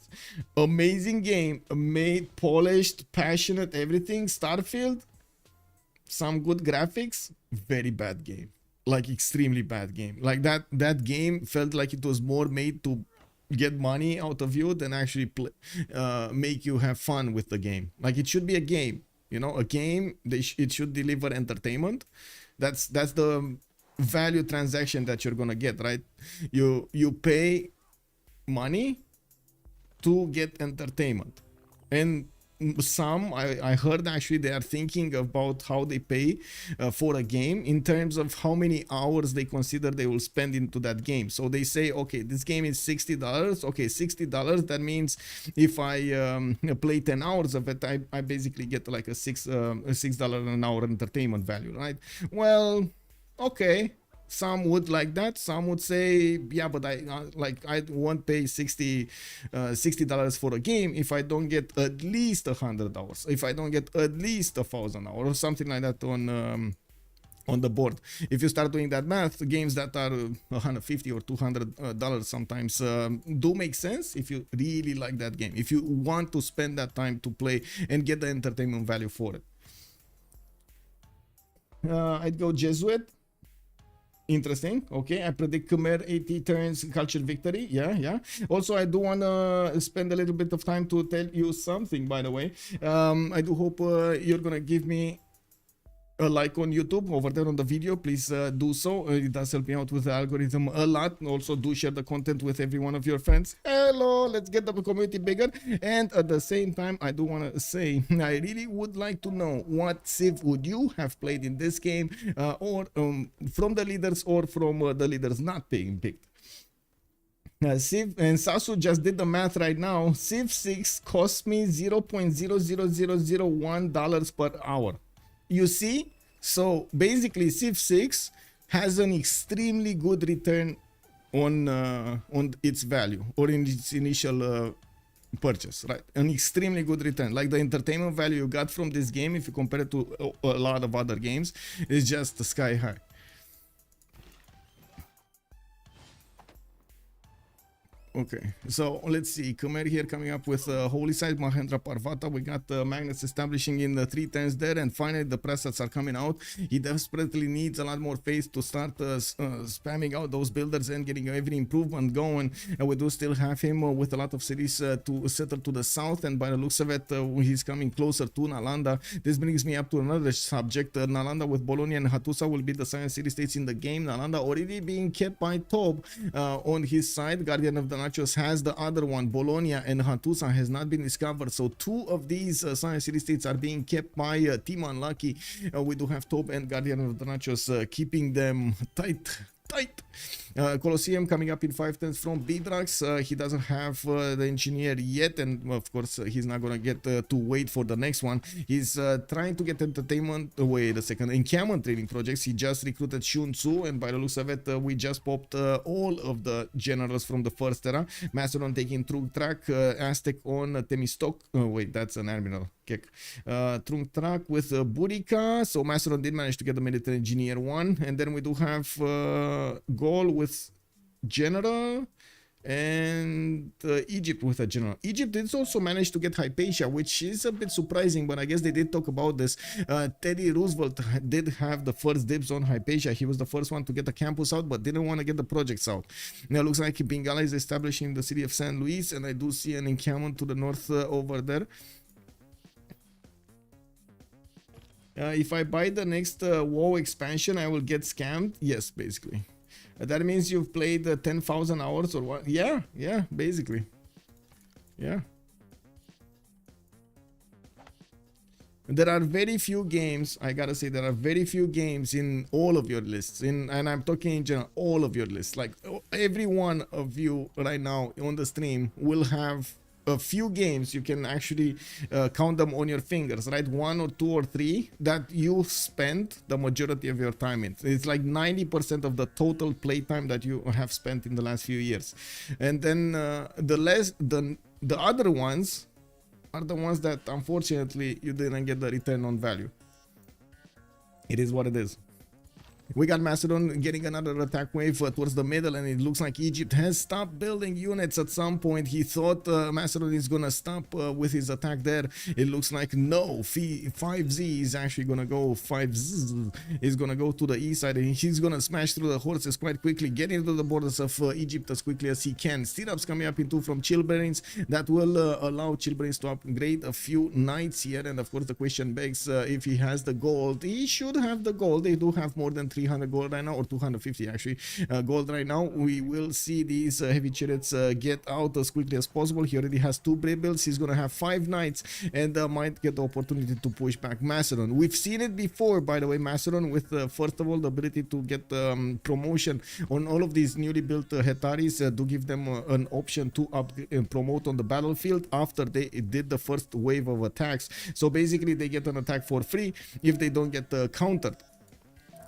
[SPEAKER 1] amazing game, made, polished, passionate, everything. Starfield, some good graphics, very bad game. Like extremely bad game. Like that game felt like it was more made to get money out of you than actually play, make you have fun with the game. Like it should be a game, you know, a game. It should deliver entertainment. That's the value transaction that you're gonna get, right? You pay money to get entertainment, and some I heard actually they are thinking about how they pay for a game in terms of how many hours they consider they will spend into that game. So they say, okay, this game is $60. Okay, $60. That means if I play 10 hours of it, I basically get like a $6 an hour entertainment value, right? Well, okay. Some would like that. Some would say, yeah, but I won't pay $60 for a game if I don't get at least 100 hours. If I don't get at least 1,000 hours or something like that on the board. If you start doing that math, games that are $150 or $200 sometimes do make sense if you really like that game. If you want to spend that time to play and get the entertainment value for it. I'd go Jesuit. Interesting. Okay, I predict Khmer 80 turns culture victory. Yeah. Also, I do want to spend a little bit of time to tell you something, by the way. I do hope you're gonna give me a like on YouTube over there on the video. Please do so. It does help me out with the algorithm a lot. Also, do share the content with every one of your friends. Hello, let's get the community bigger. And at the same time, I do want to say, I really would like to know what Civ would you have played in this game, or from the leaders or from the leaders not being picked. Civ and Sasu just did the math right now. Civ6 cost me $0.00001 per hour. You see, so basically Civ6 has an extremely good return on its value or in its initial purchase, right? An extremely good return. Like the entertainment value you got from this game, if you compare it to a lot of other games, is just sky high. Okay, so let's see. Khmer here coming up with Holy Side, Mahendra Parvata. We got Magnets establishing in the 3 turns there, and finally the Prasats are coming out. He desperately needs a lot more faith to start spamming out those builders and getting every improvement going. And we do still have him with a lot of cities to settle to the south, and by the looks of it, he's coming closer to Nalanda. This brings me up to another subject. Nalanda with Bologna and Hattusa will be the science city-states in the game. Nalanda already being kept by Tob on his side. Guardian of the Nachos has the other one. Bologna and Hattusa has not been discovered. So 2 of these science city-states are being kept by Team Unlucky. We do have Tob and Guardian of the Nachos keeping them tight. Colosseum coming up in 5 turns from Bidrax. He doesn't have the engineer yet, and of course he's not gonna get to wait for the next one. He's trying to get entertainment. Wait a second, encampment training projects. He just recruited Shun Tzu, and by the looks of it, we just popped all of the generals from the first era. Macedon taking Trunk Track, Aztec on Temistok. Oh wait, that's an admiral. Trunk Track with Burica. So Macedon did manage to get the military engineer one, and then we do have Gaul with general and Egypt with a general. Egypt did also manage to get Hypatia, which is a bit surprising, but I guess they did talk about this. Teddy Roosevelt did have the first dibs on Hypatia. He was the first one to get the campus out, but didn't want to get the projects out. Now it looks like Bengala is establishing the city of San Luis, and I do see an encampment to the north over there. If I buy the next WoW expansion, I will get scammed. Yes, basically. That means you've played 10,000 hours or what? Yeah, basically. Yeah. There are very few games, I gotta say, there are very few games in all of your lists. And I'm talking in general, all of your lists. Like every one of you right now on the stream will have a few games. You can actually count them on your fingers, right? 1 or 2 or 3 that you spend the majority of your time in. It's like 90% of the total playtime that you have spent in the last few years. And then the other ones are the ones that unfortunately you didn't get the return on value. It is what it is. We got Macedon getting another attack wave towards the middle, and it looks like Egypt has stopped building units at some point. He thought Macedon is gonna stop with his attack there. It looks like no. FivezzZ is actually gonna go. FivezzZ is gonna go to the east side, and he's gonna smash through the horses quite quickly, get into the borders of Egypt as quickly as he can. Stirrups coming up into from Chillbrains that will allow Chillbrains to upgrade a few knights here. And of course, the question begs if he has the gold. He should have the gold. They do have more than 300 gold right now, or 250 actually gold right now. We will see these heavy chariots get out as quickly as possible. He already has 2 brave builds. He's gonna have 5 knights and might get the opportunity to push back Macedon. We've seen it before, by the way. Macedon with first of all the ability to get promotion on all of these newly built Hetaris, do give them an option to promote on the battlefield after they did the first wave of attacks. So basically they get an attack for free if they don't get countered.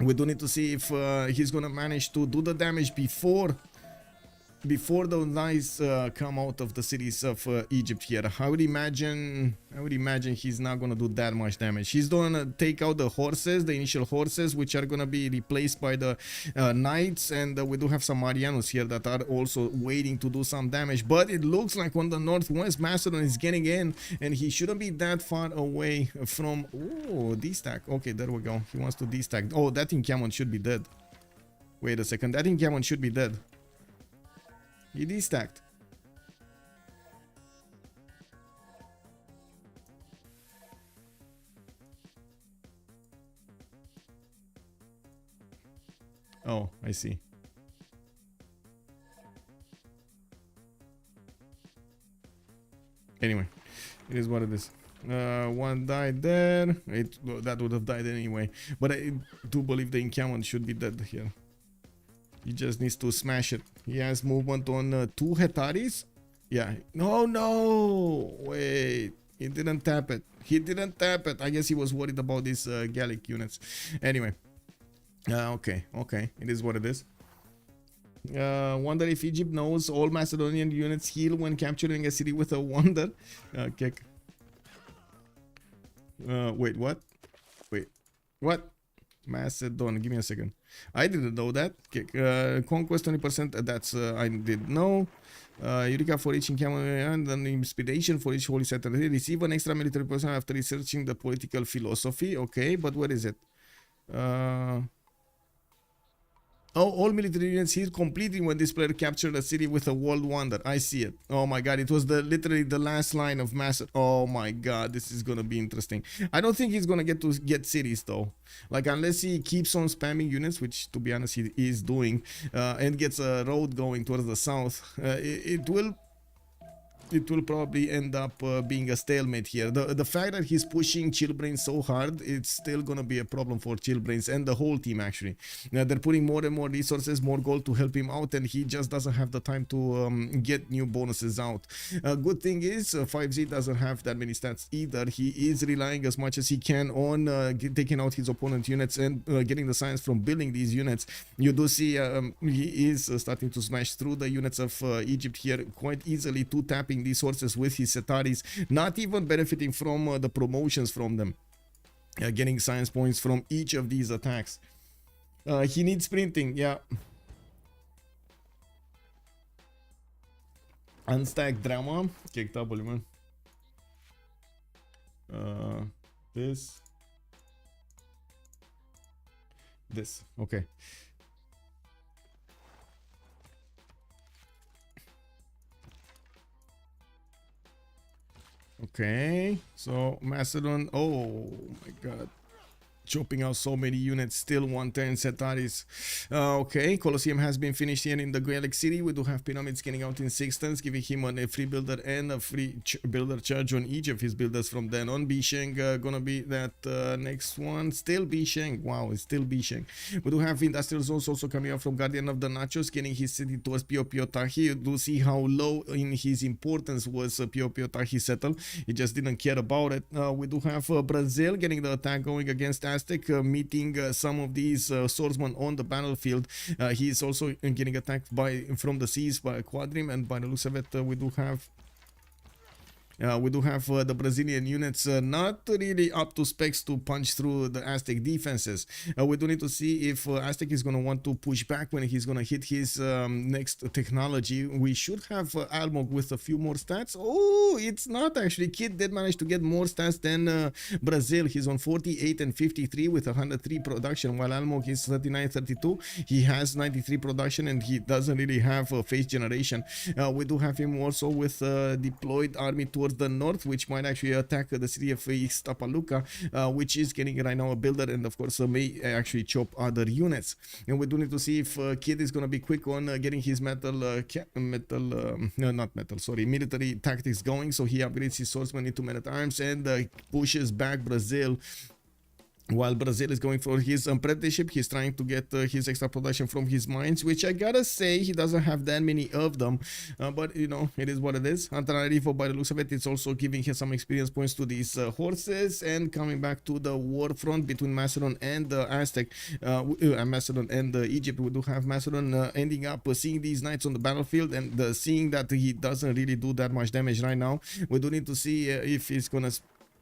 [SPEAKER 1] We do need to see if he's gonna manage to do the damage before the knights come out of the cities of Egypt here. I would imagine he's not gonna do that much damage. He's gonna take out the horses, the initial horses, which are gonna be replaced by the knights, and we do have some Marianos here that are also waiting to do some damage. But it looks like on the northwest, Macedon is getting in, and he shouldn't be that far away from. Oh, destack. Okay, there we go. He wants to destack. Oh, that encampment should be dead. Wait a second, that encampment should be dead. He destacked. Oh, I see. Anyway, it is what it is. One died there. That would have died anyway. But I do believe the encampment should be dead here. He just needs to smash it. He has movement on 2 Hetaris. Yeah. No. Wait. He didn't tap it. He didn't tap it. I guess he was worried about these Gallic units. Anyway. Okay. It is what it is. Wonder if Egypt knows all Macedonian units heal when capturing a city with a wonder. Kick. Wait, what? Wait, what? Macedon, give me a second. I didn't know that. Kick. Conquest 20%, that's I did know. Eureka for each encampment and an inspiration for each holy site. Receive an extra military person after researching the political philosophy. Okay, but what is it? Oh, all military units here completely when this player captured a city with a world wonder. I see it. Oh my god, it was literally the last line of Macedon. Oh my god, this is gonna be interesting. I don't think he's gonna get cities though. Like, unless he keeps on spamming units, which to be honest he is doing, and gets a road going towards the south, it will probably end up being a stalemate here. The fact that he's pushing Chillbrains so hard, it's still gonna be a problem for Chillbrains and the whole team actually. They're putting more and more resources, more gold to help him out, and he just doesn't have the time to get new bonuses out. Good thing is FivezzZ doesn't have that many stats either. He is relying as much as he can on taking out his opponent units and getting the science from building these units. You do see he is starting to smash through the units of Egypt here quite easily, to tapping these sources with his Setaris, not even benefiting from the promotions from them, getting science points from each of these attacks. He needs sprinting, yeah. Unstack drama, kick W, man. This, okay. Okay, so Macedon, oh my god, chopping out so many units, still 110 Setaris. Okay, Colosseum has been finished here in the Gallic city. We do have pyramids scanning out in 6 turns, giving him a free builder and a free builder charge on each of his builders from then on. Bisheng gonna be that next one. Still Bisheng, wow, it's still Bisheng. We do have industrial zones also coming out from GuardianOfTheNachos, getting his city towards Piotahi. You do see how low in his importance was Piotahi settle. He just didn't care about it. We do have Brazil getting the attack going against Aztec, meeting some of these swordsmen on the battlefield. He is also getting attacked from the seas by Quadrim, and by the looks of it, we do have the Brazilian units not really up to specs to punch through the Aztec defenses. We do need to see if Aztec is going to want to push back when he's going to hit his next technology. We should have Almog with a few more stats. Oh, it's not actually. Kid did manage to get more stats than Brazil. He's on 48 and 53 with 103 production, while Almog is 39, 32. He has 93 production, and he doesn't really have face generation. We do have him also with deployed army towards the north, which might actually attack the city of Iztapaluca, which is getting right now a builder, and of course may actually chop other units. And we do need to see if Kid is going to be quick on getting his military tactics going, so he upgrades his swordsman into men at arms and pushes back Brazil. While Brazil is going for his apprenticeship, he's trying to get his extra production from his mines, which I gotta say he doesn't have that many of them, but you know, it is what it is. Antanarifo, by the looks of it, it's also giving him some experience points to these horses. And coming back to the war front between Macedon and Aztec, Macedon and Egypt, we do have Macedon ending up seeing these knights on the battlefield, and seeing that he doesn't really do that much damage right now. We do need to see if he's gonna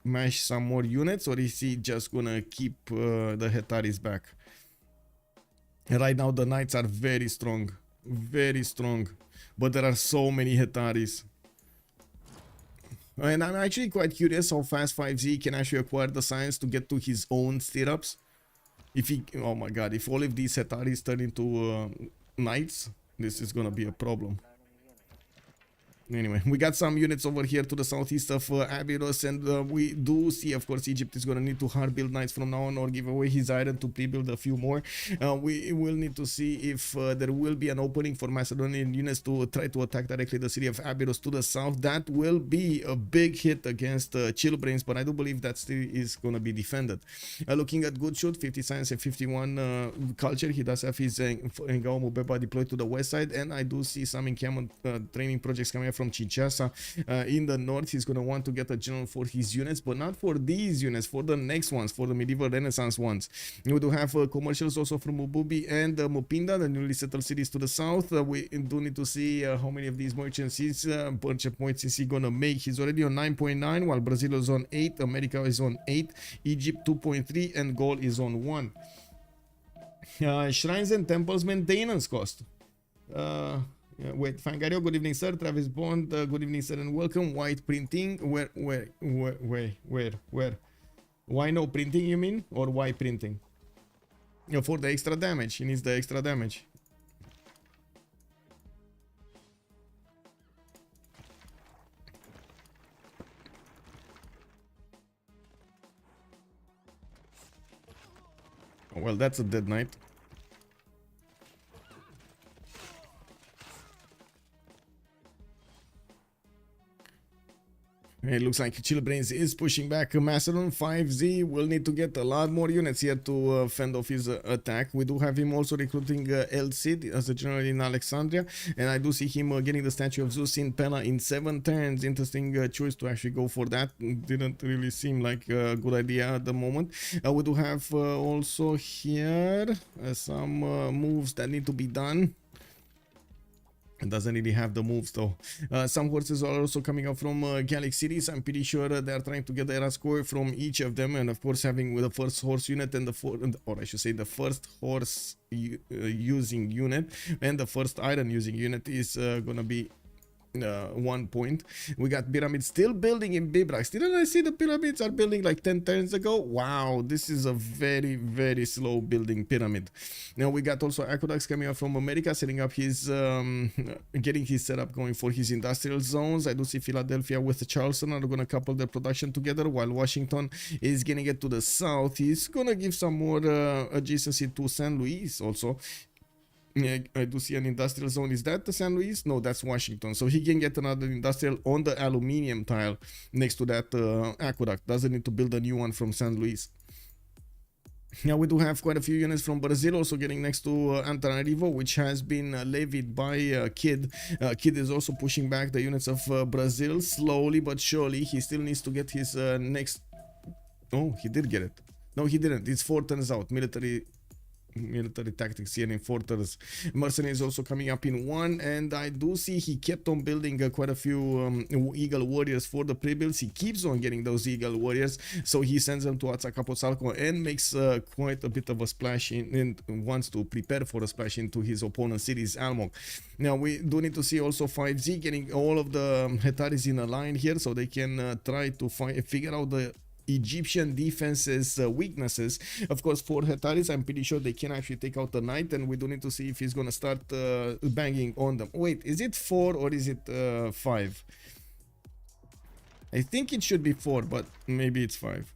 [SPEAKER 1] smash some more units, or is he just gonna keep the Hetaris back. Right now the knights are very strong, but there are so many Hetaris, and I'm actually quite curious how fast FivezzZ can actually acquire the science to get to his own stirrups. If he, oh my god, if all of these Hetaris turn into knights, this is gonna be a problem. Anyway, we got some units over here to the southeast of Abydos, and we do see, of course, Egypt is going to need to hard build knights from now on or give away his iron to pre-build a few more. We will need to see if there will be an opening for Macedonian units to try to attack directly the city of Abydos to the south. That will be a big hit against Chillbrains, but I do believe that still is going to be defended. Looking at GoodShoot, 50 science and 51 culture, he does have his Mvemba deployed to the west side, and I do see some encampment training projects coming up from Kinshasa in the north. He's going to want to get a general for his units, but not for these units, for the next ones, for the medieval renaissance ones. We do have commercials also from Mububi and Mupinda, the newly settled cities to the south. We do need to see how many of these merchant points is he going to make. He's already on 9.9, while Brazil is on 8, America is on 8, Egypt 2.3, and Gaul is on 1. Shrines and temples maintenance cost. Wait, Fangario, good evening, sir. Travis Bond, good evening, sir, and welcome. White printing, where? Why no printing, you mean? Or why printing? For the extra damage. He needs the extra damage. Well, that's a dead knight. It looks like Chillbrains is pushing back Macedon. FivezzZ will need to get a lot more units here to fend off his attack. We do have him also recruiting El Cid as a general in Alexandria, and I do see him getting the statue of Zeus in Pella in 7 turns. Interesting choice to actually go for that. Didn't really seem like a good idea at the moment. We do have also here some moves that need to be done. It doesn't really have the moves though. Some horses are also coming up from Gallic cities. I'm pretty sure they are trying to get the era score from each of them, and of course having the first horse unit and the first horse using unit and the first iron using unit is gonna be 1 point. We got pyramids still building in Bibrax. Didn't I see the pyramids are building like 10 turns ago? Wow, this is a very, very slow building pyramid. Now we got also aqueducts coming up from America, setting up his getting his setup going for his industrial zones. I do see Philadelphia with Charleston are gonna couple their production together, while Washington is getting it to the south. He's gonna give some more adjacency to San Luis also. Yeah, I do see an industrial zone. Is that the San Luis? No, that's Washington. So he can get another industrial on the aluminium tile next to that aqueduct. Doesn't need to build a new one from San Luis. Now we do have quite a few units from Brazil also getting next to Antananarivo, which has been levied by Kid. Kid is also pushing back the units of Brazil slowly but surely. He still needs to get his next... Oh, he did get it. No, he didn't. It's 4 turns out. Military tactics here in 4 turns. Mercenary is also coming up in 1, and I do see he kept on building quite a few Eagle Warriors for the pre-builds. He keeps on getting those Eagle Warriors, so he sends them to Azcapotzalco and makes quite a bit of a splash in, and wants to prepare for a splash into his opponent's city's Almog. Now we do need to see also FivezzZ getting all of the Hetaris in a line here, so they can try to figure out the Egyptian defense's weaknesses. Of course, for Hetaris, I'm pretty sure they can actually take out the knight, and we do need to see if he's gonna start banging on them. Wait, is it 4 or is it 5? I think it should be 4, but maybe it's 5.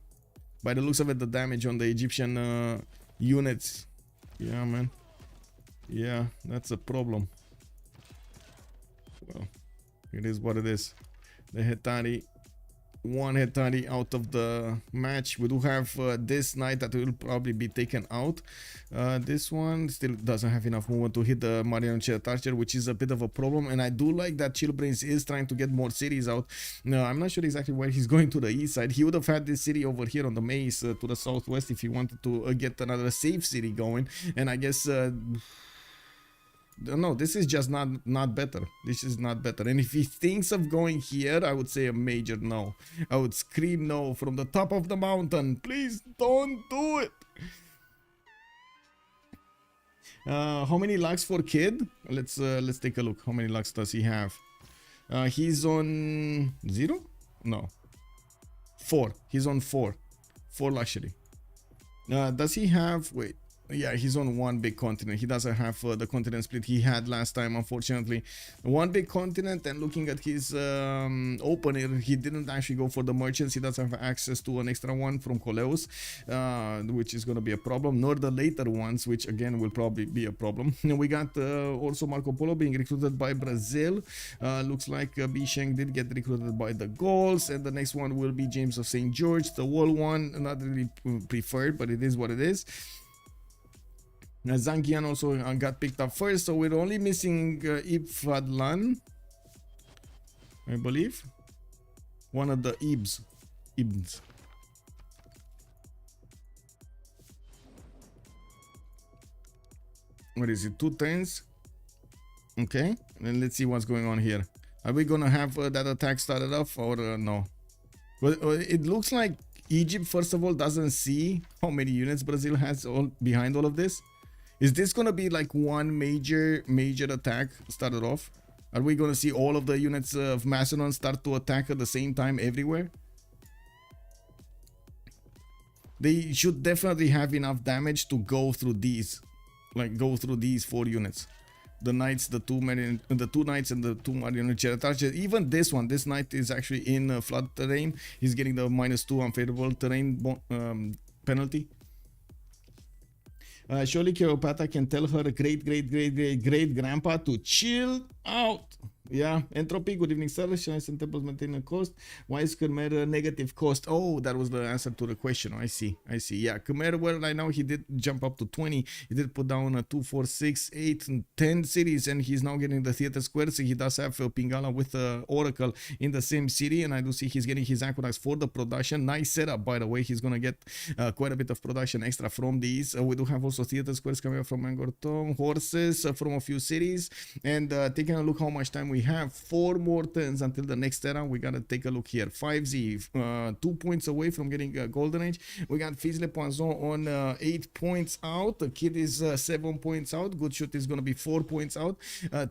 [SPEAKER 1] By the looks of it, the damage on the Egyptian units. Yeah, man. Yeah, that's a problem. Well, it is what it is. The Hetari, 1 Hetari out of the match. We do have this knight that will probably be taken out. This one still doesn't have enough movement to hit the Mariano Archer, which is a bit of a problem. And I do like that Chillbrains is trying to get more cities out. No, I'm not sure exactly where he's going to the east side. He would have had this city over here on the maze to the southwest if he wanted to get another safe city going. And I guess... no, this is just not better. This is not better. And if he thinks of going here, I would say a major no. I would scream no from the top of the mountain. Please don't do it. How many lakhs for Kid? Let's take a look. How many lakhs does he have? He's on 0? No. 4. He's on 4. 4 luxury. Does he have, wait, yeah, he's on one big continent. He doesn't have the continent split he had last time, unfortunately. One big continent, and looking at his opener, he didn't actually go for the merchants. He doesn't have access to an extra one from Coleus, which is going to be a problem, nor the later ones, which again will probably be a problem. We got also Marco Polo being recruited by Brazil. Looks like Bisheng did get recruited by the Gauls, and the next one will be James of St. George, the wall one, not really preferred, but it is what it is. Zangian also got picked up first, so we're only missing Ibfadlan, I believe. One of the Ibs. What is it? 2 turns? Okay, then let's see what's going on here. Are we gonna have that attack started off or no? Well, it looks like Egypt, first of all, doesn't see how many units Brazil has all behind all of this. Is this gonna be like one major attack started off? Are we gonna see all of the units of Macedon start to attack at the same time everywhere? They should definitely have enough damage to go through these, like go through these 4 units. The knights, the two knights and the 2 marionette. Even this one, this knight is actually in flood terrain. He's getting the -2 unfavorable terrain penalty. Surely Cleopatra can tell her great grandpa to chill out. Yeah, Entropy, good evening, sir. Shinai temples maintain a cost. Why is Khmer negative cost? Oh, that was the answer to the question. I see. Yeah, Khmer, well, right now he did jump up to 20. He did put down 2, 4, 6, 8, and 10 cities, and he's now getting the theater square. So he does have Pingala with Oracle in the same city, and I do see he's getting his aqueducts for the production. Nice setup, by the way. He's gonna get quite a bit of production extra from these. We do have also theater squares coming up from Angortom, horses from a few cities, and taking a look how much time we have. 4 more turns until the next era. We gotta take a look here. FivezzZ 2 points away from getting a golden age. We got FizzLePoisson on 8 points out. The kid is 7 points out. GoodShoot is gonna be 4 points out.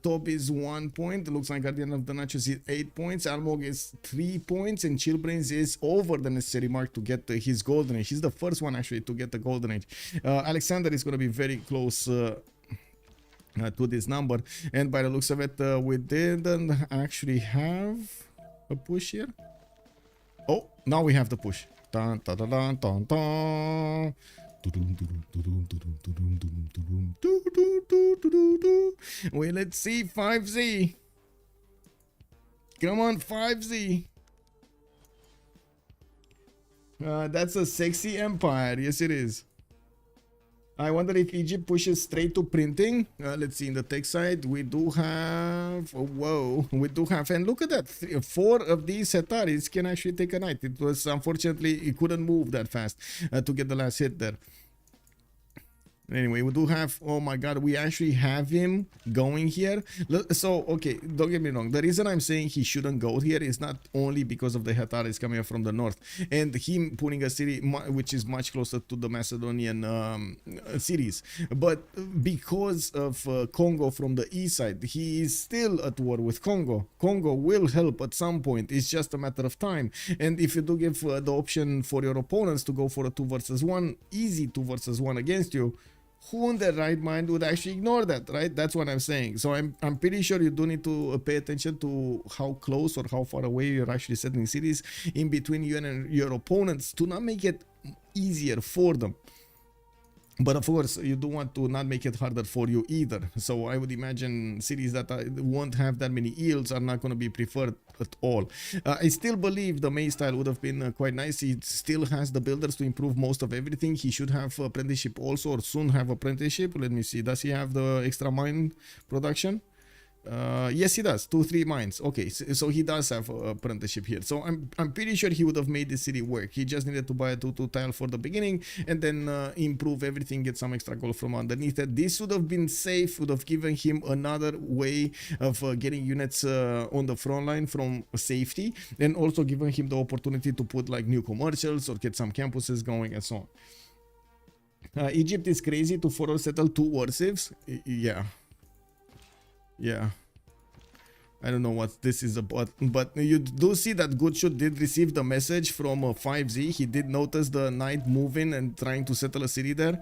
[SPEAKER 1] Top is 1 point. It looks like GuardianOfTheNachos is 8 points. Almog is 3 points, and Chillbrains is over the necessary mark to get his golden age. He's the first one actually to get the golden age. Alexander is gonna be very close to this number, and by the looks of it, we didn't actually have a push here. Oh, now we have the push. Dun, dun, dun, dun, dun, dun. Well, let's see. FivezzZ, come on, FivezzZ. That's a sexy empire. Yes, it is. I wonder if Egypt pushes straight to printing. Let's see, in the tech side, we do have, oh, whoa, we do have, and look at that, 4 of these Hetaris can actually take a knight. It was, unfortunately, it couldn't move that fast to get the last hit there. Anyway, we do have, oh my god, we actually have him going here. So, okay, don't get me wrong. The reason I'm saying he shouldn't go here is not only because of the Hetaris coming up from the north and him putting a city which is much closer to the Macedonian cities, but because of Kongo from the east side. He is still at war with Kongo. Kongo will help at some point. It's just a matter of time. And if you do give the option for your opponents to go for a 2 versus 1, easy 2 versus 1 against you, who in their right mind would actually ignore that, right? That's what I'm saying. So I'm pretty sure you do need to pay attention to how close or how far away you're actually setting cities in between you and your opponents to not make it easier for them. But of course, you do want to not make it harder for you either. So I would imagine cities that won't have that many yields are not going to be preferred at all. I still believe the May style would have been quite nice. He still has the builders to improve most of everything. He should have apprenticeship also, or soon have apprenticeship. Let me see. Does he have the extra mine production? Yes, he does. 2-3 mines. Okay, so he does have apprenticeship here. So I'm pretty sure he would have made this city work. He just needed to buy a 2-2 tile for the beginning and then improve everything, get some extra gold from underneath it. This would have been safe, would have given him another way of getting units on the front line from safety, and also given him the opportunity to put like new commercials or get some campuses going and so on. Egypt is crazy to forward settle 2 war civs. Yeah. I don't know what this is about, but you do see that GoodShoot did receive the message from FivezzZ. He did notice the knight moving and trying to settle a city there.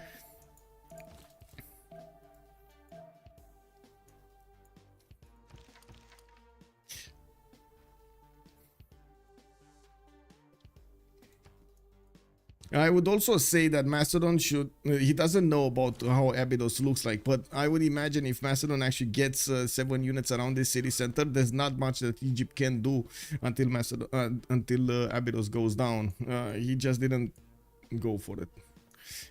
[SPEAKER 1] I would also say that Macedon should, he doesn't know about how Abydos looks like, but I would imagine if Macedon actually gets 7 units around this city center, there's not much that Egypt can do until Abydos goes down. He just didn't go for it.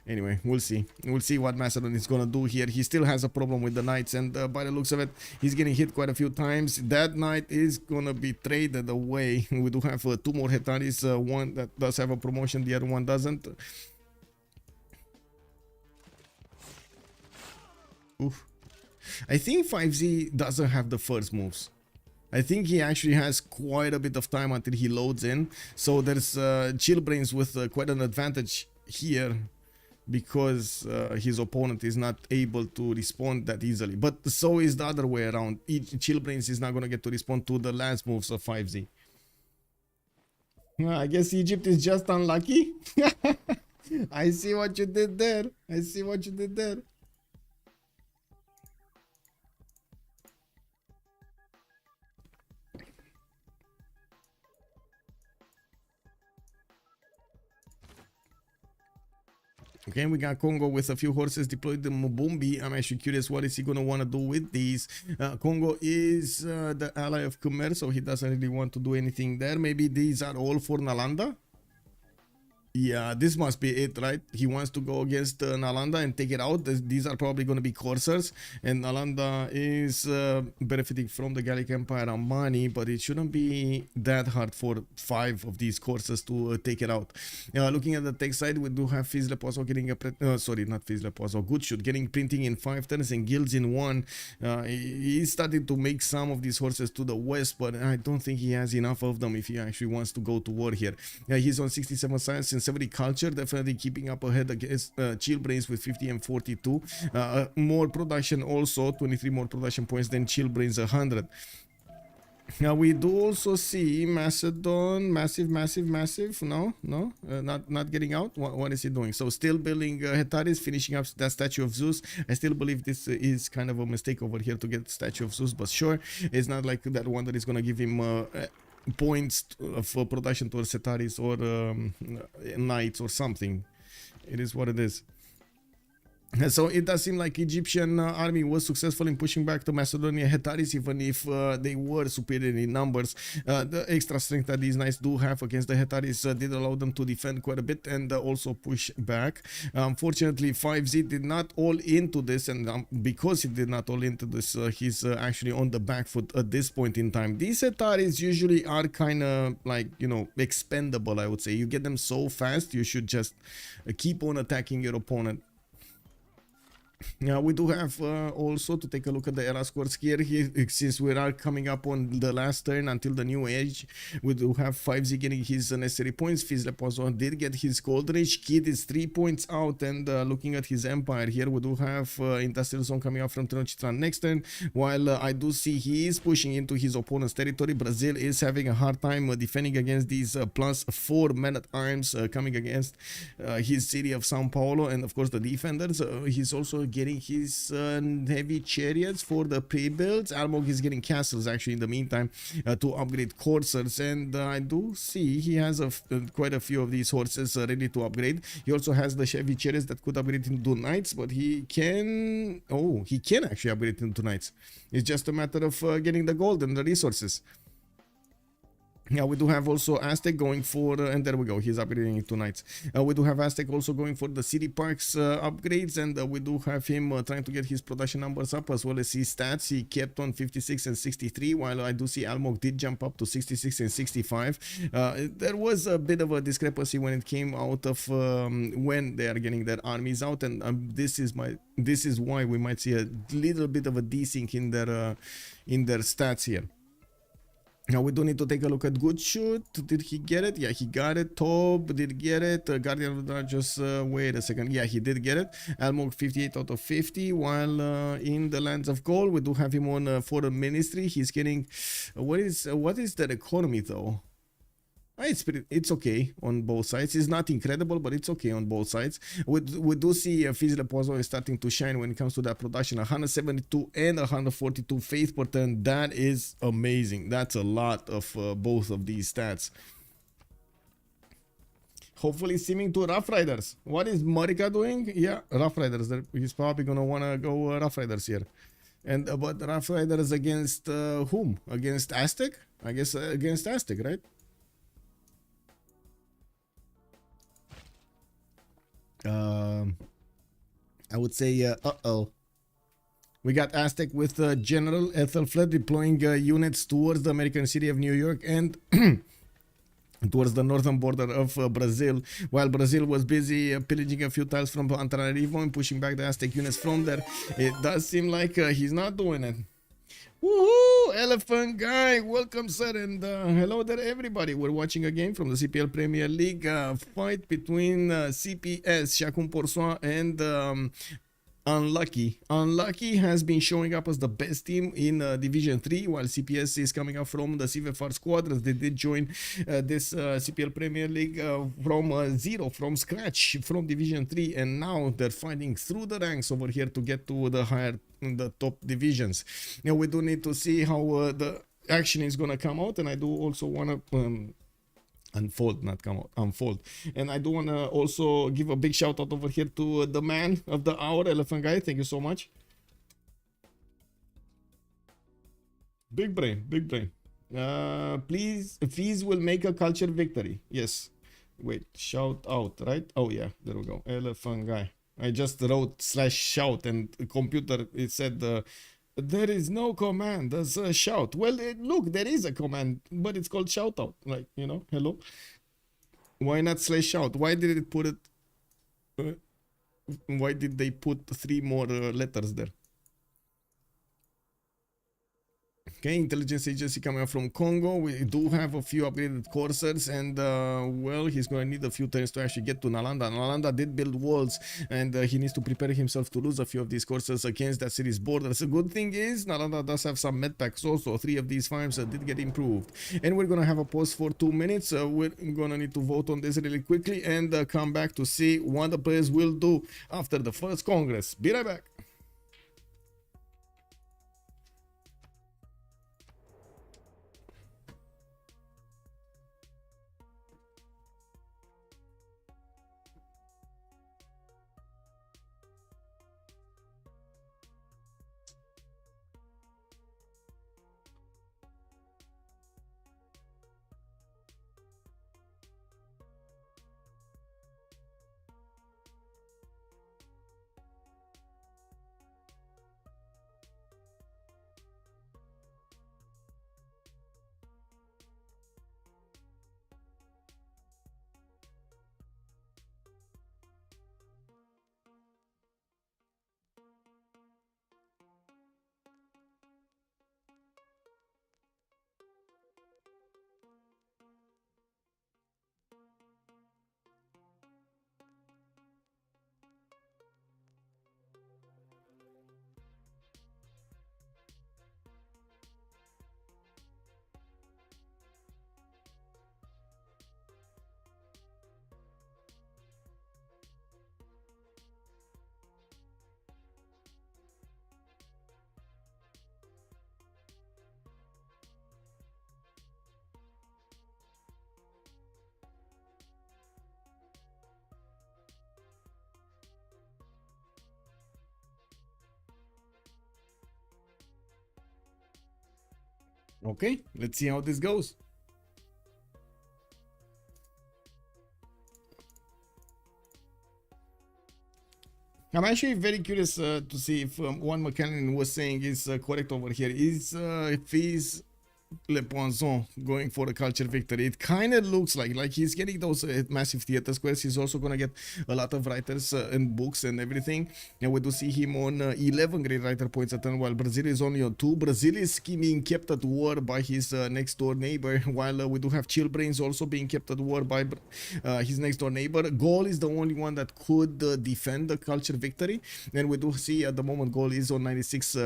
[SPEAKER 1] Anyway, we'll see. We'll see what Macedon is gonna do here. He still has a problem with the knights, and by the looks of it, he's getting hit quite a few times. That knight is gonna be traded away. We do have 2 more Hetaris, one that does have a promotion, the other one doesn't. Oof. I think FivezzZ doesn't have the first moves. I think he actually has quite a bit of time until he loads in. So there's Chillbrains with quite an advantage here, because his opponent is not able to respond that easily. But so is the other way around. Chillbrains is not going to get to respond to the last moves of FivezzZ. I guess Egypt is just unlucky. I see what you did there. I see what you did there. Okay, we got Kongo with a few horses deployed in Mvemba. I'm actually curious what is he going to want to do with these. Kongo is the ally of Khmer, so he doesn't really want to do anything there. Maybe these are all for Nalanda. Yeah, this must be it, right? He wants to go against Nalanda and take it out. These are probably going to be coursers, and Nalanda is benefiting from the Gallic Empire on money, but it shouldn't be that hard for 5 of these coursers to take it out. Looking at the tech side, we do have FizzLePoisson getting a sorry, not FizzLePoisson, GoodShoot getting printing in 5 turns and guilds in 1. He's starting to make some of these horses to the west, but I don't think he has enough of them if he actually wants to go to war here. He's on 67 science and 70 culture, definitely keeping up ahead against Chillbrains with 50 and 42. More production also, 23 more production points than Chillbrains 100. Now we do also see Macedon, massive. No, not getting out. What is he doing? So still building Hetaris, finishing up that statue of Zeus. I still believe this is kind of a mistake over here to get statue of Zeus, but sure, it's not like that one that is gonna give him points for production towards Hetaris or knights or something. It is what it is. So it does seem like Egyptian army was successful in pushing back the Macedonia Hetaris, even if they were superior in numbers. The extra strength that these knights do have against the Hetaris did allow them to defend quite a bit and also push back. Unfortunately, FivezzZ did not all into this, and because he did not all into this, he's actually on the back foot at this point in time. These Hetaris usually are kind of like, you know, expendable, I would say. You get them so fast, you should just keep on attacking your opponent. We do have also to take a look at the era scores here. Since we are coming up on the last turn until the new age, we do have FivezzZ getting his necessary points. FizzLePoisson did get his gold rage. Kid is 3 points out, and looking at his empire here, we do have industrial zone coming up from Tenochtitlan next turn, while I do see he is pushing into his opponent's territory. Brazil is having a hard time defending against these +4 men-at-arms coming against his city of Sao Paulo, and of course the defenders. He's also getting his heavy chariots for the pre-builds. Almog is getting castles actually in the meantime to upgrade coursers, and I do see he has quite a few of these horses ready to upgrade. He also has the heavy chariots that could upgrade into knights, but he can actually upgrade into knights. It's just a matter of getting the gold and the resources. Yeah, we do have also Aztec going for, and there we go, he's upgrading into knights. We do have Aztec also going for the city parks upgrades, and we do have him trying to get his production numbers up as well as his stats. He kept on 56 and 63, while I do see Almog did jump up to 66 and 65. There was a bit of a discrepancy when it came out of when they are getting their armies out, and this is why we might see a little bit of a desync in their stats here. Now we do need to take a look at GoodShoot. Did he get it? Yeah, he got it. Tob did get it. Guardian of the Nachos, wait a second. Yeah, he did get it. Almog 58 out of 50. While in the lands of Gaul, we do have him on foreign ministry. He's getting what is that economy though? It's okay on both sides. It's not incredible, but it's okay on both sides. We do see FizzLePoisson is starting to shine when it comes to that production. 172 and 142 faith per turn. That is amazing. That's a lot of both of these stats. Hopefully seeming to Rough Riders. What is Marika doing? Yeah, Rough Riders. He's probably gonna wanna go Rough Riders here. And but Rough Riders against whom? Against Aztec? I guess against Aztec, right? I would say, we got Aztec with General Ethelfled deploying units towards the American city of New York and towards the northern border of Brazil, while Brazil was busy pillaging a few tiles from Antananarivo and pushing back the Aztec units from there. It does seem like he's not doing it. Woohoo! Elephant Guy, welcome sir, and hello there everybody. We're watching a game from the CPL Premier League, fight between CPS, Chacun Pour Soi, and Unlucky. Unlucky has been showing up as the best team in Division 3, while CPS is coming up from the Civ6 squadrons. They did join this CPL Premier League from zero, from scratch, from Division 3, and now they're fighting through the ranks over here to get to the top divisions. Now we do need to see how the action is gonna come out, and I do also want to unfold, not come out, unfold. And I do want to also give a big shout out over here to the man of the hour, Elephant Guy. Thank you so much. Big brain, big brain. Please, Fizz will make a culture victory. Yes. Wait, shout out, right? Oh yeah, there we go. Elephant Guy. I just wrote /shout and computer, it said there is no command, there's a shout. Well, look, there is a command, but it's called shout out. Like, you know, hello. Why not /shout? Why did it put it? Why did they put 3 more letters there? Okay, intelligence agency coming up from Congo. We do have a few upgraded coursers, and well, he's going to need a few turns to actually get to Nalanda. Nalanda did build walls, and he needs to prepare himself to lose a few of these coursers against that city's borders. The good thing is Nalanda does have some med packs also. 3 of these farms did get improved. And we're going to have a pause for 2 minutes. We're going to need to vote on this really quickly and come back to see what the players will do after the first Congress. Be right back. Okay, let's see how this goes. I'm actually very curious to see if one mechanic was saying is correct over here. Is Fizz FizzLePoisson going for a culture victory. It kind of looks like he's getting those massive theater squares. He's also gonna get a lot of writers and books and everything. And we do see him on 11 great writer points a turn, while Brazil is only on 2. Brazil is being kept at war by his next door neighbor, while we do have Chillbrains also being kept at war by his next door neighbor. Gaul is the only one that could defend the culture victory, and we do see at the moment Gaul is on 96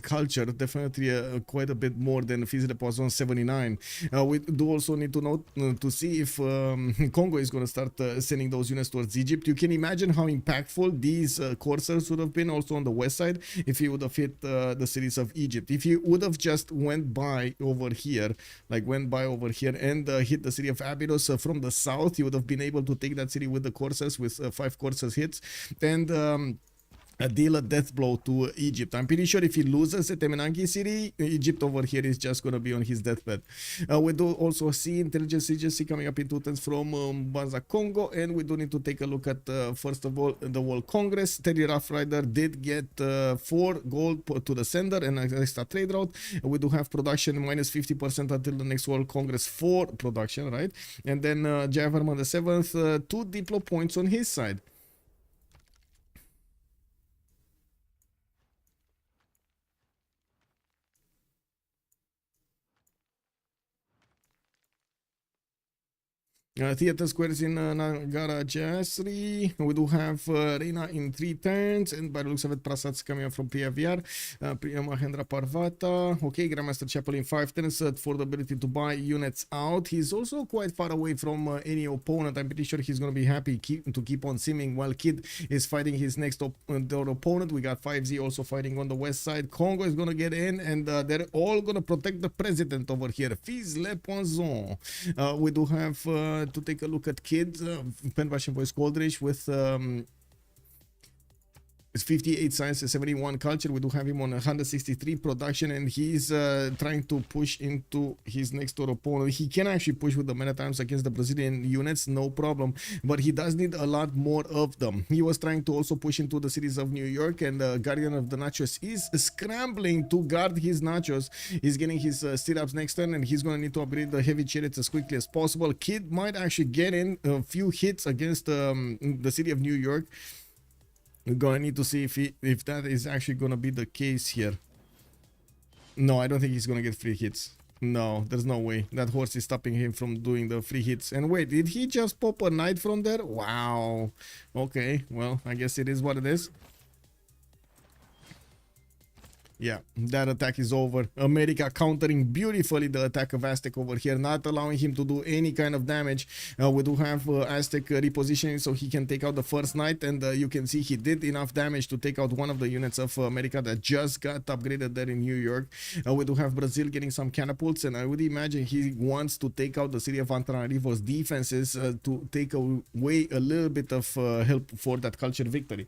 [SPEAKER 1] culture, definitely quite a bit more than FizzLePoisson 79. We do also need to note to see if Congo is going to start sending those units towards Egypt. You can imagine how impactful these coursers would have been also on the west side if he would have hit the cities of Egypt. If he would have just went by over here and hit the city of Abydos from the south, he would have been able to take that city with the coursers, with 5 coursers hits, and deal a death blow to Egypt. I'm pretty sure if he loses at Temenanki City, Egypt over here is just going to be on his deathbed. We do also see intelligence agency coming up in 2 turns from Banza Congo, and we do need to take a look at first of all the World Congress. Teddy Rough Rider did get 4 gold to the sender and an extra trade route. We do have production minus 50% until the next World Congress for production, right? And then Javerman the 7th, 2 Diplo points on his side. Theater squares in Nangara Jasri. We do have Reina in 3 turns, and by the looks of it, Prasats coming up from PFVR. Priya Mahendra Parvata. Okay, Grandmaster Chapel in 5 turns for the ability to buy units out. He's also quite far away from any opponent. I'm pretty sure he's going to be happy to keep on simming while Kid is fighting his next opponent. We got FivezzZ also fighting on the west side. Congo is going to get in, and they're all going to protect the president over here. FizzLePoisson. We do have to take a look at Kid, Pen Russian Voice Goldrich with it's 58 science and 71 culture. We do have him on 163 production, and he's trying to push into his next door opponent. He can actually push with the many times against the Brazilian units, no problem, but he does need a lot more of them. He was trying to also push into the cities of New York, and GuardianOfTheNachos is scrambling to guard his nachos. He's getting his stirrups next turn, and he's going to need to upgrade the heavy chariots as quickly as possible. Kid might actually get in a few hits against the city of New York. We're gonna need to see if that is actually gonna be the case here. No, I don't think he's gonna get free hits. No, there's no way. That horse is stopping him from doing the free hits. And wait, did he just pop a knight from there? Wow. Okay, well, I guess it is what it is. Yeah, that attack is over. America countering beautifully the attack of Aztec over here, not allowing him to do any kind of damage. We do have Aztec repositioning so he can take out the first knight, and you can see he did enough damage to take out one of the units of America that just got upgraded there in New York. We do have Brazil getting some catapults, and I would imagine he wants to take out the city of Antananarivo's defenses to take away a little bit of help for that culture victory.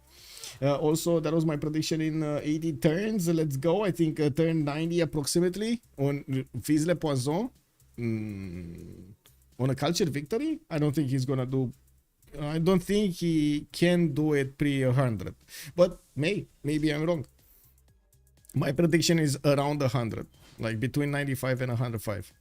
[SPEAKER 1] Also, that was my prediction in 80 turns. Let's go. I think turn 90 approximately on FizzLePoisson. On a culture victory, I don't think he's gonna do. I don't think he can do it pre-100, but maybe I'm wrong. My prediction is around 100, like between 95 and 105.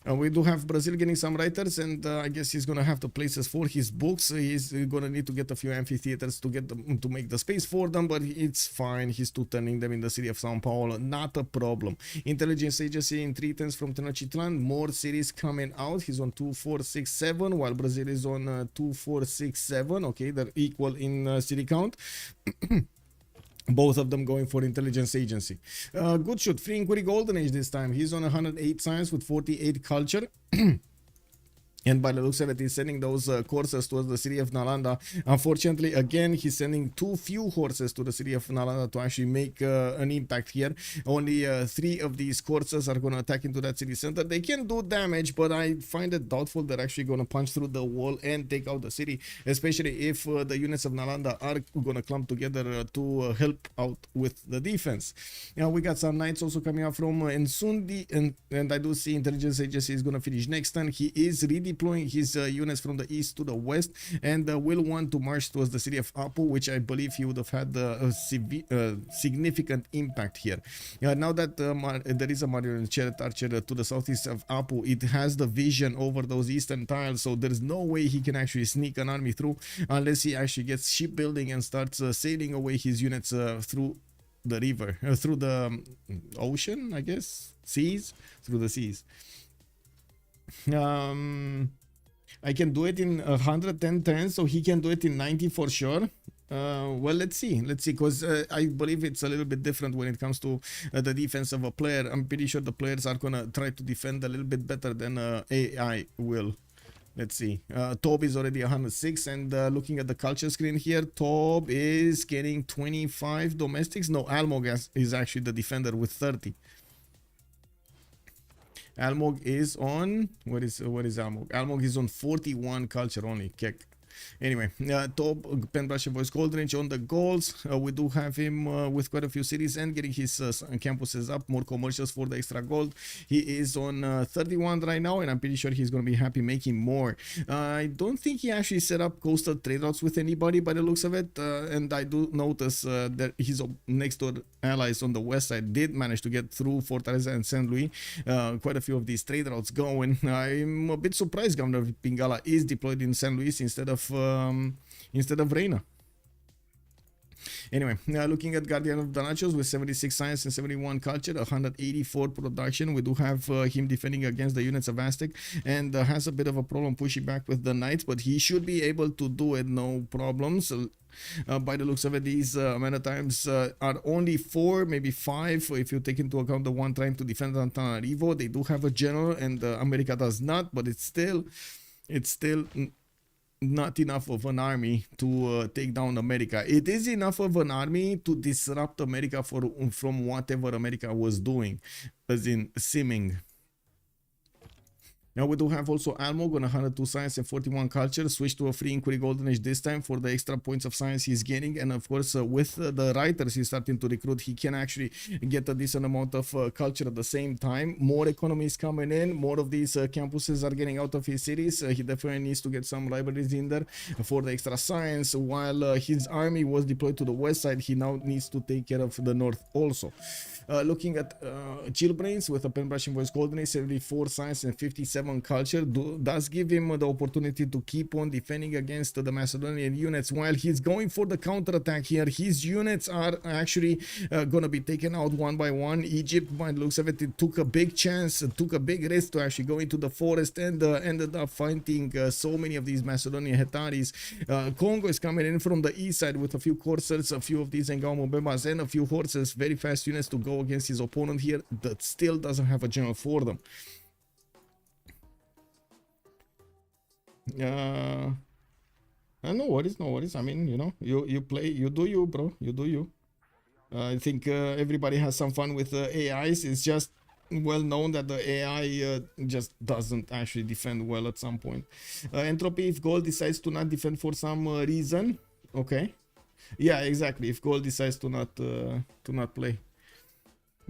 [SPEAKER 1] We do have Brazil getting some writers, and I guess he's gonna have the places for his books. He's gonna need to get a few amphitheaters to get them to make the space for them, but it's fine. He's two turning them in the city of Sao Paulo, not a problem. Intelligence agency in 3 turns from Tenochtitlan. More cities coming out. He's on 2, 4, 6, 7, while Brazil is on 2, 4, 6, 7. Okay, they're equal in city count. Both of them going for intelligence agency. GoodShoot, free inquiry golden age this time. He's on 108 science with 48 culture. And by the looks of it, he's sending those coursers towards the city of Nalanda. Unfortunately, again, he's sending too few horses to the city of Nalanda to actually make an impact here. Only 3 of these coursers are going to attack into that city center. They can do damage, but I find it doubtful they're actually going to punch through the wall and take out the city, especially if the units of Nalanda are going to clump together to help out with the defense. Now, we got some knights also coming up from Nsundi, and I do see intelligence agency is going to finish next turn. He is reading redeploying his units from the east to the west, and will want to march towards the city of Apu, which I believe he would have had a significant impact here. Now that there is a Marion Chariot Archer to the southeast of Apu, it has the vision over those eastern tiles, so there's no way he can actually sneak an army through unless he actually gets shipbuilding and starts sailing away his units through the river, through the ocean, I guess, through the seas. I can do it in 110 turns, so he can do it in 90 for sure. Well, let's see, because I believe it's a little bit different when it comes to the defense of a player. I'm pretty sure the players are gonna try to defend a little bit better than AI will. Let's see. Tob is already 106, and looking at the culture screen here, Tob is getting 25 domestics. No, Almog is actually the defender with 30. Almog is on, what is Almog? Almog is on 41 culture only. Kek. Anyway, Top Penbrush and Voice Gold Range on the goals. We do have him with quite a few cities and getting his campuses up, more commercials for the extra gold. He is on 31 right now, and I'm pretty sure he's going to be happy making more. I don't think he actually set up coastal trade routes with anybody by the looks of it, and I do notice that his next door allies on the west side did manage to get through Fortaleza and Saint Louis. Quite a few of these trade routes going. I'm a bit surprised Governor Pingala is deployed in Saint Louis instead of Reina. Anyway, looking at GuardianOfTheNachos with 76 science and 71 culture, 184 production. We do have him defending against the units of Aztec, and has a bit of a problem pushing back with the knights, but he should be able to do it, no problems. By the looks of it, these times are only 4, maybe 5 if you take into account the one trying to defend Antananarivo. They do have a general, and America does not, but it's still not enough of an army to take down America. It is enough of an army to disrupt America from whatever America was doing, as in simming. Now we do have also Almog on 102 science and 41 culture, switch to a free inquiry golden age this time for the extra points of science he's gaining, and of course with the writers he's starting to recruit, he can actually get a decent amount of culture at the same time. More economies coming in, more of these campuses are getting out of his cities. He definitely needs to get some libraries in there for the extra science. While his army was deployed to the west side, he now needs to take care of the north also. Looking at Chillbrains with a pen brush and voice golden age, 74 science and 57 culture does give him the opportunity to keep on defending against the Macedonian units. While he's going for the counterattack here, his units are actually gonna be taken out one by one. Egypt, by the looks of it, took a big chance, took a big risk to actually go into the forest, and ended up fighting so many of these Macedonian Hetaris. Kongo is coming in from the east side with a few coursers, a few of these Mvembas, and a few horses, very fast units to go against his opponent here that still doesn't have a general for them. No worries. I mean, you know, you play, you do you, bro. You do you. I think everybody has some fun with AIs. It's just well known that the AI just doesn't actually defend well at some point. Entropy, if Gold decides to not defend for some reason, okay. Yeah, exactly. If Gold decides to not play.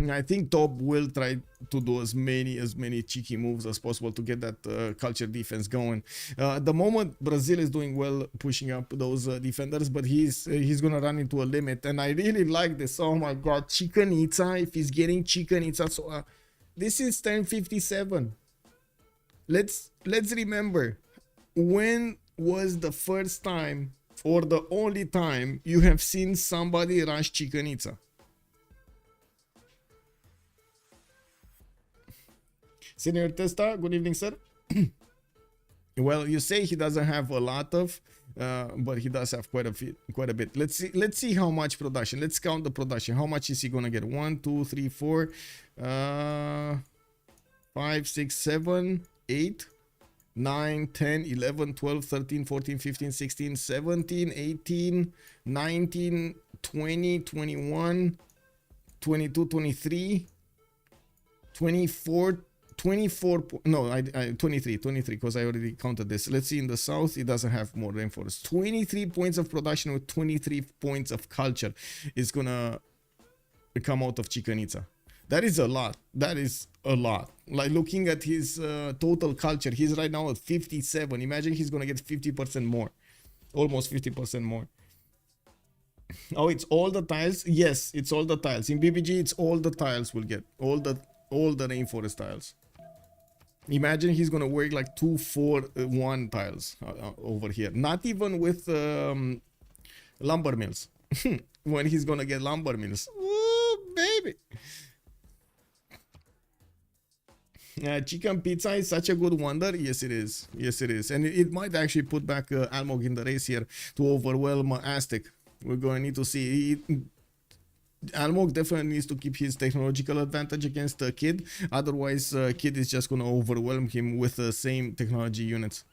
[SPEAKER 1] I think Top will try to do as many cheeky moves as possible to get that culture defense going. At the moment, Brazil is doing well pushing up those defenders, but he's gonna run into a limit. And I really like this. Oh my god, Chichen Itza, if he's getting Chichen Itza. So this is 1057. Let's remember, when was the first time or the only time you have seen somebody rush Chichen Itza? Senior Testa, good evening, sir. Well, you say he doesn't have a lot of, but he does have quite a bit. Let's see how much production. Let's count the production. How much is he gonna get? 1, 2, 3, 4, 5, 6, 7, 8, 9, 10, 11, 12, 13, 14, 15, 16, 17, 18, 19, 20, 21, 22, 23, 24, 24, no, 23, because I already counted this. Let's see, in the south, it doesn't have more rainforest. 23 points of production with 23 points of culture is gonna come out of Chichen Itza. That is a lot. That is a lot. Like looking at his total culture, he's right now at 57. Imagine he's gonna get 50% more, almost 50% more. Oh, it's all the tiles. Yes, it's all the tiles. In BBG, it's all the tiles we'll get. All the rainforest tiles. Imagine he's gonna work like 2, 4, 1 tiles over here. Not even with lumber mills. When he's gonna get lumber mills. Woo, baby. Chicken pizza is such a good wonder. Yes, it is. Yes, it is. And it might actually put back Almog in the race here to overwhelm Aztec. We're going to need to see. Almog definitely needs to keep his technological advantage against Kid. Otherwise, Kid is just going to overwhelm him with the same technology units.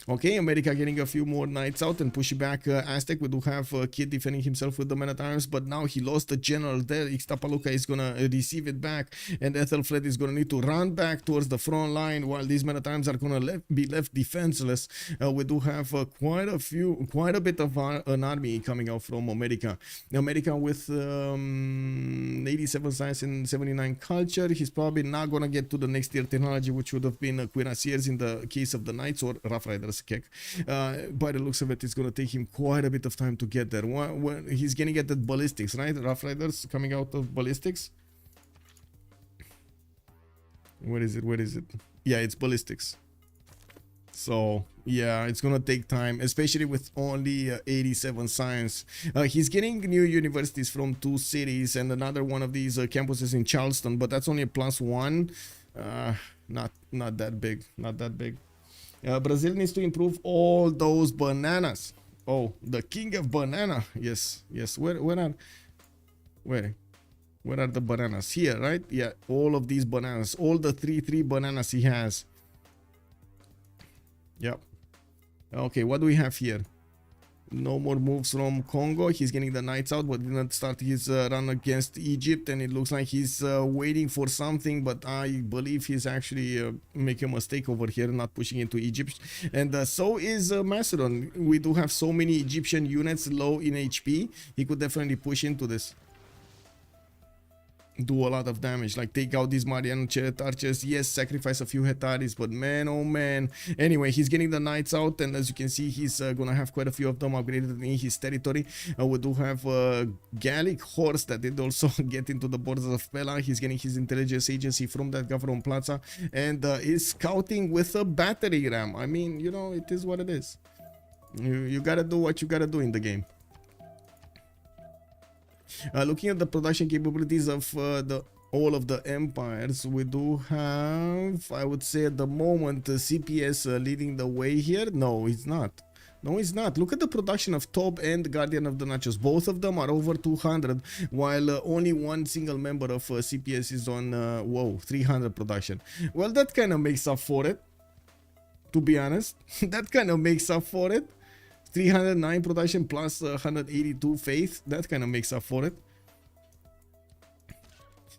[SPEAKER 1] Okay, America getting a few more knights out and pushing back Aztec. We do have Kid defending himself with the men-at-arms, but now he lost the general there. Ixtapaluca is gonna receive it back, and Ethelflaed is gonna need to run back towards the front line while these men-at-arms are gonna be left defenseless. We do have quite a bit of an army coming out from America. America with 87 science and 79 culture. He's probably not gonna get to the next tier technology, which would have been cuirassiers in the case of the knights, or Rough Riders. By the looks of it, it's going to take him quite a bit of time to get there. He's going to get that ballistics, right? Rough Riders coming out of ballistics. Where is it? Where is it? Yeah, it's ballistics. So yeah, it's gonna take time, especially with only 87 science. He's getting new universities from 2 cities and another one of these campuses in Charleston, but that's only a +1. Not that big. Not that big. Brazil needs to improve all those bananas. Oh, the king of banana. Yes, yes. Where are the bananas? Here, right? Yeah, all of these bananas, all the 3 bananas he has. Yep. Okay, what do we have here? No more moves from Congo. He's getting the knights out, but did not start his run against Egypt, and it looks like he's waiting for something, but I believe he's actually making a mistake over here, not pushing into Egypt. And so is Macedon. We do have so many Egyptian units low in HP. He could definitely push into this. Do a lot of damage, like take out these Marian chariot archers. Yes, sacrifice a few hetaris, but man, oh man. Anyway, he's getting the knights out, and as you can see, he's gonna have quite a few of them upgraded in his territory. We do have Gallic horse that did also get into the borders of Pella. He's getting his intelligence agency from that guy from Plaza, and is scouting with a battery ram. I mean, you know, it is what it is. You gotta do what you gotta do in the game. Looking at the production capabilities of all of the empires, we do have, I would say at the moment, CPS leading the way here. No, it's not. No, it's not. Look at the production of Top and Guardian of the Nachos. Both of them are over 200, while only one single member of CPS is on, 300 production. Well, that kind of makes up for it, to be honest. That kind of makes up for it. 309 production plus 182 faith. That kind of makes up for it.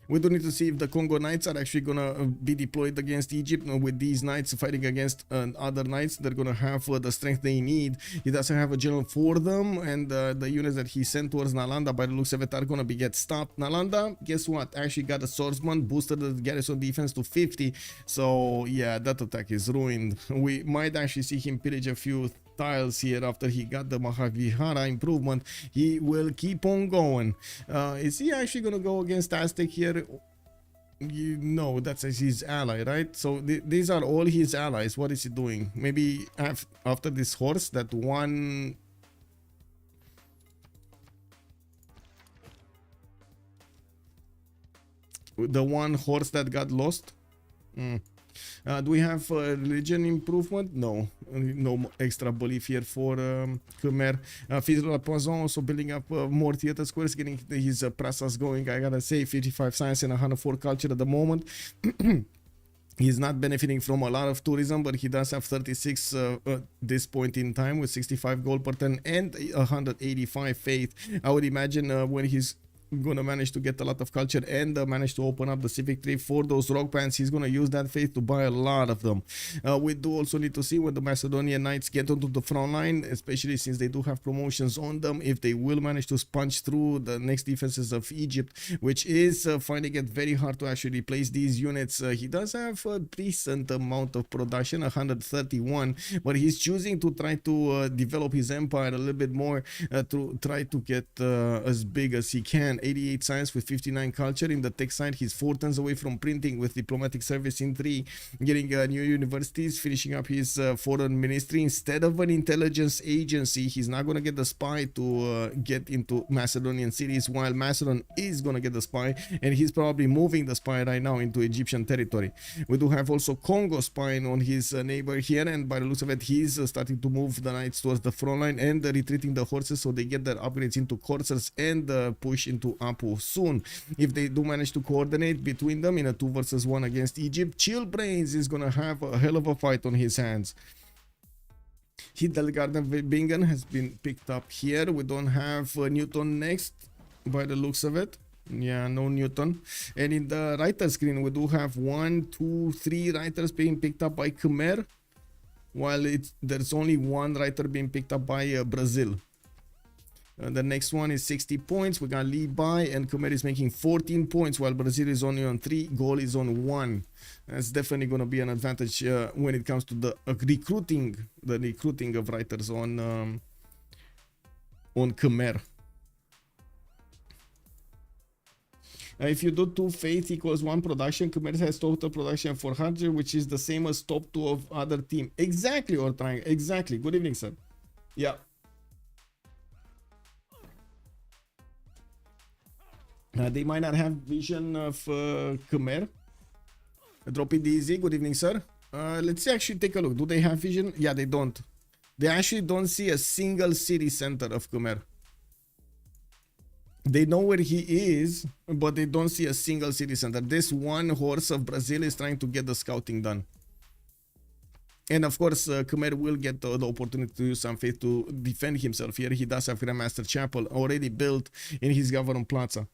[SPEAKER 1] We do need to see if the Congo Knights are actually gonna be deployed against Egypt. With these Knights fighting against other Knights, they're gonna have the strength they need. He doesn't have a general for them, and the units that he sent towards Nalanda, by the looks of it, are gonna get stopped. Nalanda, guess what? Actually got a swordsman, boosted the garrison defense to 50. So yeah, that attack is ruined. We might actually see him pillage a few tiles here after he got the Mahavihara improvement. He will keep on going. Is he actually gonna go against Aztec here? No, that's his ally, right? So these are all his allies. What is he doing? Maybe after this horse, that one... the one horse that got lost? Do we have religion improvement? No, no extra belief here for Khmer. FizzLePoisson also building up more theater squares, getting his prasas going. I gotta say, 55 science and 104 culture at the moment. He's not benefiting from a lot of tourism, but he does have 36 at this point in time, with 65 gold per turn and 185 faith. I would imagine when he's gonna manage to get a lot of culture and manage to open up the civic tree for those rock bands. He's gonna use that faith to buy a lot of them. We do also need to see when the Macedonian Knights get onto the front line, especially since they do have promotions on them, if they will manage to sponge through the next defenses of Egypt, which is finding it very hard to actually replace these units. He does have a decent amount of production, 131, but he's choosing to try to develop his empire a little bit more, to try to get as big as he can. 88 science with 59 culture. In the tech side, he's 4 turns away from printing with diplomatic service in 3, getting new universities, finishing up his foreign ministry. Instead of an intelligence agency, he's not going to get the spy to get into Macedonian cities, while Macedon is going to get the spy, and he's probably moving the spy right now into Egyptian territory. We do have also Kongo spying on his neighbor here, and by the looks of it, he's starting to move the knights towards the front line and retreating the horses so they get their upgrades into coursers and push into Apu soon. If they do manage to coordinate between them in a 2 versus 1 against Egypt, Chillbrains is gonna have a hell of a fight on his hands. Hiddelgarden has been picked up here. We don't have Newton next by the looks of it. Yeah, no Newton. And in the writer screen, we do have 1, 2, 3 writers being picked up by Khmer, while there's only 1 writer being picked up by Brazil. The next one is 60 points. We got Lee Bai, and Khmer is making 14 points, while Brazil is only on 3. Gaul is on 1. That's definitely going to be an advantage when it comes to the recruiting of writers on Khmer. If you do 2 faith equals 1 production, Khmer has total production 400, which is the same as top 2 of other team. Exactly, or trying. Exactly. Good evening, sir. Yeah. They might not have vision of Khmer. Drop it easy. Good evening, sir. Let's actually take a look. Do they have vision? Yeah, they don't. They actually don't see a single city center of Khmer. They know where he is, but they don't see a single city center. This 1 horse of Brazil is trying to get the scouting done. And of course, Khmer will get the opportunity to use some faith to defend himself here. He does have Grandmaster Chapel already built in his government plaza.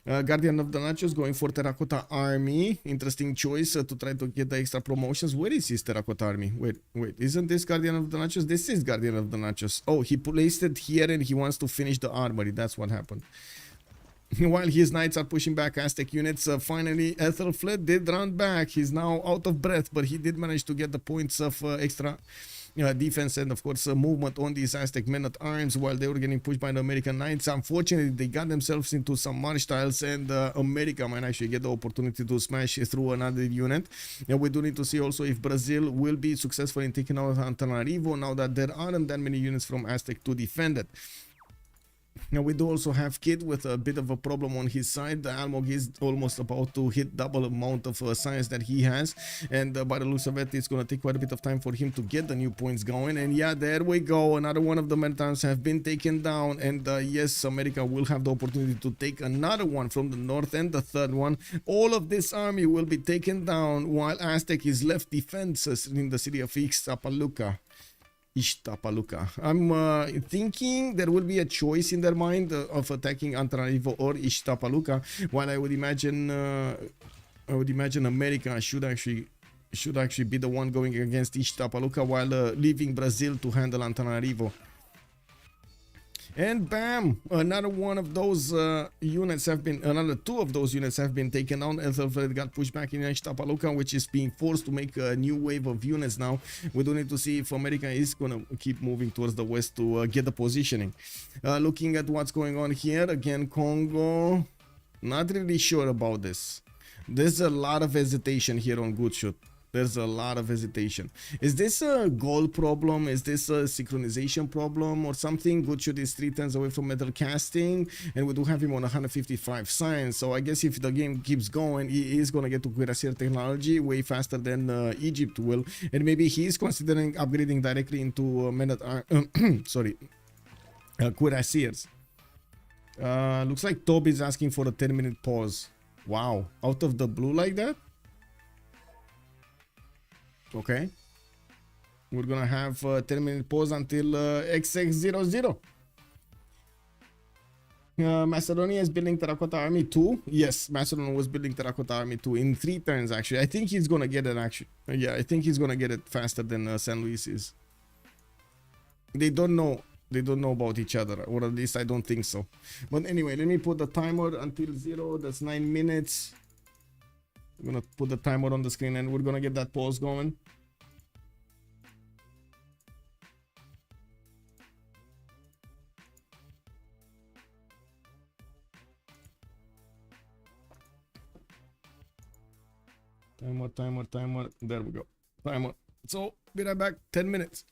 [SPEAKER 1] Guardian of the Nachos going for Terracotta Army. Interesting choice to try to get the extra promotions. Where is his Terracotta Army? Wait. Isn't this Guardian of the Nachos? This is Guardian of the Nachos. Oh, he placed it here and he wants to finish the armory. That's what happened. While his knights are pushing back Aztec units, finally Ethelfled did run back. He's now out of breath, but he did manage to get the points of extra defense and of course movement on these Aztec men-at-arms while they were getting pushed by the American knights. Unfortunately, they got themselves into some march tiles, and America might actually get the opportunity to smash through another unit. And we do need to see also if Brazil will be successful in taking out Antananarivo now that there aren't that many units from Aztec to defend it. Now we do also have Kid with a bit of a problem on his side. The Almog is almost about to hit double amount of science that he has, and by the looks of it, it's going to take quite a bit of time for him to get the new points going. And yeah, there we go, another one of the Meritons have been taken down, and yes, America will have the opportunity to take another one from the north, and the third one. All of this army will be taken down while Aztec is left defenses in the city of Ixtapaluca. I'm thinking there will be a choice in their mind of attacking Antananarivo or Ixtapaluca, while I would imagine America should actually be the one going against Ixtapaluca while leaving Brazil to handle Antananarivo. And bam, another one of those units have been, another 2 of those units have been taken down. Ethelfled got pushed back in Ixtapaluca, which is being forced to make a new wave of units now. We do need to see if America is gonna keep moving towards the west to get the positioning. Looking at what's going on here, again, Congo, not really sure about this. There's a lot of hesitation here on GoodShoot. There's a lot of hesitation. Is this a goal problem? Is this a synchronization problem or something? GoodShoot is 3 turns away from metal casting, and we do have him on 155 science. So I guess if the game keeps going, he is going to get to Cuirassier technology way faster than Egypt will. And maybe he's considering upgrading directly into Cuirassiers. Looks like Toby is asking for a 10-minute pause. Wow, out of the blue like that? Okay, we're gonna have a 10-minute pause until XX00. Macedonia is building Terracotta Army 2. Yes, Macedon was building Terracotta Army 2 in 3 turns actually. I think he's gonna get it actually. Yeah, I think he's gonna get it faster than San Luis is. They don't know about each other, or at least I don't think so. But anyway, let me put the timer until 0. That's 9 minutes. I'm gonna put the timer on the screen and we're gonna get that pause going. Timer. There we go. Timer. So, be right back. 10 minutes.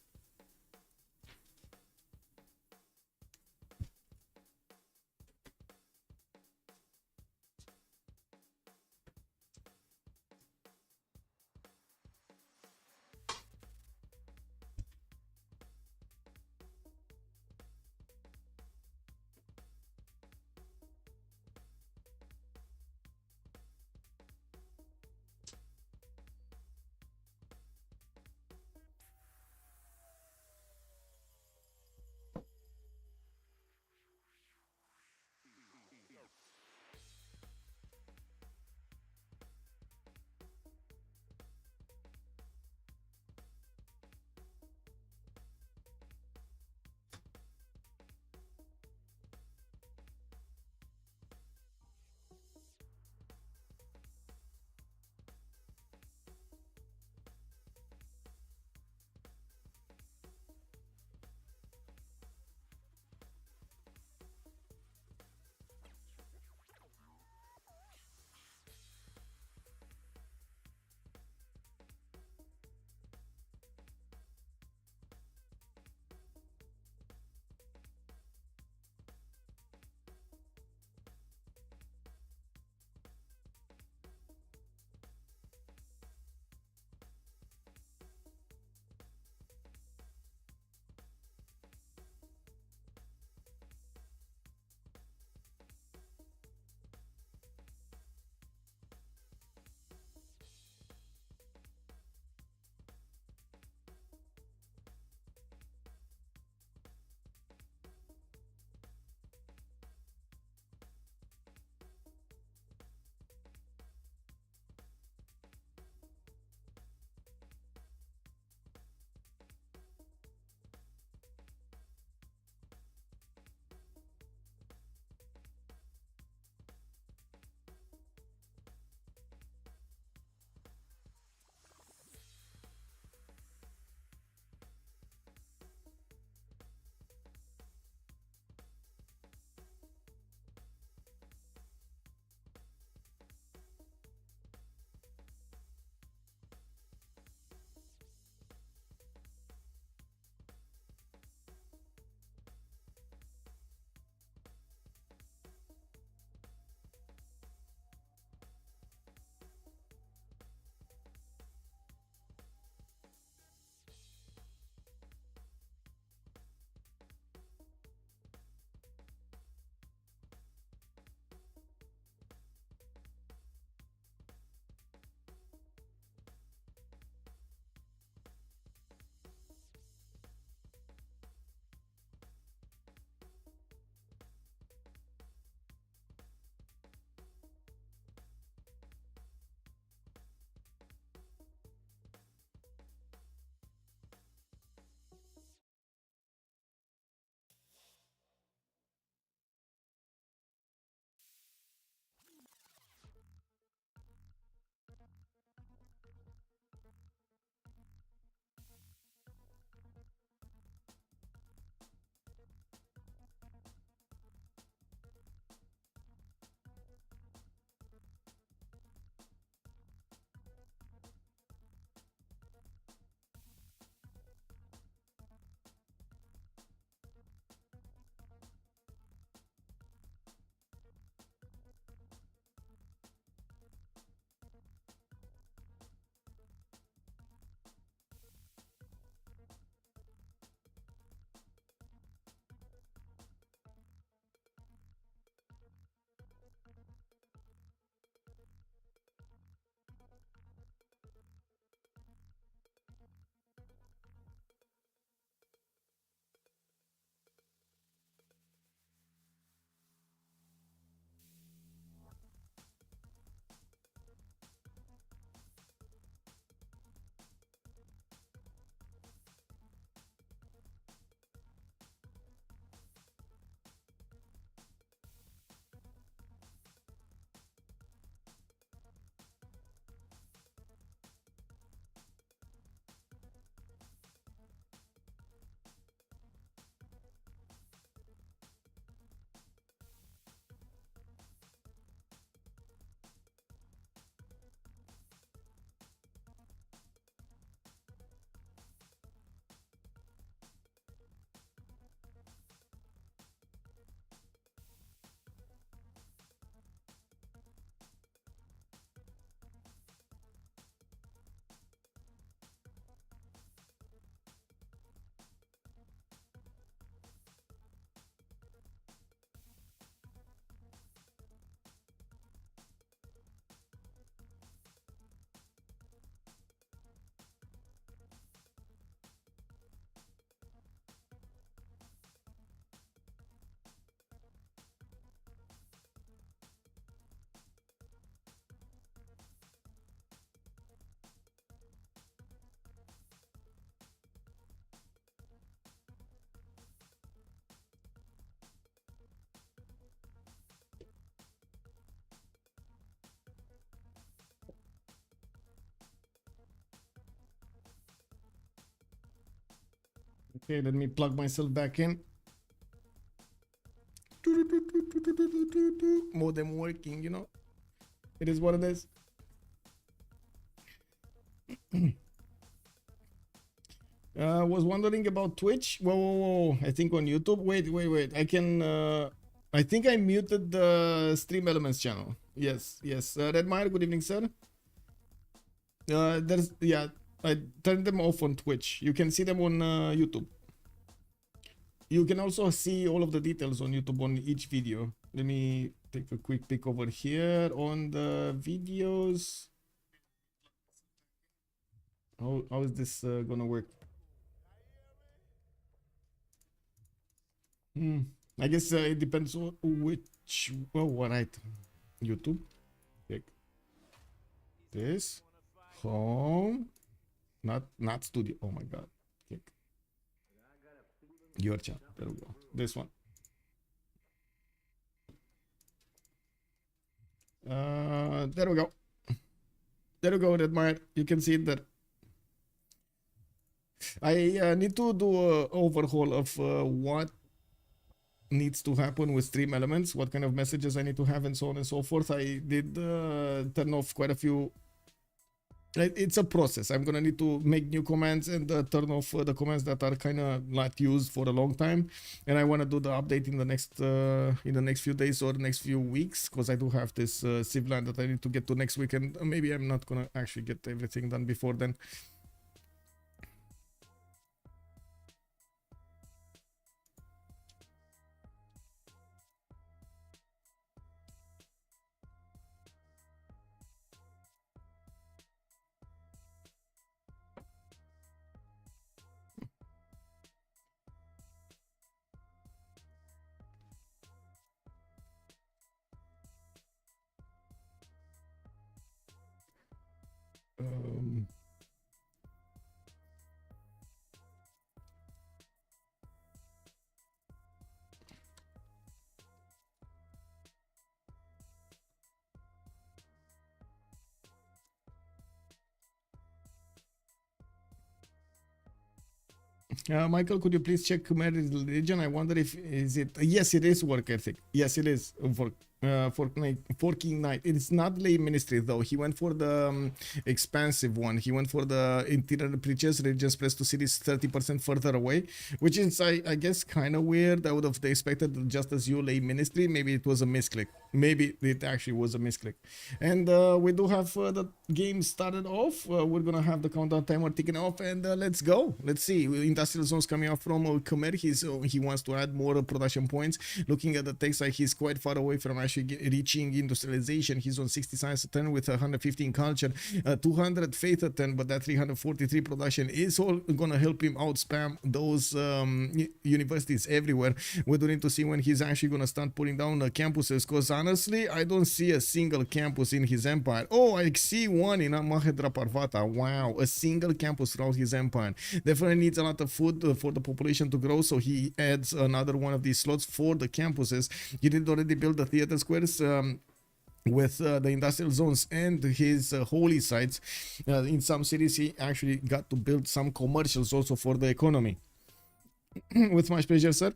[SPEAKER 1] Okay, let me plug myself back in. Modem working, you know. It is what it is. Was wondering about Twitch. Whoa. I think on YouTube. Wait. I can. I think I muted the Stream Elements channel. Yes. Redmire, good evening, sir. I turned them off on Twitch. You can see them on YouTube. You can also see all of the details on YouTube on each video. Let me take a quick peek over here on the videos. How is this gonna work? I guess it depends on which. Oh, all right. YouTube. Take this. Home. Not studio. Oh my god. Click. Your channel. There we go. This one. There we go. There we go, Redmire. You can see it there. I need to do an overhaul of what needs to happen with Stream Elements, what kind of messages I need to have, and so on and so forth. I did turn off quite a few. It's a process. I'm gonna need to make new commands and turn off the commands that are kind of not used for a long time, and I want to do the update in the next few days or the next few weeks, because I do have this Civ land that I need to get to next week, and maybe I'm not gonna actually get everything done before then. Michael, could you please check Khmer religion? I wonder if is it. Yes, it is work ethic. Yes, it is for King Knight. It's not lay ministry though. He went for the expansive one. He went for the interior preachers. Religious press to cities 30% further away, which is I guess kind of weird. I would have expected just as you lay ministry. Maybe it was a misclick. Maybe it actually was a misclick. And we do have the game started off. We're gonna have the countdown timer ticking off, and let's go. Let's see. Industrial zones coming out from Khmer. He wants to add more production points. Looking at the text, like he's quite far away from actually reaching industrialization. He's on 60 science a turn with 115 culture, 200 faith a turn, but that 343 production is all gonna help him out spam those universities everywhere. We do need to see when he's actually gonna start putting down campuses, because honestly, I don't see a single campus in his empire. Oh, I see one in Mahedra Parvata. Wow, a single campus throughout his empire. Definitely needs a lot of food for the population to grow, so he adds another one of these slots for the campuses. You did already build the theater squares with the industrial zones and his holy sites. In some cities, he actually got to build some commercials also for the economy. With much pleasure, sir.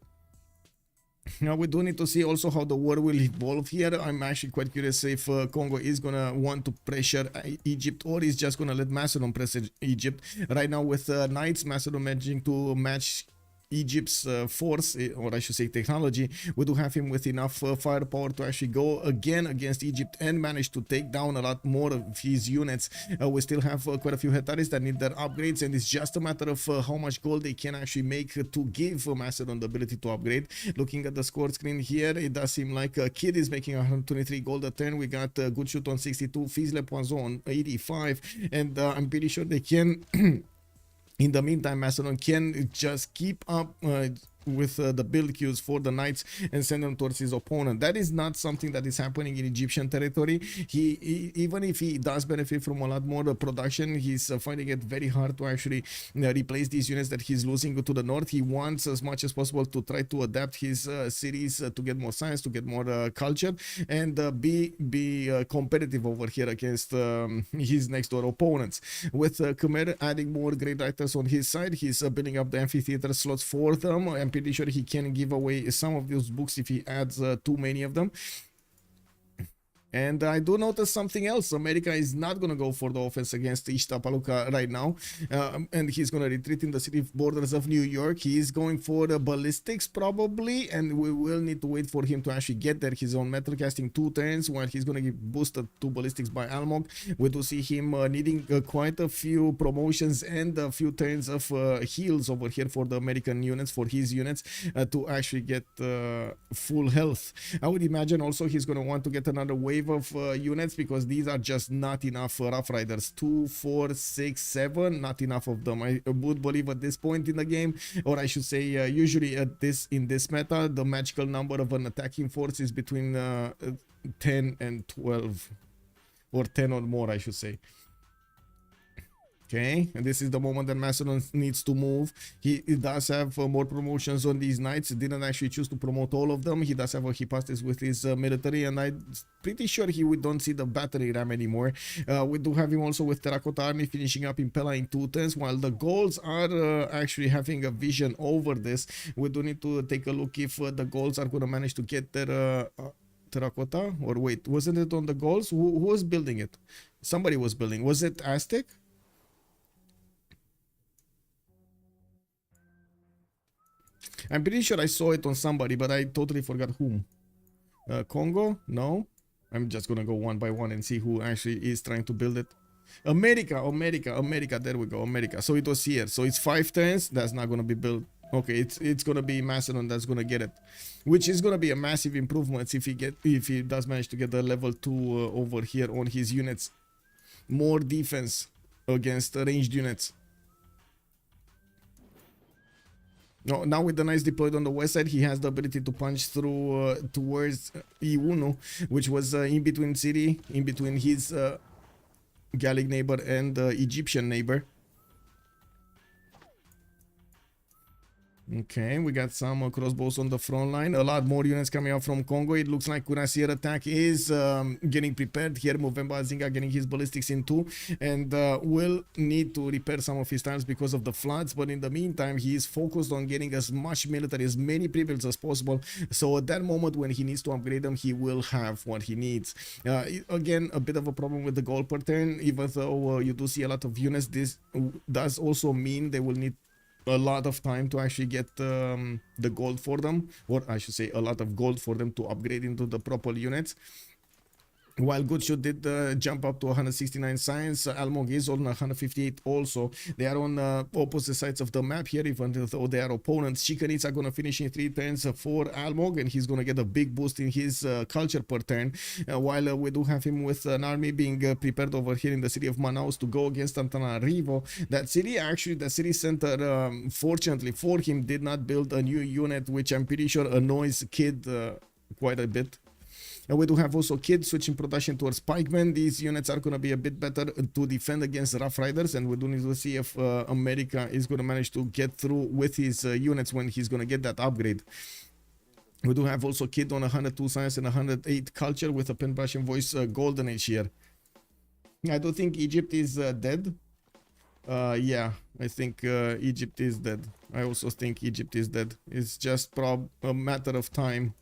[SPEAKER 1] Now we do need to see also how the war will evolve here. I'm actually quite curious if Congo is gonna want to pressure Egypt, or is just gonna let Macedon pressure Egypt. Right now with Knights, Macedon managing to match Egypt's force, or I should say technology. We do have him with enough firepower to actually go again against Egypt and manage to take down a lot more of his units. We still have quite a few Hetaris that need their upgrades, and it's just a matter of how much gold they can actually make to give Macedon the ability to upgrade. Looking at the score screen here, it does seem like Kid is making 123 gold a turn. We got GoodShoot on 62, FizzLePoisson on 85, and I'm pretty sure they can in the meantime, Macedon can just keep up the build queues for the knights and send them towards his opponent. That is not something that is happening in Egyptian territory. He even if he does benefit from a lot more production, he's finding it very hard to actually replace these units that he's losing to the north. He wants as much as possible to try to adapt his cities to get more science, to get more culture, and be competitive over here against his next door opponents. With Khmer adding more great writers on his side, he's building up the amphitheater slots for them. I'm pretty sure he can give away some of those books if he adds too many of them. And I do notice something else. America is not going to go for the offense against Ishtapaluka right now. And he's going to retreat in the city borders of New York. He is going for the ballistics probably. And we will need to wait for him to actually get there. He's on metal casting 2 turns while he's going to get boosted to ballistics by Almog. We do see him needing quite a few promotions and a few turns of heals over here for the American units, for his units, to actually get full health. I would imagine also he's going to want to get another wave of units, because these are just not enough Rough Riders. 2, 4, 6, 7, not enough of them. I would believe at this point in the game, or I should say usually in this meta, the magical number of an attacking force is between 10 and 12, or 10 or more, I should say. Okay, and this is the moment that Macedon needs to move. He does have more promotions on these knights. Didn't actually choose to promote all of them. He does have a Hypastis with his military, and I'm pretty sure we don't see the battery ram anymore. We do have him also with Terracotta Army finishing up in Pella in 2 turns, while the Gauls are actually having a vision over this. We do need to take a look if the Gauls are going to manage to get their Terracotta, or wait, wasn't it on the Gauls? Who was building it? Somebody was building. Was it Aztec? I'm pretty sure I saw it on somebody, but I totally forgot whom. Kongo? No. I'm just gonna go one by one and see who actually is trying to build it. America. There we go, America. So it was here. So it's 5 turns. That's not gonna be built. Okay, it's gonna be Macedon that's gonna get it, which is gonna be a massive improvement if he does manage to get the level 2 over here on his units. More defense against ranged units. Now with the knights deployed on the west side, he has the ability to punch through towards Iuno, which was in between city, in between his Gallic neighbor and Egyptian neighbor. Okay, we got some crossbows on the front line. A lot more units coming out from Congo. It looks like Cuirassier attack is getting prepared here. Mvemba Nzinga getting his ballistics in 2, and will need to repair some of his tiles because of the floods. But in the meantime, he is focused on getting as much military, as many pre-builds as possible. So at that moment when he needs to upgrade them, he will have what he needs. Again, a bit of a problem with the gold per turn. Even though you do see a lot of units, this does also mean they will need a lot of time to actually get the gold for them, or I should say a lot of gold for them to upgrade into the proper units. While GoodShoot did jump up to 169 science, Almog is on 158 also. They are on opposite sides of the map here, even though they are opponents. Chicanits are going to finish in 3 turns for Almog, and he's going to get a big boost in his culture per turn. While we do have him with an army being prepared over here in the city of Manaus to go against Antananarivo. That city, actually, the city center, fortunately for him, did not build a new unit, which I'm pretty sure annoys Kid quite a bit. We do have also Kid switching production towards Pikemen. These units are going to be a bit better to defend against Rough Riders, and we do need to see if America is going to manage to get through with his units when he's going to get that upgrade. We do have also Kid on 102 science and 108 culture with a pen brush and voice golden age here. I do think Egypt is dead. Yeah, I think Egypt is dead. I also think Egypt is dead. It's just a matter of time.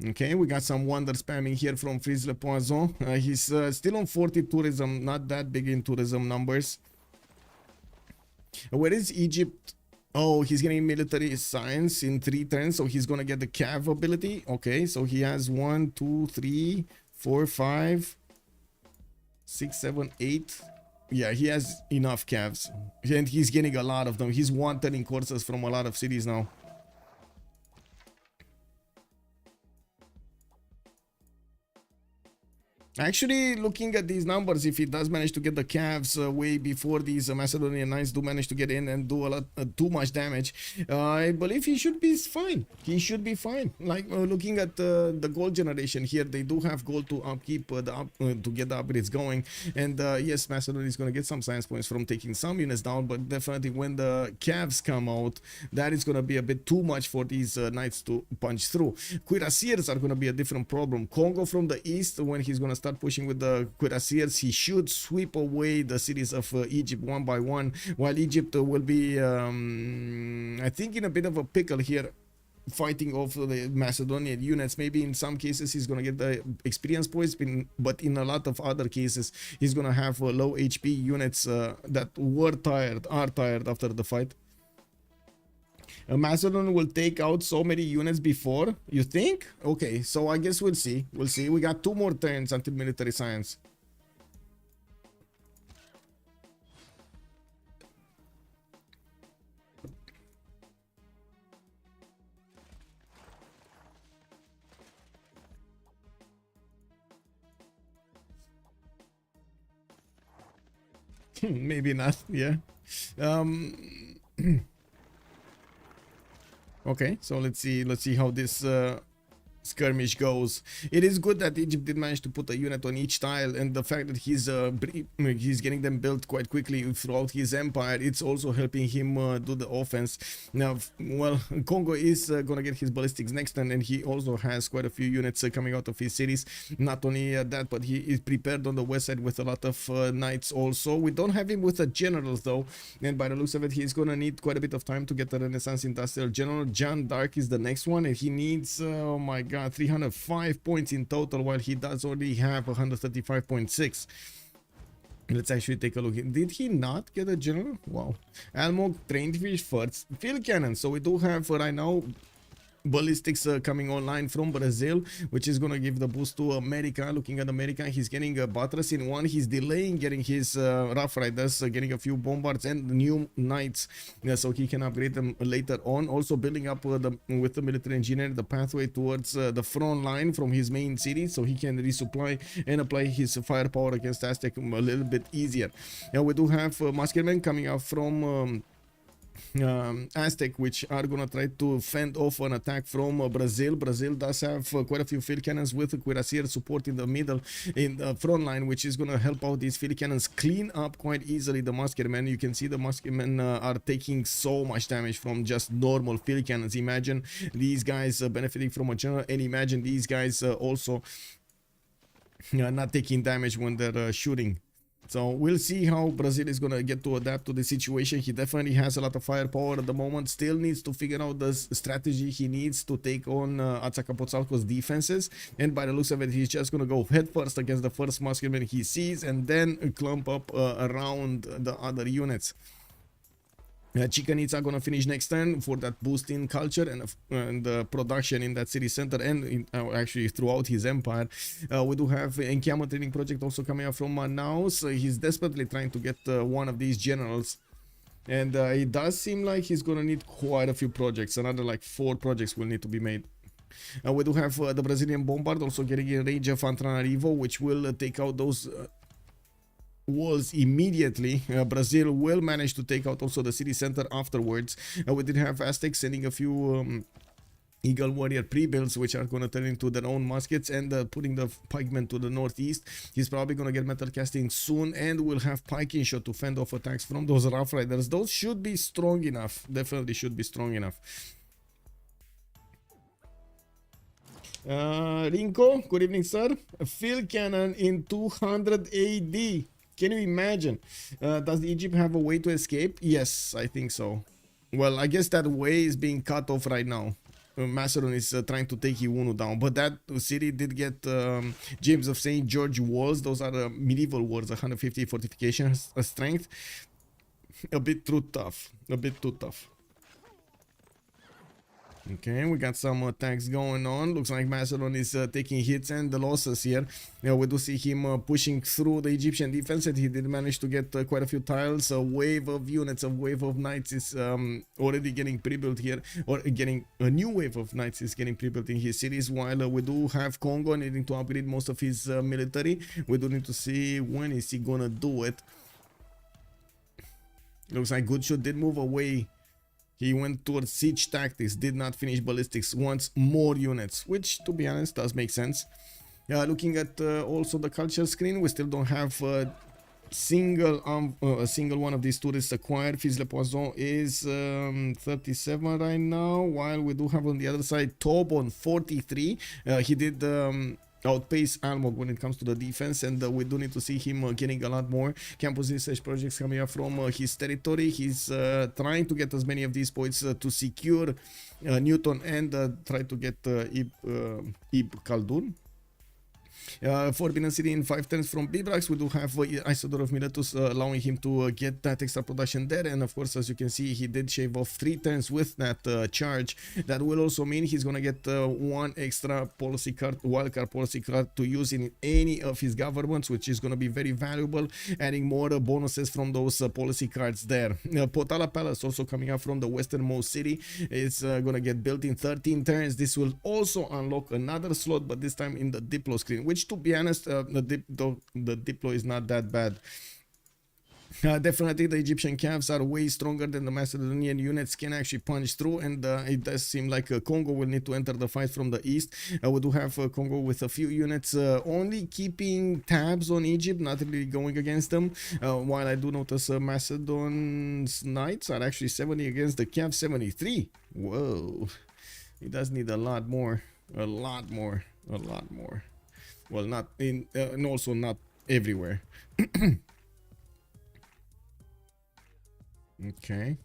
[SPEAKER 1] Okay, we got some wonder spamming here from FizzLePoisson. He's still on 40 tourism, not that big in tourism numbers. Where is Egypt? Oh, he's getting military science in 3 turns, so he's gonna get the cav ability. Okay, so he has 1, 2, 3, 4, 5, 6, 7, 8. Yeah, he has enough cavs, and he's getting a lot of them. He's wanted in courses from a lot of cities now. Actually, looking at these numbers, if he does manage to get the calves way before these Macedonian knights do manage to get in and do a lot too much damage, I believe he should be fine. He should be fine. Like looking at the gold generation here, they do have gold to upkeep to get the upgrades going. And yes, Macedon is going to get some science points from taking some units down, but definitely when the calves come out, that is going to be a bit too much for these knights to punch through. Cuirassiers are going to be a different problem. Congo from the east, when he's going to start pushing with the cuirassiers, he should sweep away the cities of Egypt one by one, while Egypt will be I think in a bit of a pickle here, fighting off the Macedonian units. Maybe in some cases he's gonna get the experience points, but in a lot of other cases he's gonna have low HP units that are tired after the fight. Macedon will take out so many units before, you think? Okay, so I guess we'll see. We'll see. We got 2 more turns until military science. Maybe not, yeah. Okay, so let's see how this skirmish goes. It is good that Egypt did manage to put a unit on each tile, and the fact that he's getting them built quite quickly throughout his empire, it's also helping him do the offense. Now, well, Congo is gonna get his ballistics next turn, and he also has quite a few units coming out of his cities. Not only that, but he is prepared on the west side with a lot of knights also. We don't have him with a general though, and by the looks of it, he's gonna need quite a bit of time to get the Renaissance Industrial General. Jeanne d'Arc is the next one, and he needs, oh my god, 305 points in total, while he does already have 135.6. Let's actually take a look. Did he not get a general? Wow. Almog trained fish first. Field cannon. So we do have right now ballistics coming online from Brazil, which is gonna give the boost to America. Looking at America, he's getting a buttress in one. He's delaying getting his rough riders, getting a few bombards and new knights, so he can upgrade them later on. Also building up with the military engineer the pathway towards the front line from his main city, so he can resupply and apply his firepower against Aztec a little bit easier. Now we do have muskemen coming out from Aztec, which are gonna try to fend off an attack from Brazil. Brazil does have quite a few field cannons with cuirassier support in the middle, in the front line, which is gonna help out these field cannons clean up quite easily the musketmen. You can see the musketmen are taking so much damage from just normal field cannons. Imagine these guys benefiting from a general, and imagine these guys also not taking damage when they're shooting. So we'll see how Brazil is gonna get to adapt to the situation. He definitely has a lot of firepower at the moment. Still needs to figure out the strategy he needs to take on Atsakapotzalco's defenses. And by the looks of it, he's just gonna go head first against the first musketman he sees, and then clump up around the other units. Chicanits are gonna finish next turn for that boost in culture and production in that city center, and actually throughout his empire. We do have encampment training project also coming up from Manaus. He's desperately trying to get one of these generals, and it does seem like he's gonna need quite a few projects. Another like 4 projects will need to be made. We do have the Brazilian bombard also getting in range of Antananarivo, which will take out those walls immediately. Brazil will manage to take out also the city center afterwards. We did have Aztecs sending a few Eagle Warrior pre-builds, which are going to turn into their own muskets, and putting the pikemen to the northeast. He's probably going to get metal casting soon, and we'll have piking shot to fend off attacks from those rough riders. Those should be strong enough, definitely should be strong enough. Rinko, good evening, sir. A field cannon in 200 AD. Can you imagine? Does Egypt have a way to escape? Yes, I think so. Well, I guess that way is being cut off right now. Macedon is trying to take Iwunu down, but that city did get James of St. George walls. Those are medieval walls, 150 fortification strength. A bit too tough. A bit too tough. Okay, we got some attacks going on. Looks like Macedon is taking hits and the losses here. We do see him pushing through the Egyptian defense, and he did manage to get quite a few tiles. A wave of units, a wave of knights is already getting pre-built here, or getting a new wave of knights is getting pre-built in his cities, while we do have Kongo needing to upgrade most of his military. We do need to see when is he gonna do it. Looks like GoodShoot did move away. He went towards siege tactics, did not finish ballistics, wants more units, which to be honest does make sense. Looking at also the culture screen, we still don't have a single one of these tourists acquired. FizzLePoisson is 37 right now, while we do have on the other side Tob on 43. He did outpace Almog when it comes to the defense, and we do need to see him getting a lot more campus research projects coming up from his territory. He's trying to get as many of these points to secure Newton and try to get Ib Khaldun. Forbidden City in 5 turns from Bibrax. We do have Isidore of Miletus allowing him to get that extra production there, and of course, as you can see, he did shave off 3 turns with that charge. That will also mean he's gonna get 1 extra policy card, wildcard policy card to use in any of his governments, which is gonna be very valuable, adding more bonuses from those policy cards there. Potala Palace also coming up from the westernmost city. It's gonna get built in 13 turns. This will also unlock another slot, but this time in the Diplo screen, which to be honest, the Diplo is not that bad. Definitely the Egyptian calves are way stronger than the Macedonian units can actually punch through, and it does seem like Kongo will need to enter the fight from the east. We do have Kongo with a few units only keeping tabs on Egypt, not really going against them, while I do notice Macedon's knights are actually 70 against the Cav 73. Whoa, he does need a lot more. Well, not in and also not everywhere. Okay,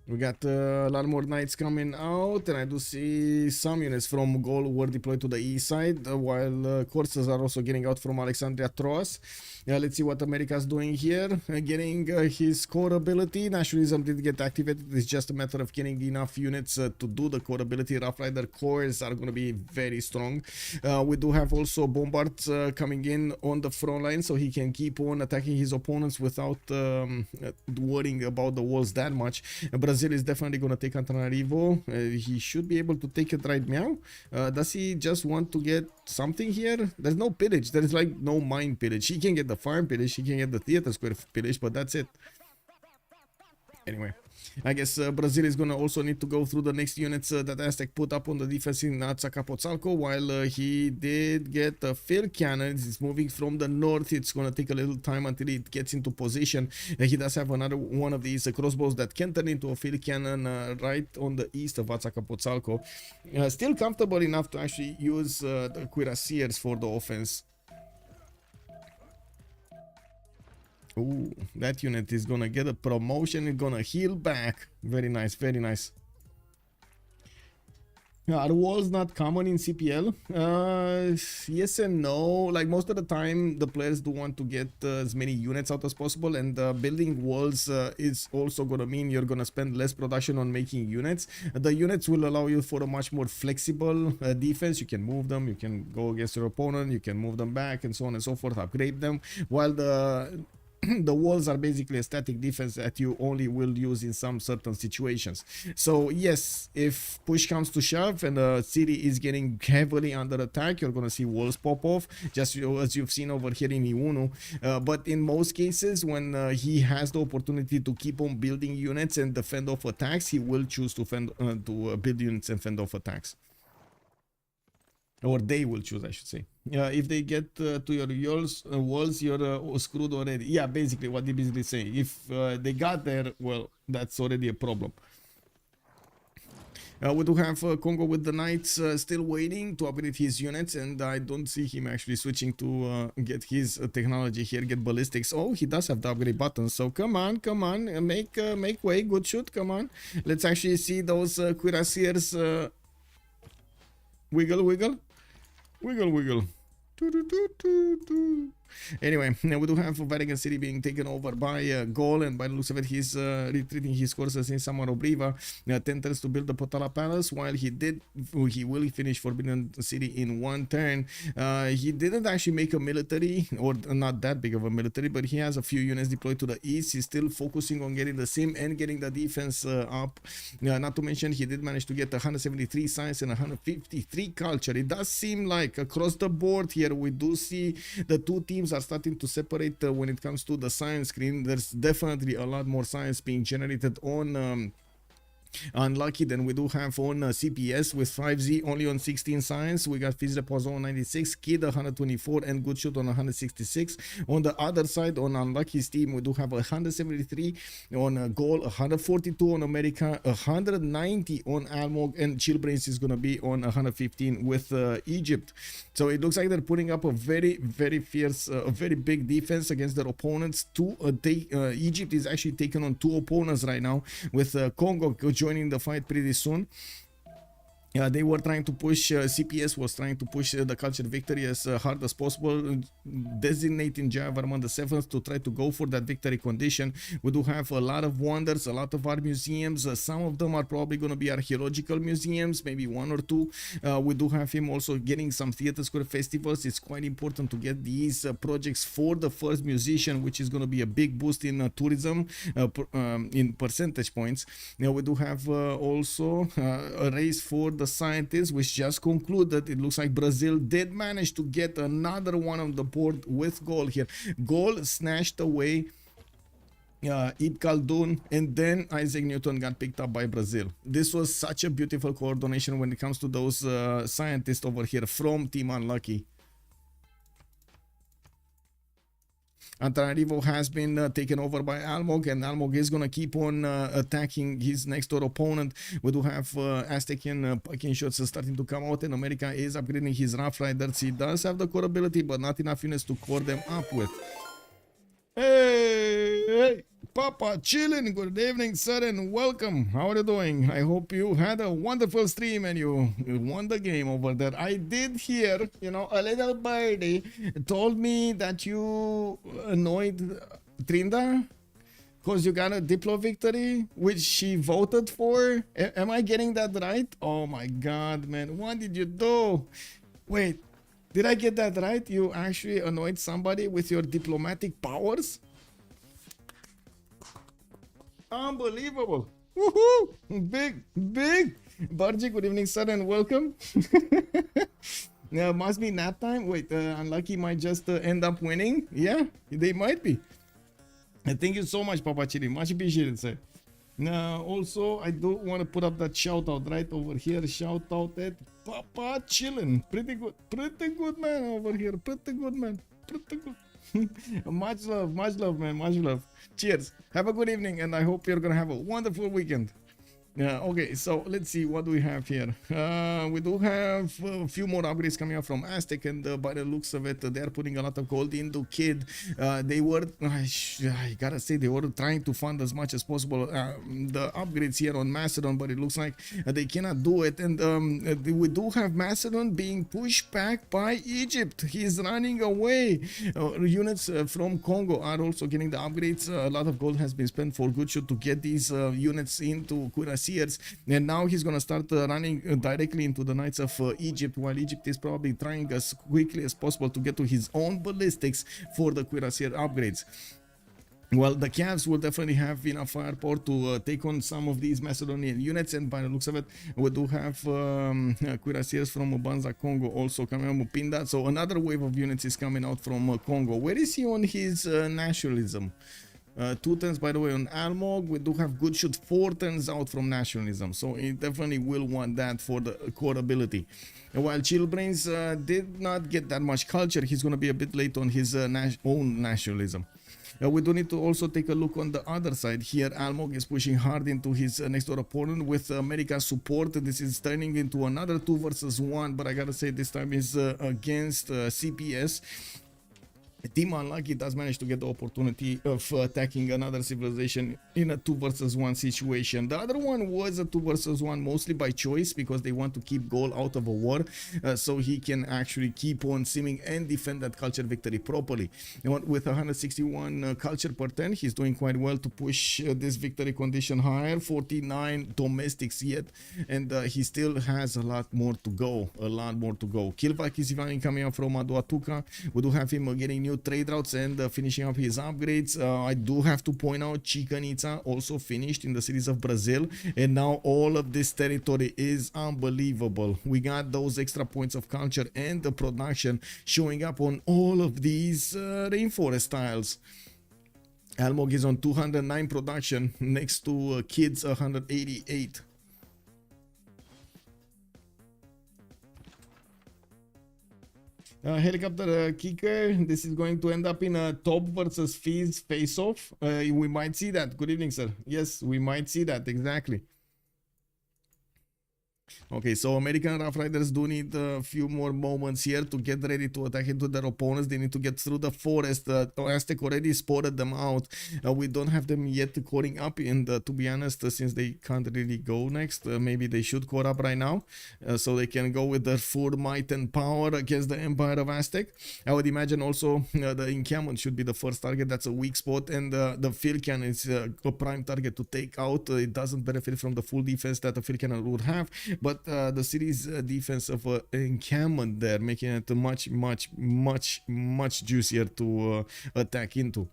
[SPEAKER 1] we got a lot more knights coming out, and I do see some units from Gaul were deployed to the east side, while courses are also getting out from Alexandria Troas. Let's see what America's doing here. Getting his core ability. Nationalism did get activated. It's just a matter of getting enough units to do the core ability. Rough Rider cores are going to be very strong. We do have also Bombards coming in on the front line, so he can keep on attacking his opponents without worrying about the walls that much. Brazil is definitely going to take Antananarivo. He should be able to take it right now. Does he just want to get something here? There's no pillage. There's like no mine pillage. He can get the farm pillage, he can get the theater square pillage, but that's it. Anyway, I guess Brazil is gonna also need to go through the next units that Aztec put up on the defense in Azcapotzalco, while he did get a field cannon. It's moving from the north. It's gonna take a little time until it gets into position. He does have another one of these crossbows that can turn into a field cannon right on the east of Azcapotzalco. Still comfortable enough to actually use the cuirassiers for the offense. Ooh, that unit is gonna get a promotion. It's gonna heal back. Very nice, very nice. Are walls not common in CPL? Yes and no. Like most of the time, the players do want to get as many units out as possible, and building walls is also gonna mean you're gonna spend less production on making units. The units will allow you for a much more flexible defense. You can move them, you can go against your opponent, you can move them back, and so on and so forth, upgrade them, while the walls are basically a static defense that you only will use in some certain situations. So yes, if push comes to shove and the city is getting heavily under attack, you're gonna see walls pop off, just as you've seen over here in Iunu. But in most cases, when he has the opportunity to keep on building units and defend off attacks, he will choose to build units and fend off attacks. Or they will choose, I should say. If they get to your walls, you're screwed already. Yeah, basically what they basically say. If they got there, well, that's already a problem. We do have Kongo with the knights still waiting to upgrade his units, and I don't see him actually switching to get his technology here, get ballistics. Oh, he does have the upgrade button, so come on, make way, GoodShoot, come on. Let's actually see those cuirassiers wiggle. Wiggle. Anyway, we do have Vatican City being taken over by Gaul, and by the looks of it, he's retreating his forces in Samarobriva. 10 turns to build the Potala Palace, while he will finish Forbidden City in 1 turn. He didn't actually make a military, or not that big of a military, but he has a few units deployed to the east. He's still focusing on getting the sim and getting the defense up. Not to mention, he did manage to get 173 science and 153 culture. It does seem like across the board here, we do see the two teams are starting to separate when it comes to the science screen. There's definitely a lot more science being generated on Unlucky than we do have on CPS, with FivezzZ only on 16 science. We got FizzLePoisson on 96, Kid 124, and GoodShoot on 166. On the other side, on Unlucky's team, we do have 173 on Gaul, 142 on America, 190 on Almog, and Chillbrains is going to be on 115 with Egypt. So it looks like they're putting up a very, very fierce, a very big defense against their opponents. Egypt is actually taking on 2 opponents right now, with Kongo joining the fight pretty soon. They were trying to push, CPS was trying to push the culture victory as hard as possible, designating Jayavarman VII to try to go for that victory condition. We do have a lot of wonders, a lot of art museums. Some of them are probably going to be archaeological museums, maybe 1 or 2. We do have him also getting some theater square festivals. It's quite important to get these projects for the first musician, which is going to be a big boost in tourism in percentage points. Now we do have also a race for the scientists, which just concluded. It looks like Brazil did manage to get another one on the board with Gaul here. Gaul snatched away Ibn Khaldun, and then Isaac Newton got picked up by Brazil. This was such a beautiful coordination when it comes to those scientists over here from Team Unlucky. Antananarivo has been taken over by Almog, and Almog is going to keep on attacking his next door opponent. We do have Aztec and Pumpkin shots starting to come out, and America is upgrading his Rough Riders. He does have the core ability, but not enough units to core them up with. Hey, Papa chilling. Good evening, sir, and welcome. How are you doing? I hope you had a wonderful stream and you won the game over there. I did hear, you know, a little birdie told me that you annoyed Trinda because you got a Diplo victory, which she voted for. Am I getting that right? Oh my God, man. What did you do? Wait. Did I get that right? You actually annoyed somebody with your diplomatic powers? Unbelievable. Woohoo! Big. Barji, good evening, sir, and welcome. Must be nap time. Wait, Unlucky might just end up winning. Yeah, they might be. Thank you so much, Papa Chili. Much appreciated, sir. Now, also, I do want to put up that shout out right over here. Shout out at Papa Chillin'. Pretty good man over here. Pretty good, man. Pretty good. Much love, man. Much love. Cheers. Have a good evening, and I hope you're going to have a wonderful weekend. Okay, so let's see what we have here. We do have a few more upgrades coming up from Aztec, and by the looks of it, they're putting a lot of gold into Kid. They were, I gotta say, they were trying to fund as much as possible the upgrades here on Macedon, but it looks like they cannot do it. And we do have Macedon being pushed back by Egypt. He's running away. Units from Congo are also getting the upgrades. A lot of gold has been spent for GoodShoot to get these units into Cuirassiers, and now he's gonna start running directly into the Knights of Egypt, while Egypt is probably trying as quickly as possible to get to his own ballistics for the Cuirassier upgrades. Well, the Cavs will definitely have enough firepower to take on some of these Macedonian units, and by the looks of it, we do have Cuirassiers from Banza, Congo also coming on Mupinda. So another wave of units is coming out from Congo. Where is he on his nationalism? 2 turns, by the way, on Almog. We do have GoodShoot 4 turns out from nationalism, so he definitely will want that for the core ability. And while Chillbrains did not get that much culture, he's going to be a bit late on his own nationalism. We do need to also take a look on the other side here. Almog is pushing hard into his next door opponent with America's support. This is turning into another 2 versus 1, but I gotta say this time is against CPS. Team Unlucky does manage to get the opportunity of attacking another civilization in a 2 versus 1 situation. The other one was a 2 versus 1 mostly by choice because they want to keep Gaul out of a war so he can actually keep on simming and defend that culture victory properly. And with 161 culture per 10, he's doing quite well to push this victory condition higher. 49 domestics yet, and he still has a lot more to go. Kilvak is even coming up from Aduatuca. We do have him getting new trade routes and finishing up his upgrades. I do have to point out Chicanitza also finished in the cities of Brazil, and now all of this territory is unbelievable. We got those extra points of culture and the production showing up on all of these rainforest tiles. Almog is on 209 production next to Kids 188. Helicopter kicker, this is going to end up in a top versus Fizz face-off. We might see that. Good evening, sir. Yes, we might see that, exactly. Okay, so American Rough Riders do need a few more moments here to get ready to attack into their opponents. They need to get through the forest. Aztec already spotted them out. We don't have them yet coring up, and to be honest, since they can't really go next, maybe they should core up right now so they can go with their full might and power against the Empire of Aztec. I would imagine also the encampment should be the first target. That's a weak spot, and the field cannon is a prime target to take out. It doesn't benefit from the full defense that the field cannon would have, but the city's defense of encampment there, making it much juicier to attack into.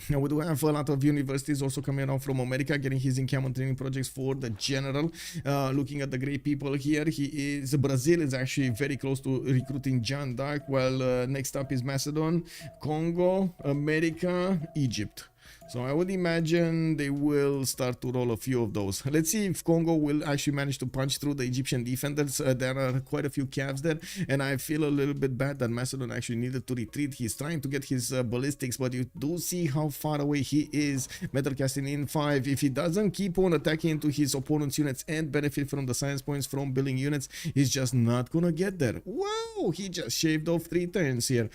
[SPEAKER 1] Now we do have a lot of universities also coming around from America, getting his encampment training projects for the general. Looking at the great people here, Brazil is actually very close to recruiting John Dark, while next up is Macedon, Congo, America, Egypt. So I would imagine they will start to roll a few of those. Let's see if Congo will actually manage to punch through the Egyptian defenders. There are quite a few calves there, and I feel a little bit bad that Macedon actually needed to retreat. He's trying to get his ballistics, but you do see how far away he is. Metal casting in 5. If he doesn't keep on attacking into his opponent's units and benefit from the science points from building units, he's just not gonna get there. Wow, he just shaved off 3 turns here.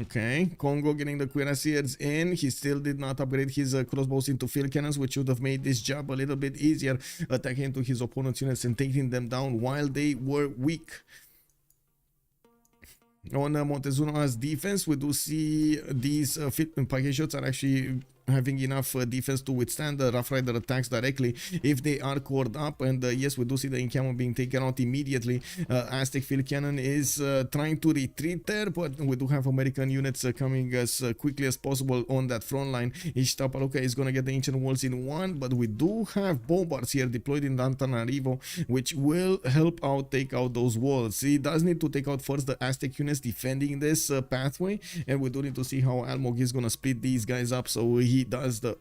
[SPEAKER 1] Okay, Congo getting the cuirassiers in. He still did not upgrade his crossbows into field cannons, which would have made this job a little bit easier, attacking into his opponent's units and taking them down while they were weak. On Montezuma's defense, we do see these package shots are actually having enough defense to withstand the Rough Rider attacks directly if they are cored up, and yes, we do see the encampment being taken out immediately. Aztec field cannon is trying to retreat there, but we do have American units coming as quickly as possible on that front line. Ishtapaluka is going to get the ancient walls in 1, but we do have bombards here deployed in Antananarivo, which will help out take out those walls. He does need to take out first the Aztec units defending this pathway, and we do need to see how Almog is going to split these guys up so he does the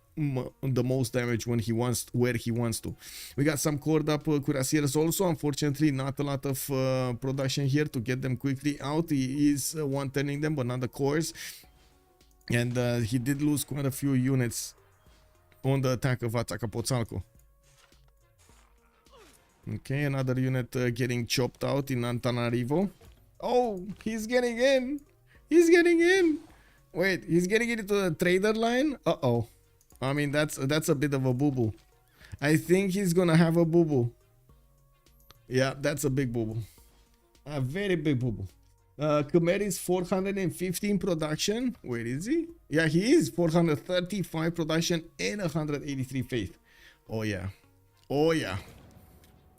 [SPEAKER 1] most damage when he wants, where he wants to. We got some cored up cuirassiers also. Unfortunately, not a lot of production here to get them quickly out. He is one-turning them, but not the cores. And he did lose quite a few units on the attack of Azcapotzalco. Okay, another unit getting chopped out in Antananarivo. Oh, he's getting in. He's getting in. Wait, he's getting into the trader line? Uh-oh. I mean, that's a bit of a boo-boo. I think he's gonna have a boo-boo. Yeah, that's a big boo-boo. A very big boo-boo. Khmer is 415 production. Where is he? Yeah, he is 435 production and 183 faith. Oh, yeah. Oh, yeah.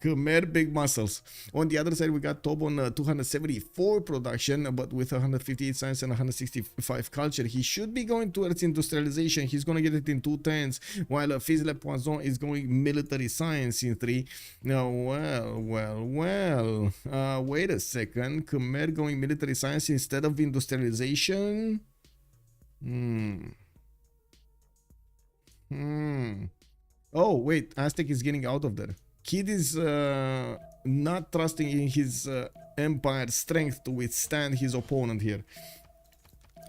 [SPEAKER 1] Khmer, big muscles. On the other side, we got Tob on 274 production, but with 158 science and 165 culture. He should be going towards industrialization. He's going to get it in 2 turns, while FizzLePoisson is going military science in 3. Now, well. Wait a second. Khmer going military science instead of industrialization? Oh, wait. Aztec is getting out of there. Kid is not trusting in his empire's strength to withstand his opponent here.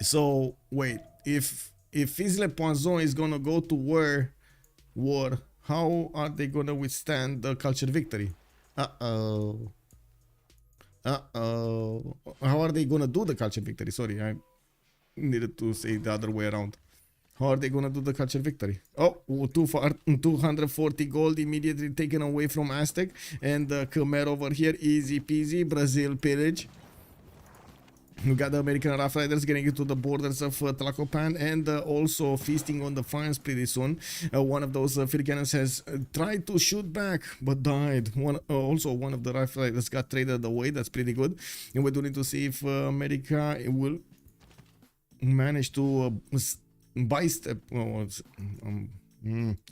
[SPEAKER 1] So wait, if FizzLePoisson is gonna go to war, how are they gonna withstand the culture victory? Uh-oh. How are they gonna do the culture victory? Sorry, I needed to say the other way around. How are they gonna do the culture victory? Oh, too far. 240 gold immediately taken away from Aztec. And Khmer over here, easy peasy. Brazil pillage. We got the American Rough Riders getting into the borders of Tlacopan and also feasting on the farms pretty soon. One of those field cannons has tried to shoot back but died. Also, one of the Rough Riders got traded away. That's pretty good. And we're going to see if America will manage to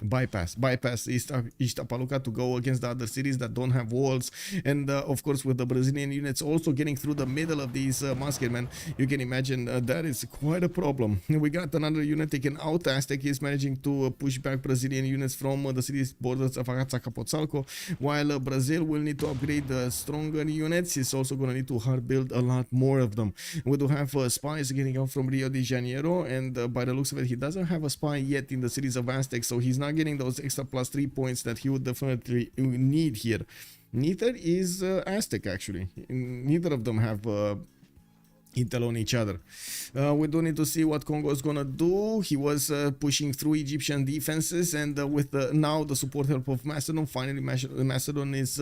[SPEAKER 1] bypass Iztapaluca to go against the other cities that don't have walls. And of course, with the Brazilian units also getting through the middle of these musketmen, you can imagine that is quite a problem. We got another unit taken out. Aztec is managing to push back Brazilian units from the city's borders of Agatzalco, while Brazil will need to upgrade stronger units. It's also going to need to hard build a lot more of them. We do have spies getting out from Rio de Janeiro, and by the looks of it, he doesn't have a spy yet in the cities of Aztec, so he's not getting those extra +3 points that he would definitely need here. Neither is Aztec, actually. Neither of them have intel on each other. We do need to see what Kongo is gonna do. He was pushing through Egyptian defenses, and with now the support help of Macedon, finally Macedon is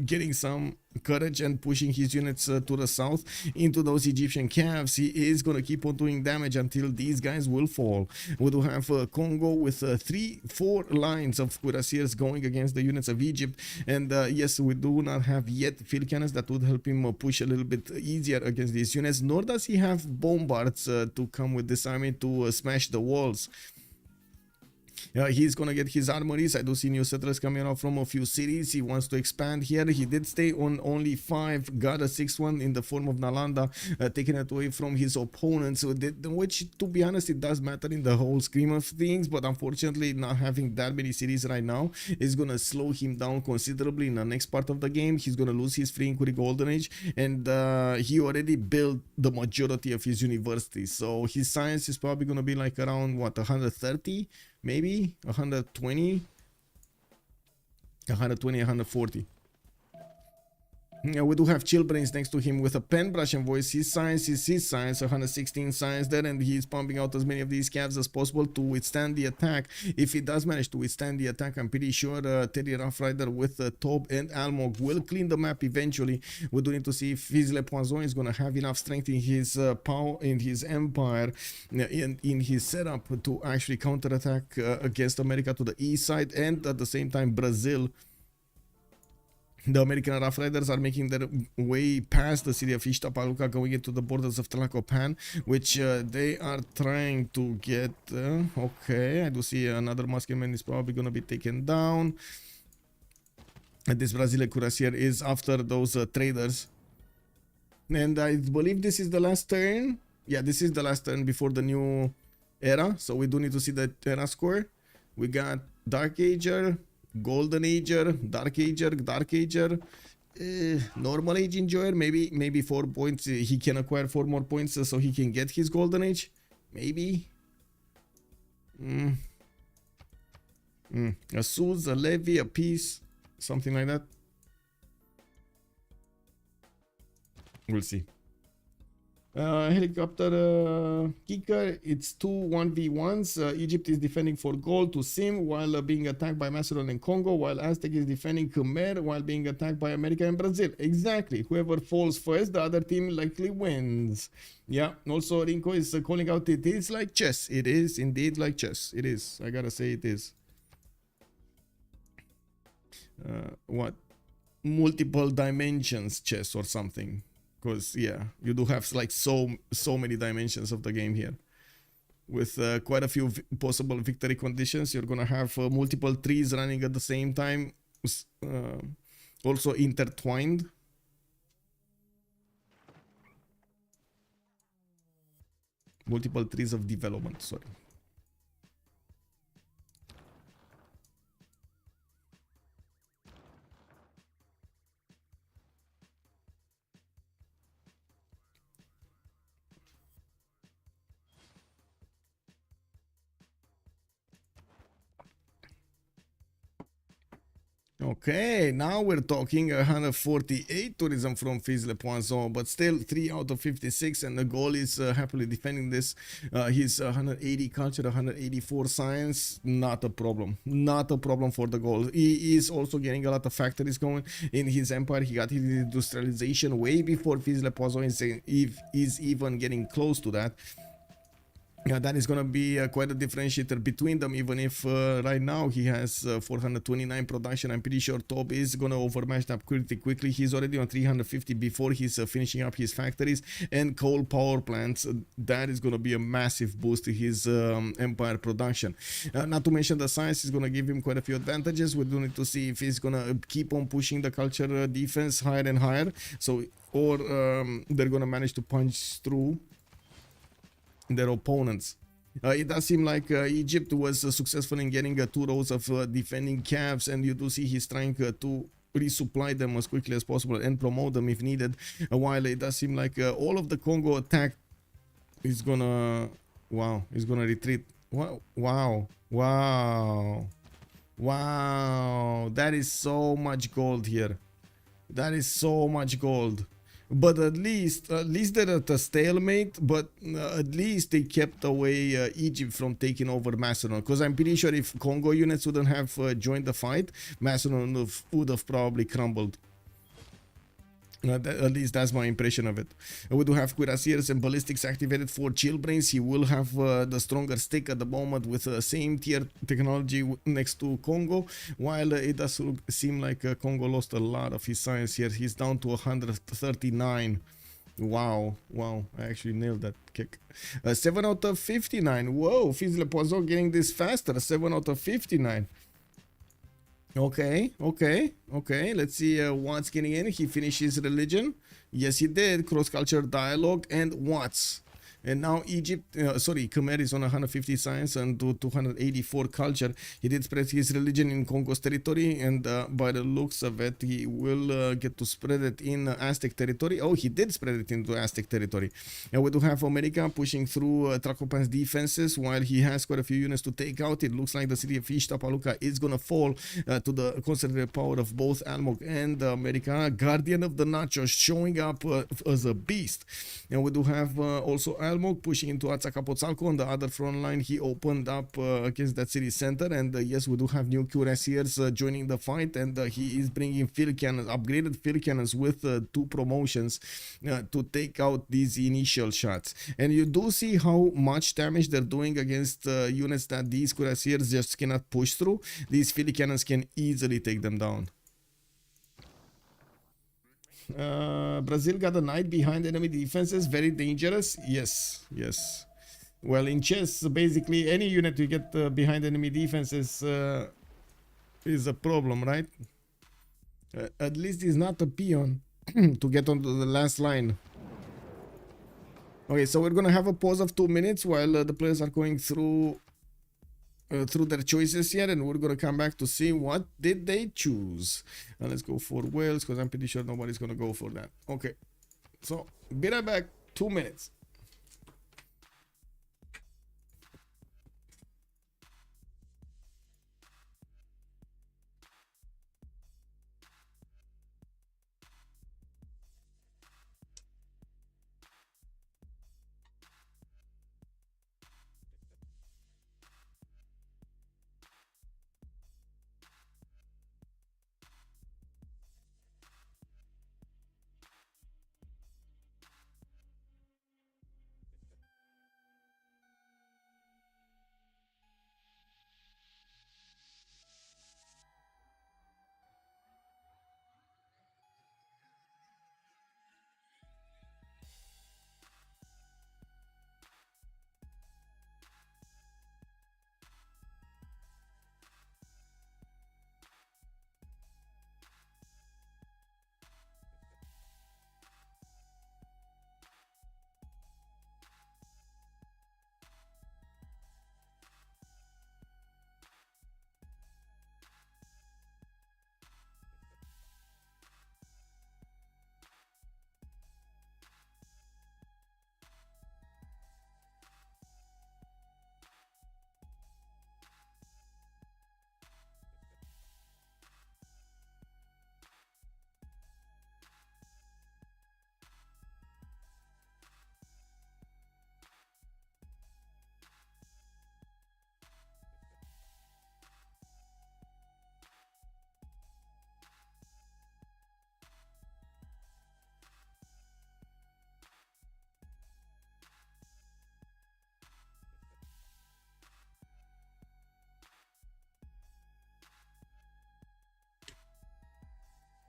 [SPEAKER 1] getting some courage and pushing his units to the south into those Egyptian camps. He is gonna keep on doing damage until these guys will fall. We do have Kongo with 3-4 lines of cuirassiers going against the units of Egypt, and yes, we do not have yet field cannons that would help him push a little bit easier against these units, nor does he have bombards to come with this army to smash the walls. He's gonna get his armories. I do see new settlers coming out from a few cities. He wants to expand here. He did stay on only 5, got a 6th one in the form of Nalanda, taking it away from his opponents, which, to be honest, it does matter in the whole scheme of things, but unfortunately not having that many cities right now is gonna slow him down considerably in the next part of the game. He's gonna lose his free inquiry golden age, and he already built the majority of his universities, so his science is probably gonna be like around, what, 130, maybe 120, 140. Yeah, we do have Chillbrains next to him with a pen brush and voice. His science is his science, 116 science there, and he's pumping out as many of these calves as possible to withstand the attack. If he does manage to withstand the attack, I'm pretty sure Teddy Rough Rider with Tob and Almog will clean the map eventually. We do need to see if FizzLePoisson is going to have enough strength in his power, in his empire, in his setup to actually counterattack against America to the east side, and at the same time Brazil. The American Rough Riders are making their way past the city of Iztapaluca, going into the borders of Tlacopan, which they are trying to get. Okay, I do see another musketman is probably going to be taken down. And this Brazilian cuirassier is after those traders. And I believe this is the last turn. Yeah, this is the last turn before the new era. So we do need to see the era score. We got Dark Ager, Golden Ager, Dark Ager, Dark Ager, Normal Age Enjoyer. Maybe 4 points. He can acquire 4 more points so he can get his Golden Age. Maybe. A Suz, a Levy, a Peace, something like that. We'll see. Helicopter kicker, it's 2 1v1s. Egypt is defending for gold to Sim while being attacked by Macedon and Congo, while Aztec is defending Khmer while being attacked by America and Brazil. Exactly. Whoever falls first, the other team likely wins. Yeah. Also, Rinko is calling out, it is like chess. It is indeed like chess. It is. I gotta say it is. What? Multiple dimensions chess or something. Because yeah, you do have like so many dimensions of the game here, with quite a few possible victory conditions. You're gonna have multiple trees running at the same time, also intertwined. Multiple trees of development. Sorry. Okay, now we're talking 148 tourism from FizzLePoisson, but still 3 out of 56, and the goal is happily defending this. His 180 culture, 184 science, not a problem. Not a problem for the goal. He is also getting a lot of factories going in his empire. He got his industrialization way before FizzLePoisson is even getting close to that. Yeah, that is going to be quite a differentiator between them, even if right now he has 429 production. I'm pretty sure Tob is going to overmatch that pretty quickly. He's already on 350 before he's finishing up his factories and coal power plants. That is going to be a massive boost to his empire production. Not to mention the science is going to give him quite a few advantages. We do need to see if he's going to keep on pushing the culture defense higher and higher. So, or they're going to manage to punch through their opponents. It does seem like Egypt was successful in getting 2 rows of defending calves, and you do see he's trying to resupply them as quickly as possible and promote them if needed. While it does seem like all of the Congo attack is gonna, wow, is gonna retreat. Wow, that is so much gold here. That is so much gold. But at least they're at a stalemate, but at least they kept away Egypt from taking over Macedon. Because I'm pretty sure if Congo units wouldn't have joined the fight, Macedon would have probably crumbled. At least that's my impression of it. We do have cuirassiers and ballistics activated for Chillbrains. He will have the stronger stick at the moment with the same tier technology next to Congo, while it does seem like Congo lost a lot of his science here. He's down to 139. Wow, I actually nailed that kick. 7 out of 59. Whoa, FizzLePoisson getting this faster. 7 out of 59. Okay. Let's see what's getting in. He finished his religion. Yes, he did. Cross-culture dialogue and what's. And now Khmer is on 150 science and 284 culture. He did spread his religion in Congo's territory, and by the looks of it, he will get to spread it in Aztec territory. Oh, he did spread it into Aztec territory. And we do have America pushing through Tracopan's defenses while he has quite a few units to take out. It looks like the city of Ishtapaluca is going to fall to the concentrated power of both Almog and America. GuardianOfTheNachos showing up as a beast. And we do have also Almog pushing into Azcapotzalco on the other front line. He opened up against that city center, and yes, we do have new cuirassiers joining the fight, and he is bringing field cannons, upgraded field cannons with 2 promotions to take out these initial shots. And you do see how much damage they're doing against units that these cuirassiers just cannot push through. These field cannons can easily take them down. Brazil got a knight behind enemy defenses, very dangerous. Yes. Well, in chess, basically any unit you get behind enemy defenses is a problem, right? At least it's not a peon to get onto the last line. Okay, so we're gonna have a pause of 2 minutes while the players are going through their choices here, and we're gonna come back to see what did they choose. Let's go for Wales, because I'm pretty sure nobody's gonna go for that. Okay, so be right back. 2 minutes.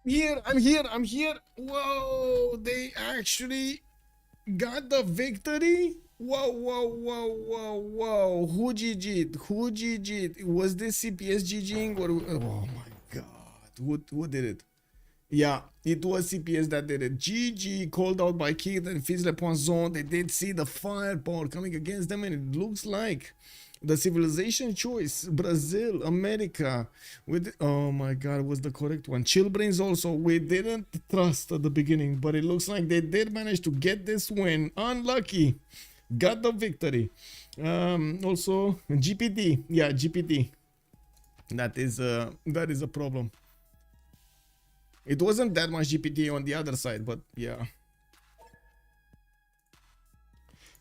[SPEAKER 1] here. I'm here. I'm here. Whoa! They actually got the victory. Whoa, whoa, whoa, whoa, whoa. Who GG'd? Who GG'd? Was this CPS GGing or... Oh my god. Who did it? Yeah, it was CPS that did it. GG, called out by Keith and FizzLePoisson. They did see the firepower coming against them, and it looks like the civilization choice, Brazil, America, with, oh my god, was the correct one. Chillbrains also, we didn't trust at the beginning, but it looks like they did manage to get this win. Unlucky, got the victory. Also GPT, yeah, GPT. That is a problem. It wasn't that much GPT on the other side, but yeah.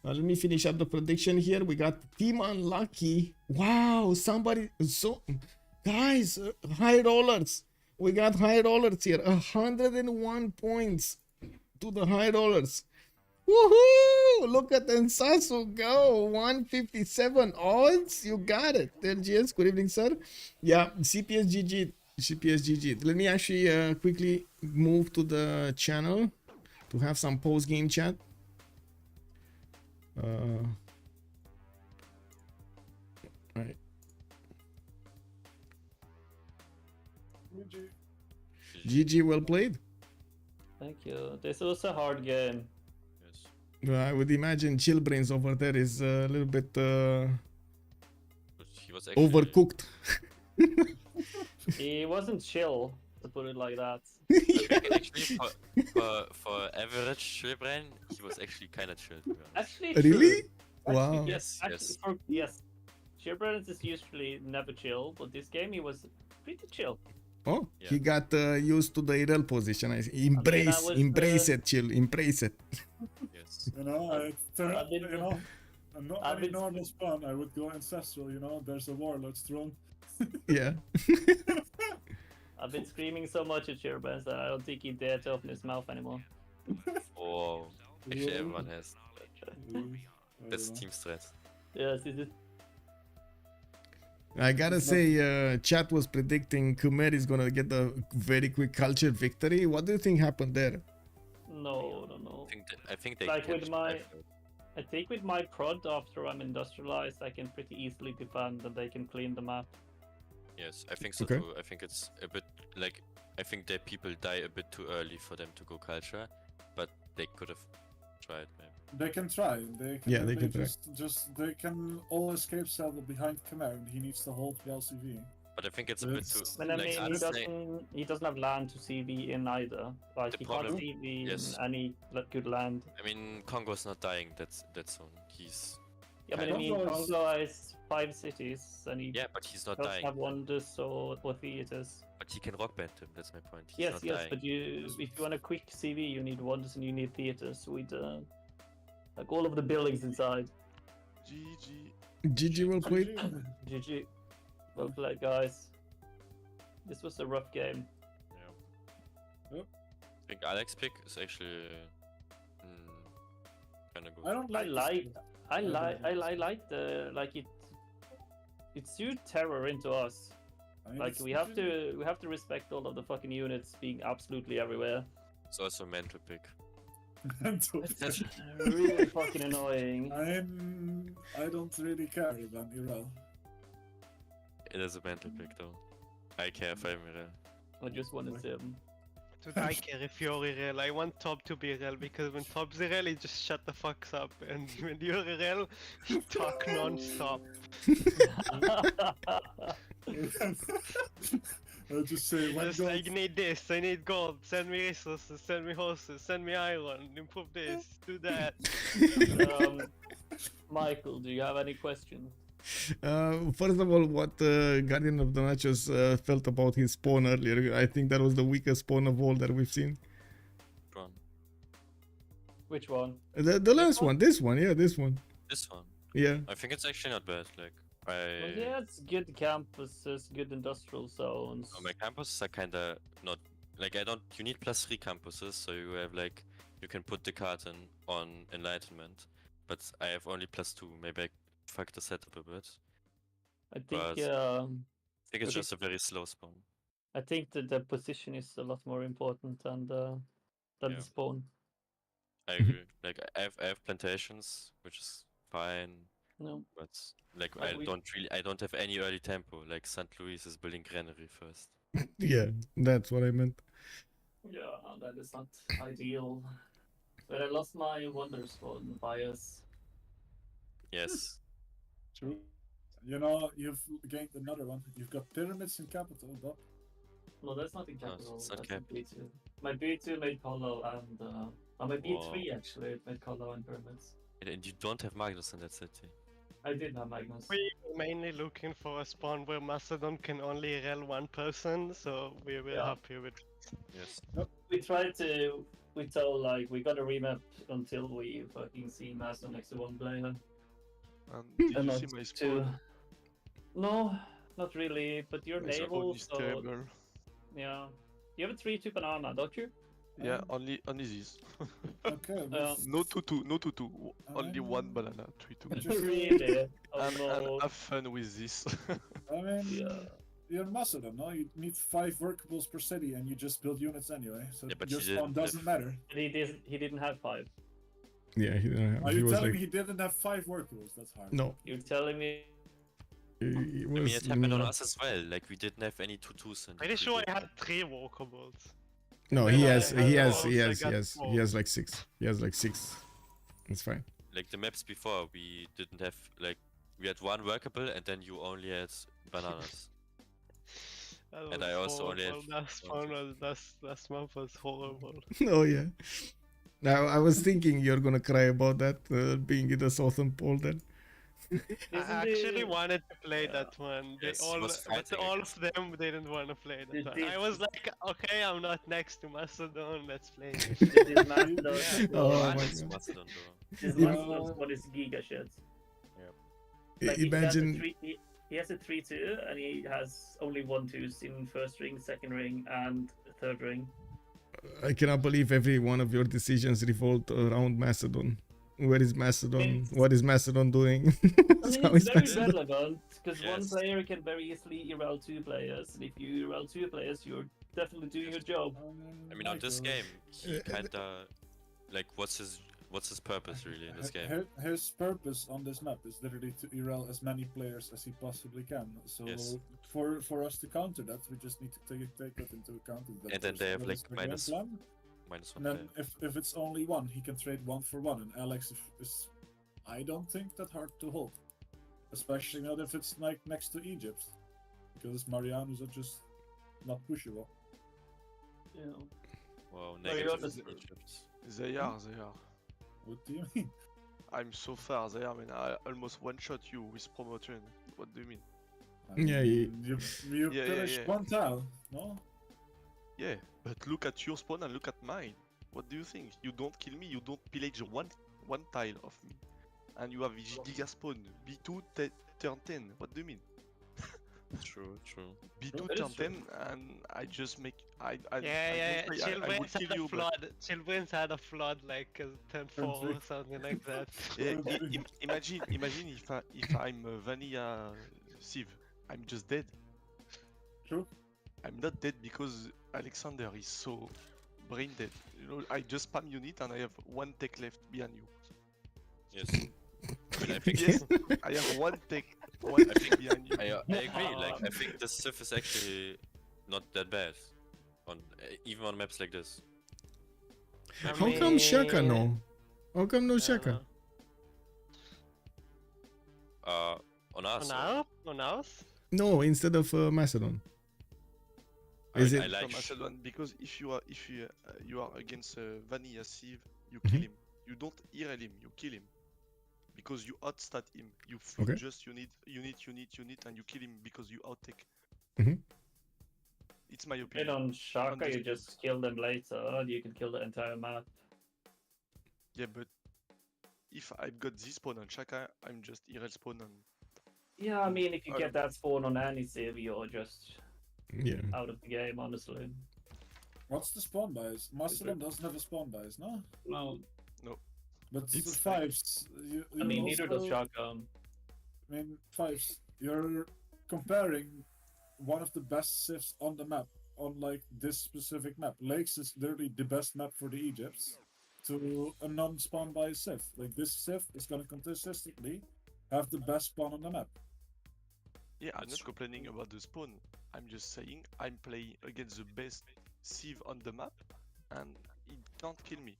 [SPEAKER 1] Now let me finish up the prediction here. We got Team Unlucky. Wow, somebody, so guys, high rollers. We got high rollers here. 101 points to the high rollers. Woohoo! Look at Nsasu go. 157 odds. You got it. LGS, good evening, sir. Yeah, CPS GG. CPS GG. Let me actually quickly move to the channel to have some post-game chat. Right. GG, well played.
[SPEAKER 3] Thank you. This was a hard game.
[SPEAKER 4] Yes.
[SPEAKER 1] I would imagine Chillbrains over there is a little bit
[SPEAKER 4] But he was actually
[SPEAKER 1] overcooked.
[SPEAKER 3] He wasn't chill, to put it like that.
[SPEAKER 4] actually for average Chillbrain, he was actually kind of chill. To be honest.
[SPEAKER 3] Actually,
[SPEAKER 1] Really?
[SPEAKER 3] true.
[SPEAKER 1] Wow.
[SPEAKER 3] Actually,
[SPEAKER 4] Yes,
[SPEAKER 3] actually,
[SPEAKER 4] yes.
[SPEAKER 3] yes. Chillbrains is usually never chill, but this game he was pretty chill.
[SPEAKER 1] Oh,
[SPEAKER 4] Yeah.
[SPEAKER 1] he got used to the IRL position. Embrace,
[SPEAKER 3] was,
[SPEAKER 1] embrace it, Chill, embrace it.
[SPEAKER 4] Yes.
[SPEAKER 5] You know,
[SPEAKER 3] I've been-
[SPEAKER 5] you know, not
[SPEAKER 3] I've
[SPEAKER 5] any
[SPEAKER 3] been-
[SPEAKER 5] normal spawn. I would go ancestral. You know, there's a warlord throne.
[SPEAKER 1] Yeah.
[SPEAKER 3] I've been screaming so much at Chillbrains that I don't think he dared to open his mouth anymore.
[SPEAKER 4] Oh, actually
[SPEAKER 5] Yeah.
[SPEAKER 4] everyone has. That's team stress.
[SPEAKER 3] Yes, this is
[SPEAKER 1] I gotta say, chat was predicting Khmer is gonna get a very quick culture victory. What do you think happened there?
[SPEAKER 3] no.
[SPEAKER 4] I think they
[SPEAKER 3] Like with
[SPEAKER 4] catch
[SPEAKER 3] my-
[SPEAKER 4] effort.
[SPEAKER 3] I think with my prod after I'm industrialized, I can pretty easily defend and they can clean the map.
[SPEAKER 4] Yes, I think so
[SPEAKER 1] Okay.
[SPEAKER 4] too. I think it's a bit like I think that people die a bit too early for them to go culture, but they could have tried maybe.
[SPEAKER 5] They can try. They can,
[SPEAKER 1] Yeah, they can try.
[SPEAKER 5] Just they can all escape cell behind Khmer, and he needs to hold the LCV.
[SPEAKER 4] But I think it's a bit too.
[SPEAKER 5] It's-
[SPEAKER 3] And I
[SPEAKER 4] Like,
[SPEAKER 3] mean,
[SPEAKER 4] I'd say-
[SPEAKER 3] he doesn't have land to CV in either. Like
[SPEAKER 4] The
[SPEAKER 3] he
[SPEAKER 4] problem-
[SPEAKER 3] can't CV
[SPEAKER 4] yes.
[SPEAKER 3] in any good land.
[SPEAKER 4] I mean, Congo's not dying. That soon. He's
[SPEAKER 3] Yeah, but I
[SPEAKER 4] Kind
[SPEAKER 3] mean,
[SPEAKER 5] of.
[SPEAKER 3] Kongo has 5 cities and he
[SPEAKER 4] yeah, but he's not
[SPEAKER 3] doesn't
[SPEAKER 4] dying.
[SPEAKER 3] have wonders or theaters.
[SPEAKER 4] But he can rock band him. That's my point. He's
[SPEAKER 3] Yes,
[SPEAKER 4] not
[SPEAKER 3] yes,
[SPEAKER 4] dying.
[SPEAKER 3] but if you want a quick CV, you need wonders and you need theaters with like all of the buildings inside.
[SPEAKER 6] GG.
[SPEAKER 1] GG, well played.
[SPEAKER 3] GG. Well played, guys. This was a rough game.
[SPEAKER 4] Yeah.
[SPEAKER 5] Yep.
[SPEAKER 4] I think Alex pick is actually kind of good.
[SPEAKER 5] I don't
[SPEAKER 3] I
[SPEAKER 5] like.
[SPEAKER 3] like the like it. It suit terror into us. Like we have to respect all of the fucking units being absolutely everywhere.
[SPEAKER 4] It's also a mental pick.
[SPEAKER 5] to.
[SPEAKER 3] Really fucking annoying.
[SPEAKER 5] I don't really care about Iral.
[SPEAKER 4] It is a mental pick though. I care for Emira.
[SPEAKER 3] I just wanted to.
[SPEAKER 6] Dude, I care if you're Irel. I want Top to be Irel because when Top's Irel, he just shut the fucks up. And when you're Irel, you talk non-stop.
[SPEAKER 5] I'll just say, when
[SPEAKER 6] Just
[SPEAKER 5] goes-
[SPEAKER 6] like, need this, I need gold, send me resources, send me horses, send me iron, improve this, do that.
[SPEAKER 3] Michael, do you have any questions?
[SPEAKER 1] First of all, what Guardian of the Nachos felt about his spawn earlier. I think that was the weakest spawn of all that we've seen.
[SPEAKER 4] Drawn.
[SPEAKER 3] Which one?
[SPEAKER 1] The last one, this one, yeah, this one.
[SPEAKER 4] This one.
[SPEAKER 1] Yeah.
[SPEAKER 4] I think it's actually not bad. Like
[SPEAKER 3] Well, yeah, it's good campuses, good industrial zones.
[SPEAKER 4] my campuses are kinda not like I don't. You need +3 campuses, so you have like you can put the carton on enlightenment, but I have only +2. Maybe I fuck the setup a bit.
[SPEAKER 3] I think
[SPEAKER 4] but- I think it's
[SPEAKER 3] Okay.
[SPEAKER 4] just a very slow spawn.
[SPEAKER 3] I think that the position is a lot more important than
[SPEAKER 4] Yeah.
[SPEAKER 3] the spawn.
[SPEAKER 4] I agree. Like I have plantations, which is fine,
[SPEAKER 3] No.
[SPEAKER 4] but like
[SPEAKER 3] Like
[SPEAKER 4] I don't have any early tempo. Like St. Louis is building granary first.
[SPEAKER 1] Yeah, that's what I meant.
[SPEAKER 3] Yeah, that is not ideal. But I lost my wonder spawn bias.
[SPEAKER 4] Yes.
[SPEAKER 5] True. You know, you've gained another one. You've got pyramids in capital, but
[SPEAKER 3] No, that's not in
[SPEAKER 4] No,
[SPEAKER 3] capital.
[SPEAKER 4] it's not
[SPEAKER 3] That's in
[SPEAKER 4] capital.
[SPEAKER 3] B2. My B2 made Colo and my B3
[SPEAKER 4] Wow.
[SPEAKER 3] actually it made Colo and pyramids.
[SPEAKER 4] And you don't have Magnus in that city.
[SPEAKER 3] I did have Magnus.
[SPEAKER 6] We were mainly looking for a spawn where Macedon can only rel one person, so we were
[SPEAKER 3] Yeah.
[SPEAKER 6] happy with.
[SPEAKER 4] Yes.
[SPEAKER 3] We tried to. We told like we got a remap until we fucking see Master next to one player.
[SPEAKER 7] Did you
[SPEAKER 3] And
[SPEAKER 7] see
[SPEAKER 3] not
[SPEAKER 7] my
[SPEAKER 3] two.
[SPEAKER 7] spawn?
[SPEAKER 3] No, not really. But you're
[SPEAKER 7] My spawn
[SPEAKER 3] naval,
[SPEAKER 7] is
[SPEAKER 3] so
[SPEAKER 7] terrible.
[SPEAKER 3] yeah. You have a 3-2 banana, don't you?
[SPEAKER 7] Yeah, only this.
[SPEAKER 5] okay. But
[SPEAKER 7] No tutu, no tutu. Only one banana, 3-2.
[SPEAKER 5] Just,
[SPEAKER 3] Really? Oh
[SPEAKER 7] And
[SPEAKER 3] no.
[SPEAKER 7] have fun with this.
[SPEAKER 5] I mean,
[SPEAKER 3] Yeah.
[SPEAKER 5] you're Macedon, no? You need 5 workables per city, and you just build units anyway. So
[SPEAKER 4] Yeah, but
[SPEAKER 5] your
[SPEAKER 4] he
[SPEAKER 5] spawn
[SPEAKER 4] didn't
[SPEAKER 5] doesn't matter.
[SPEAKER 3] He didn't have 5.
[SPEAKER 1] Yeah,
[SPEAKER 5] Are
[SPEAKER 1] he
[SPEAKER 5] you
[SPEAKER 1] was
[SPEAKER 5] telling
[SPEAKER 1] like,
[SPEAKER 5] me he didn't have 5 workables? That's hard.
[SPEAKER 1] no.
[SPEAKER 3] You're telling me
[SPEAKER 1] He
[SPEAKER 4] I
[SPEAKER 1] was,
[SPEAKER 4] mean, it happened on us as well. Like we didn't have any tutus in.
[SPEAKER 6] Pretty sure I had 3 walkables.
[SPEAKER 1] no,
[SPEAKER 6] Then
[SPEAKER 1] he
[SPEAKER 6] I
[SPEAKER 1] has,
[SPEAKER 6] had
[SPEAKER 1] he has,
[SPEAKER 6] also
[SPEAKER 1] he has,
[SPEAKER 6] got
[SPEAKER 1] he has, he
[SPEAKER 6] 4.
[SPEAKER 1] has like 6. He has like 6. It's fine.
[SPEAKER 4] Like the maps before, we didn't have like we had one workable and then you only had bananas.
[SPEAKER 6] That
[SPEAKER 4] And
[SPEAKER 6] was
[SPEAKER 4] I also only had
[SPEAKER 6] horrible. That spawn was last month was horrible.
[SPEAKER 1] Oh yeah. Now I was thinking you're gonna cry about that being in the southern pole then.
[SPEAKER 6] I
[SPEAKER 3] Isn't
[SPEAKER 6] actually
[SPEAKER 3] it-
[SPEAKER 6] wanted to play
[SPEAKER 3] Yeah.
[SPEAKER 6] that one. They
[SPEAKER 4] Yes,
[SPEAKER 6] all,
[SPEAKER 4] was
[SPEAKER 6] but
[SPEAKER 4] fighting
[SPEAKER 6] all
[SPEAKER 4] against
[SPEAKER 6] of them didn't want to play
[SPEAKER 3] They
[SPEAKER 6] that one.
[SPEAKER 3] did.
[SPEAKER 6] I was like, okay, I'm not next to Macedon. Let's play.
[SPEAKER 3] this Macedon.
[SPEAKER 1] Oh
[SPEAKER 4] Mine
[SPEAKER 1] my
[SPEAKER 4] is
[SPEAKER 1] god.
[SPEAKER 4] Macedon though.
[SPEAKER 3] This
[SPEAKER 5] Yeah.
[SPEAKER 3] Macedon squad is giga shit. Like
[SPEAKER 1] Imagine,
[SPEAKER 3] he has a 3-2 and he has only 1-2s in first ring, second ring, and third ring.
[SPEAKER 1] I cannot believe every one of your decisions revolved around Macedon. Where is Macedon?
[SPEAKER 3] It's-
[SPEAKER 1] What is Macedon doing?
[SPEAKER 3] I mean,
[SPEAKER 1] How
[SPEAKER 3] it's
[SPEAKER 1] is
[SPEAKER 3] very
[SPEAKER 1] Macedon?
[SPEAKER 3] relevant because one
[SPEAKER 4] Yes.
[SPEAKER 3] player can very easily ERL 2 players, and if you ERL 2 players, you're definitely doing your job.
[SPEAKER 4] I mean, on this game, he kinda like what's his purpose really in this game?
[SPEAKER 5] His purpose on this map is literally to ERL as many players as he possibly can. So
[SPEAKER 4] Yes.
[SPEAKER 5] for us to counter that, we just need to take that into account. That
[SPEAKER 4] And then they have,
[SPEAKER 5] that
[SPEAKER 4] like,
[SPEAKER 5] is the game
[SPEAKER 4] minus
[SPEAKER 5] plan.
[SPEAKER 4] Minus
[SPEAKER 5] And
[SPEAKER 4] one
[SPEAKER 5] then
[SPEAKER 4] player.
[SPEAKER 5] if it's only one, he can trade 1 for 1. And Alex is, I don't think that hard to hold, especially not if it's like next to Egypt, because Marianos are just not pushable.
[SPEAKER 3] You know.
[SPEAKER 4] Wow,
[SPEAKER 3] Well, you're
[SPEAKER 4] negative
[SPEAKER 3] just-
[SPEAKER 4] Egypt.
[SPEAKER 7] They are.
[SPEAKER 5] What do you mean?
[SPEAKER 7] I'm so far there, man. I almost one-shot you with promotion. What do you mean?
[SPEAKER 1] Yeah,
[SPEAKER 5] you
[SPEAKER 7] Yeah,
[SPEAKER 5] finished
[SPEAKER 7] yeah.
[SPEAKER 5] 1 tile, no?
[SPEAKER 7] Yeah, but look at your spawn and look at mine. What do you think? You don't kill me, you don't pillage one tile of me. And you have giga spawn. B2 turn 10. What do you mean?
[SPEAKER 4] True, true.
[SPEAKER 7] B2
[SPEAKER 3] That
[SPEAKER 7] turn
[SPEAKER 3] is true.
[SPEAKER 7] 10 and I just make I
[SPEAKER 6] Yeah.
[SPEAKER 7] don't say I would
[SPEAKER 6] Chillbrains
[SPEAKER 7] kill
[SPEAKER 6] had a
[SPEAKER 7] you, but
[SPEAKER 6] flood. Chillbrains had a flood like 10-4 or something like that.
[SPEAKER 7] yeah, imagine if I'm vanilla Civ, I'm just dead.
[SPEAKER 5] True.
[SPEAKER 7] I'm not dead because Alexander is so brain dead. You know, I just spam unit and I have 1 tech left behind you.
[SPEAKER 4] Yes. I mean, I think
[SPEAKER 7] Yes, I have 1 tech behind you.
[SPEAKER 4] I agree. Like I think this Civ is actually not that bad on even on maps like this.
[SPEAKER 1] How come Shaka no? How come no Shaka?
[SPEAKER 4] On us.
[SPEAKER 6] On us?
[SPEAKER 1] No, instead of Macedon. Is
[SPEAKER 4] I
[SPEAKER 1] it?
[SPEAKER 4] like
[SPEAKER 7] From Macedon, because if you are against vanilla Civ, you
[SPEAKER 1] Mhm.
[SPEAKER 7] kill him. You don't ERL him, you kill him. Because you outstat him. You full
[SPEAKER 1] Okay.
[SPEAKER 7] just unit, and you kill him because you outtake.
[SPEAKER 1] Mhm.
[SPEAKER 7] It's my
[SPEAKER 3] And
[SPEAKER 7] opinion.
[SPEAKER 3] on Shaka, you
[SPEAKER 7] Undisputed.
[SPEAKER 3] just kill them later, and you can kill the entire map.
[SPEAKER 7] Yeah, but if I've got this spawn on Chaka, I'm just ERL spawn and
[SPEAKER 3] Yeah, I mean, if you
[SPEAKER 7] I
[SPEAKER 3] get that spawn on any civ, you're just
[SPEAKER 1] Yeah.
[SPEAKER 3] out of the game, honestly.
[SPEAKER 5] What's the spawn bias? Macedon doesn't have a spawn bias, no?
[SPEAKER 3] No,
[SPEAKER 5] But the
[SPEAKER 7] It's-
[SPEAKER 5] 5s,
[SPEAKER 3] I mean, neither does
[SPEAKER 5] also-
[SPEAKER 3] Shaka.
[SPEAKER 5] I mean, 5s, you're comparing one of the best civs on the map on like this specific map. Lakes is literally the best map for the Egypts to a non-spawn by Civ. Like this Civ is gonna consistently have the best spawn on the map.
[SPEAKER 7] Yeah, I'm not complaining about the spawn. I'm just saying I'm playing against the best Civ on the map, and it can't kill me.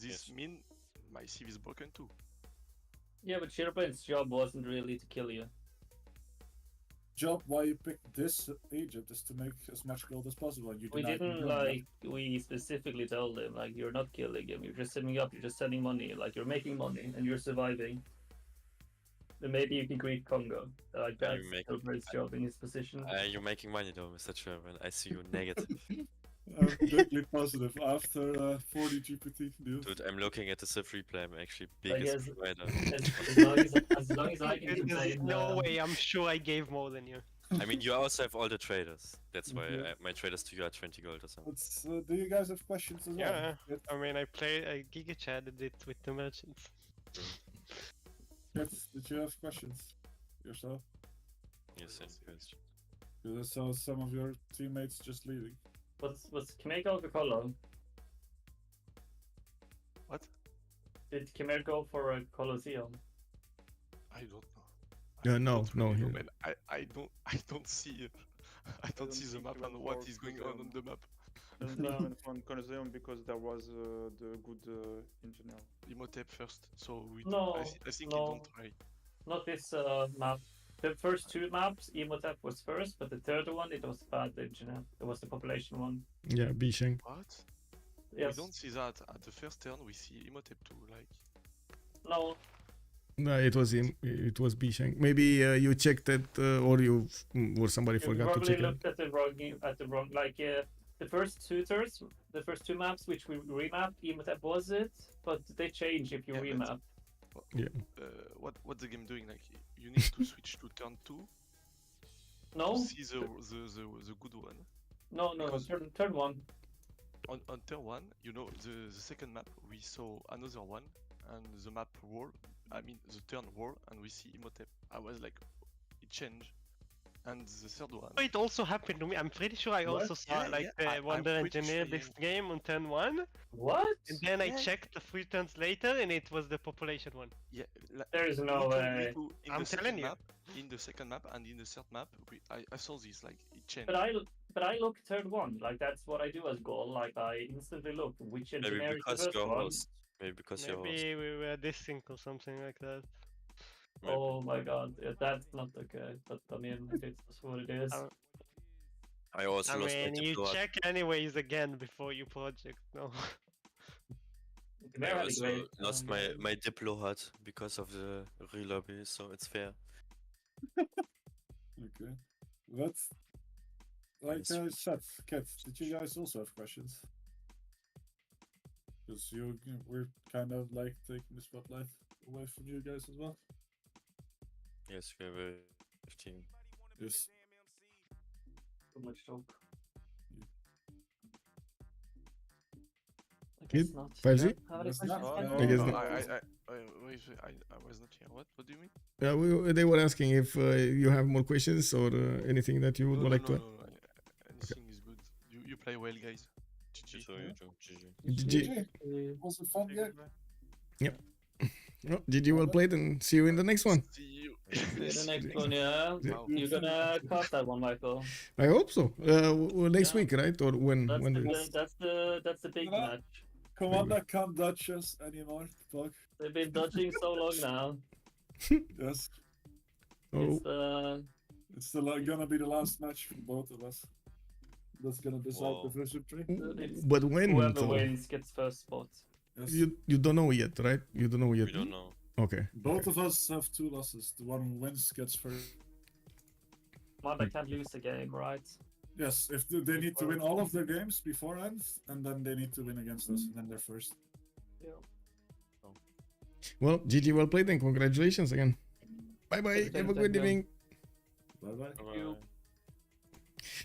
[SPEAKER 7] This means my Civ is broken too.
[SPEAKER 3] Yeah, but Chillbrains' job wasn't really to kill you.
[SPEAKER 5] Job why you picked this Egypt is to make as much gold as possible. And you
[SPEAKER 3] We
[SPEAKER 5] denied
[SPEAKER 3] didn't
[SPEAKER 5] him doing that.
[SPEAKER 3] like. We specifically told him like, you're not killing him. You're just setting up. You're just sending money. Like you're making money and you're surviving. Then maybe you can greet Congo. Like
[SPEAKER 4] Are
[SPEAKER 3] that's
[SPEAKER 4] you making-
[SPEAKER 3] Chillbrains' job in his position.
[SPEAKER 4] You're making money though, Mr. Children. I see you negative.
[SPEAKER 5] I'm definitely positive after 40 GPT, dude.
[SPEAKER 4] Dude, I'm looking at the Civ replay. I'm actually
[SPEAKER 3] I
[SPEAKER 4] biggest
[SPEAKER 3] guess-
[SPEAKER 4] provider.
[SPEAKER 3] As long as I can
[SPEAKER 6] There's
[SPEAKER 3] complain.
[SPEAKER 6] no way, I'm sure I gave more than you.
[SPEAKER 4] I mean, you also have all the traders. That's why
[SPEAKER 5] Mhm.
[SPEAKER 4] my traders to you are 20 gold or something.
[SPEAKER 5] Let's, do you guys have questions as well?
[SPEAKER 6] Yeah.
[SPEAKER 5] Get,
[SPEAKER 6] I mean, I giga chatted it with the merchants.
[SPEAKER 5] did you have questions yourself?
[SPEAKER 4] Yes, yes.
[SPEAKER 5] Because I saw some of your teammates just leaving.
[SPEAKER 3] What's Khmer go for Colo?
[SPEAKER 7] What?
[SPEAKER 3] Did Khmer go for a Colosseum?
[SPEAKER 7] I don't know.
[SPEAKER 1] Yeah,
[SPEAKER 7] I
[SPEAKER 1] no,
[SPEAKER 7] don't
[SPEAKER 1] no,
[SPEAKER 7] really know,
[SPEAKER 1] he-
[SPEAKER 7] man. I don't see I don't see the map and what is going on the map.
[SPEAKER 8] on Colosseum because there was the good engineer.
[SPEAKER 7] Imhotep first, so we
[SPEAKER 3] No,
[SPEAKER 7] I think
[SPEAKER 3] no.
[SPEAKER 7] he don't try.
[SPEAKER 3] Not this map. The first two maps, Imhotep was first, but the third one, it was bad engineer. It was the population one.
[SPEAKER 1] Yeah, Bisheng.
[SPEAKER 7] What?
[SPEAKER 3] Yes.
[SPEAKER 7] We don't see that at the first turn. We see Imhotep too. Like
[SPEAKER 3] No,
[SPEAKER 1] No, it was him. It was Bisheng. Maybe you checked it, or you or somebody
[SPEAKER 3] you
[SPEAKER 1] forgot to
[SPEAKER 3] probably
[SPEAKER 1] check it.
[SPEAKER 3] looked at the wrong. Like the first two turns, the first two maps which we remapped, Imhotep was it, but they change if you
[SPEAKER 7] Yeah, but-
[SPEAKER 3] remap.
[SPEAKER 7] what's the game doing? Like you need to switch to turn 2
[SPEAKER 3] No,
[SPEAKER 7] to see the good one.
[SPEAKER 3] no,
[SPEAKER 7] because-
[SPEAKER 3] turn one.
[SPEAKER 7] On turn 1, you know, the second map we saw another one, and the map wall. I mean the turn wall, and we see Imhotep. I was like, it changed. And the third one.
[SPEAKER 6] It also happened to me. I'm pretty sure I
[SPEAKER 5] What?
[SPEAKER 6] also saw
[SPEAKER 7] Yeah,
[SPEAKER 6] like
[SPEAKER 7] yeah,
[SPEAKER 6] the Wonder
[SPEAKER 7] I'm pretty
[SPEAKER 6] Engineer
[SPEAKER 7] sure,
[SPEAKER 6] this game on turn 1,
[SPEAKER 3] What?
[SPEAKER 6] and then I
[SPEAKER 7] Yeah.
[SPEAKER 6] checked the 3 turns later, and it was the population one.
[SPEAKER 7] Yeah,
[SPEAKER 3] There is no way.
[SPEAKER 7] In
[SPEAKER 6] I'm
[SPEAKER 7] the second
[SPEAKER 6] telling you.
[SPEAKER 7] map, in the second map and in the third map, I saw this, like it changed.
[SPEAKER 3] But I look turn one. Like that's what I do as goal. Like I instantly look which
[SPEAKER 4] Maybe
[SPEAKER 3] engineer is the
[SPEAKER 4] because
[SPEAKER 3] first
[SPEAKER 4] you're
[SPEAKER 3] one.
[SPEAKER 4] host. Maybe because you're host.
[SPEAKER 6] Maybe we were dissync or something like that.
[SPEAKER 4] Maybe.
[SPEAKER 3] Oh my god, yeah, that's not okay. But I mean, it's what it is.
[SPEAKER 4] I also
[SPEAKER 6] I
[SPEAKER 4] lost my
[SPEAKER 6] mean, you
[SPEAKER 4] Diplo.
[SPEAKER 6] check anyways again before you project, no?
[SPEAKER 3] Khmer
[SPEAKER 4] I
[SPEAKER 3] had a
[SPEAKER 4] also
[SPEAKER 3] great,
[SPEAKER 4] lost my Diplo hut because of the relobby, so it's fair.
[SPEAKER 5] Okay. But like
[SPEAKER 4] Nice.
[SPEAKER 5] I said, Kat, did you guys also have questions? Because we're kind of like taking the spotlight away from you guys as well.
[SPEAKER 4] Yes, we have a 15.
[SPEAKER 5] Yes.
[SPEAKER 3] too much talk. I
[SPEAKER 1] Good.
[SPEAKER 3] guess not.
[SPEAKER 1] FivezzZ?
[SPEAKER 3] Have any
[SPEAKER 5] Guess
[SPEAKER 3] questions?
[SPEAKER 5] not.
[SPEAKER 3] guys?
[SPEAKER 1] I guess
[SPEAKER 7] no,
[SPEAKER 1] not.
[SPEAKER 7] I was not here. What do you mean?
[SPEAKER 1] They were asking if you have more questions or anything that you would
[SPEAKER 7] No,
[SPEAKER 1] like
[SPEAKER 7] no,
[SPEAKER 1] to.
[SPEAKER 7] no, no, anything is good. You play well, guys.
[SPEAKER 4] You
[SPEAKER 7] GG.
[SPEAKER 4] too, you too. GG.
[SPEAKER 1] GG.
[SPEAKER 5] Was it fun game?
[SPEAKER 1] Oh, GG, well played, and see you in the next one.
[SPEAKER 7] See you.
[SPEAKER 3] See you the next one, yeah.
[SPEAKER 7] Wow.
[SPEAKER 3] You're gonna cut that one, Michael.
[SPEAKER 1] I hope so. Next
[SPEAKER 3] Yeah.
[SPEAKER 1] week, right? Or when?
[SPEAKER 3] That's
[SPEAKER 1] When?
[SPEAKER 3] that's the big
[SPEAKER 5] Yeah.
[SPEAKER 3] match.
[SPEAKER 5] Commander can't dodge us anymore. Fuck.
[SPEAKER 3] They've been dodging so long now.
[SPEAKER 5] Yes.
[SPEAKER 1] Oh,
[SPEAKER 5] It's gonna be the last match for both of us. That's gonna decide the
[SPEAKER 4] Whoa.
[SPEAKER 5] victory.
[SPEAKER 3] It's
[SPEAKER 1] but when?
[SPEAKER 3] whoever
[SPEAKER 1] though?
[SPEAKER 3] wins gets first spot.
[SPEAKER 5] Yes.
[SPEAKER 1] You don't know yet, right? You don't know yet.
[SPEAKER 4] We don't know.
[SPEAKER 1] Okay.
[SPEAKER 5] Both of us have 2 losses. The one who wins gets first.
[SPEAKER 3] Mother can't lose a game, right?
[SPEAKER 5] Yes, if they need to win all of their games beforehand, and then they need to win against us, and then they're first.
[SPEAKER 3] Yeah.
[SPEAKER 1] Well, GG, well played, and congratulations again. Bye bye.
[SPEAKER 3] Thank you,
[SPEAKER 1] Have a
[SPEAKER 3] thank
[SPEAKER 1] good
[SPEAKER 3] you.
[SPEAKER 1] evening.
[SPEAKER 5] Bye bye.
[SPEAKER 4] Bye-bye.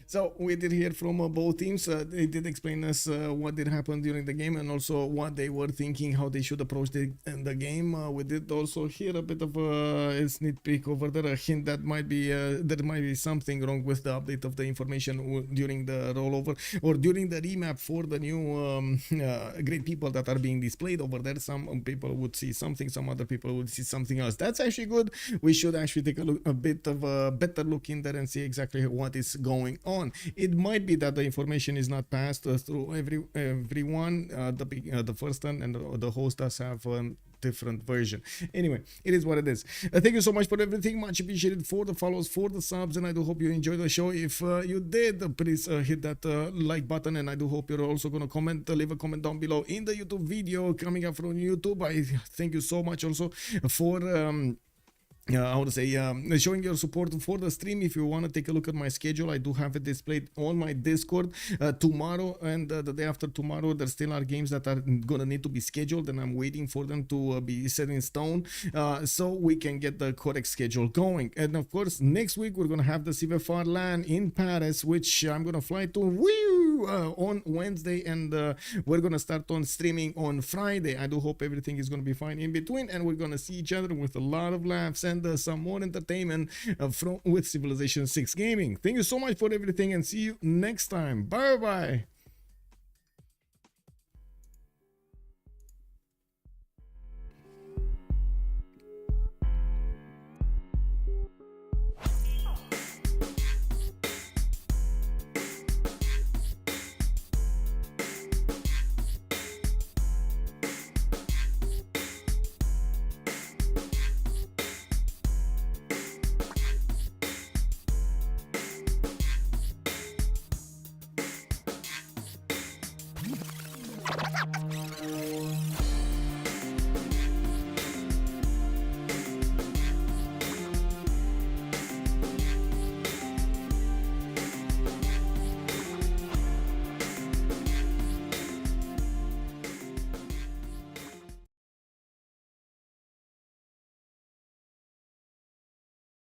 [SPEAKER 1] So we did hear from both teams. They did explain us what did happen during the game and also what they were thinking, how they should approach the game. We did also hear a bit of a sneak peek over there, a hint that might be there might be something wrong with the update of the information during the rollover or during the remap for the new great people that are being displayed over there. Some people would see something, some other people would see something else. That's actually good. We should actually take a bit of a better look in there and see exactly what is going on. It might be that the information is not passed through everyone. The first one and the host does have a different version. Anyway, it is what it is. Thank you so much for everything. Much appreciated for the follows, for the subs, and I do hope you enjoyed the show. If you did, please hit that like button, and I do hope you're also gonna comment, leave a comment down below in the YouTube video coming up from YouTube. I thank you so much also for I would say showing your support for the stream. If you want to take a look at my schedule, I do have it displayed on my Discord. Tomorrow and the day after tomorrow, there still are games that are gonna need to be scheduled, and I'm waiting for them to be set in stone so we can get the correct schedule going. And of course, next week we're gonna have the CVFR LAN in Paris, which I'm gonna fly to on Wednesday, and we're gonna start on streaming on Friday. I do hope everything is gonna be fine in between, and we're gonna see each other with a lot of laughs and some more entertainment with Civilization 6 Gaming. Thank you so much for everything, and see you next time. Bye bye.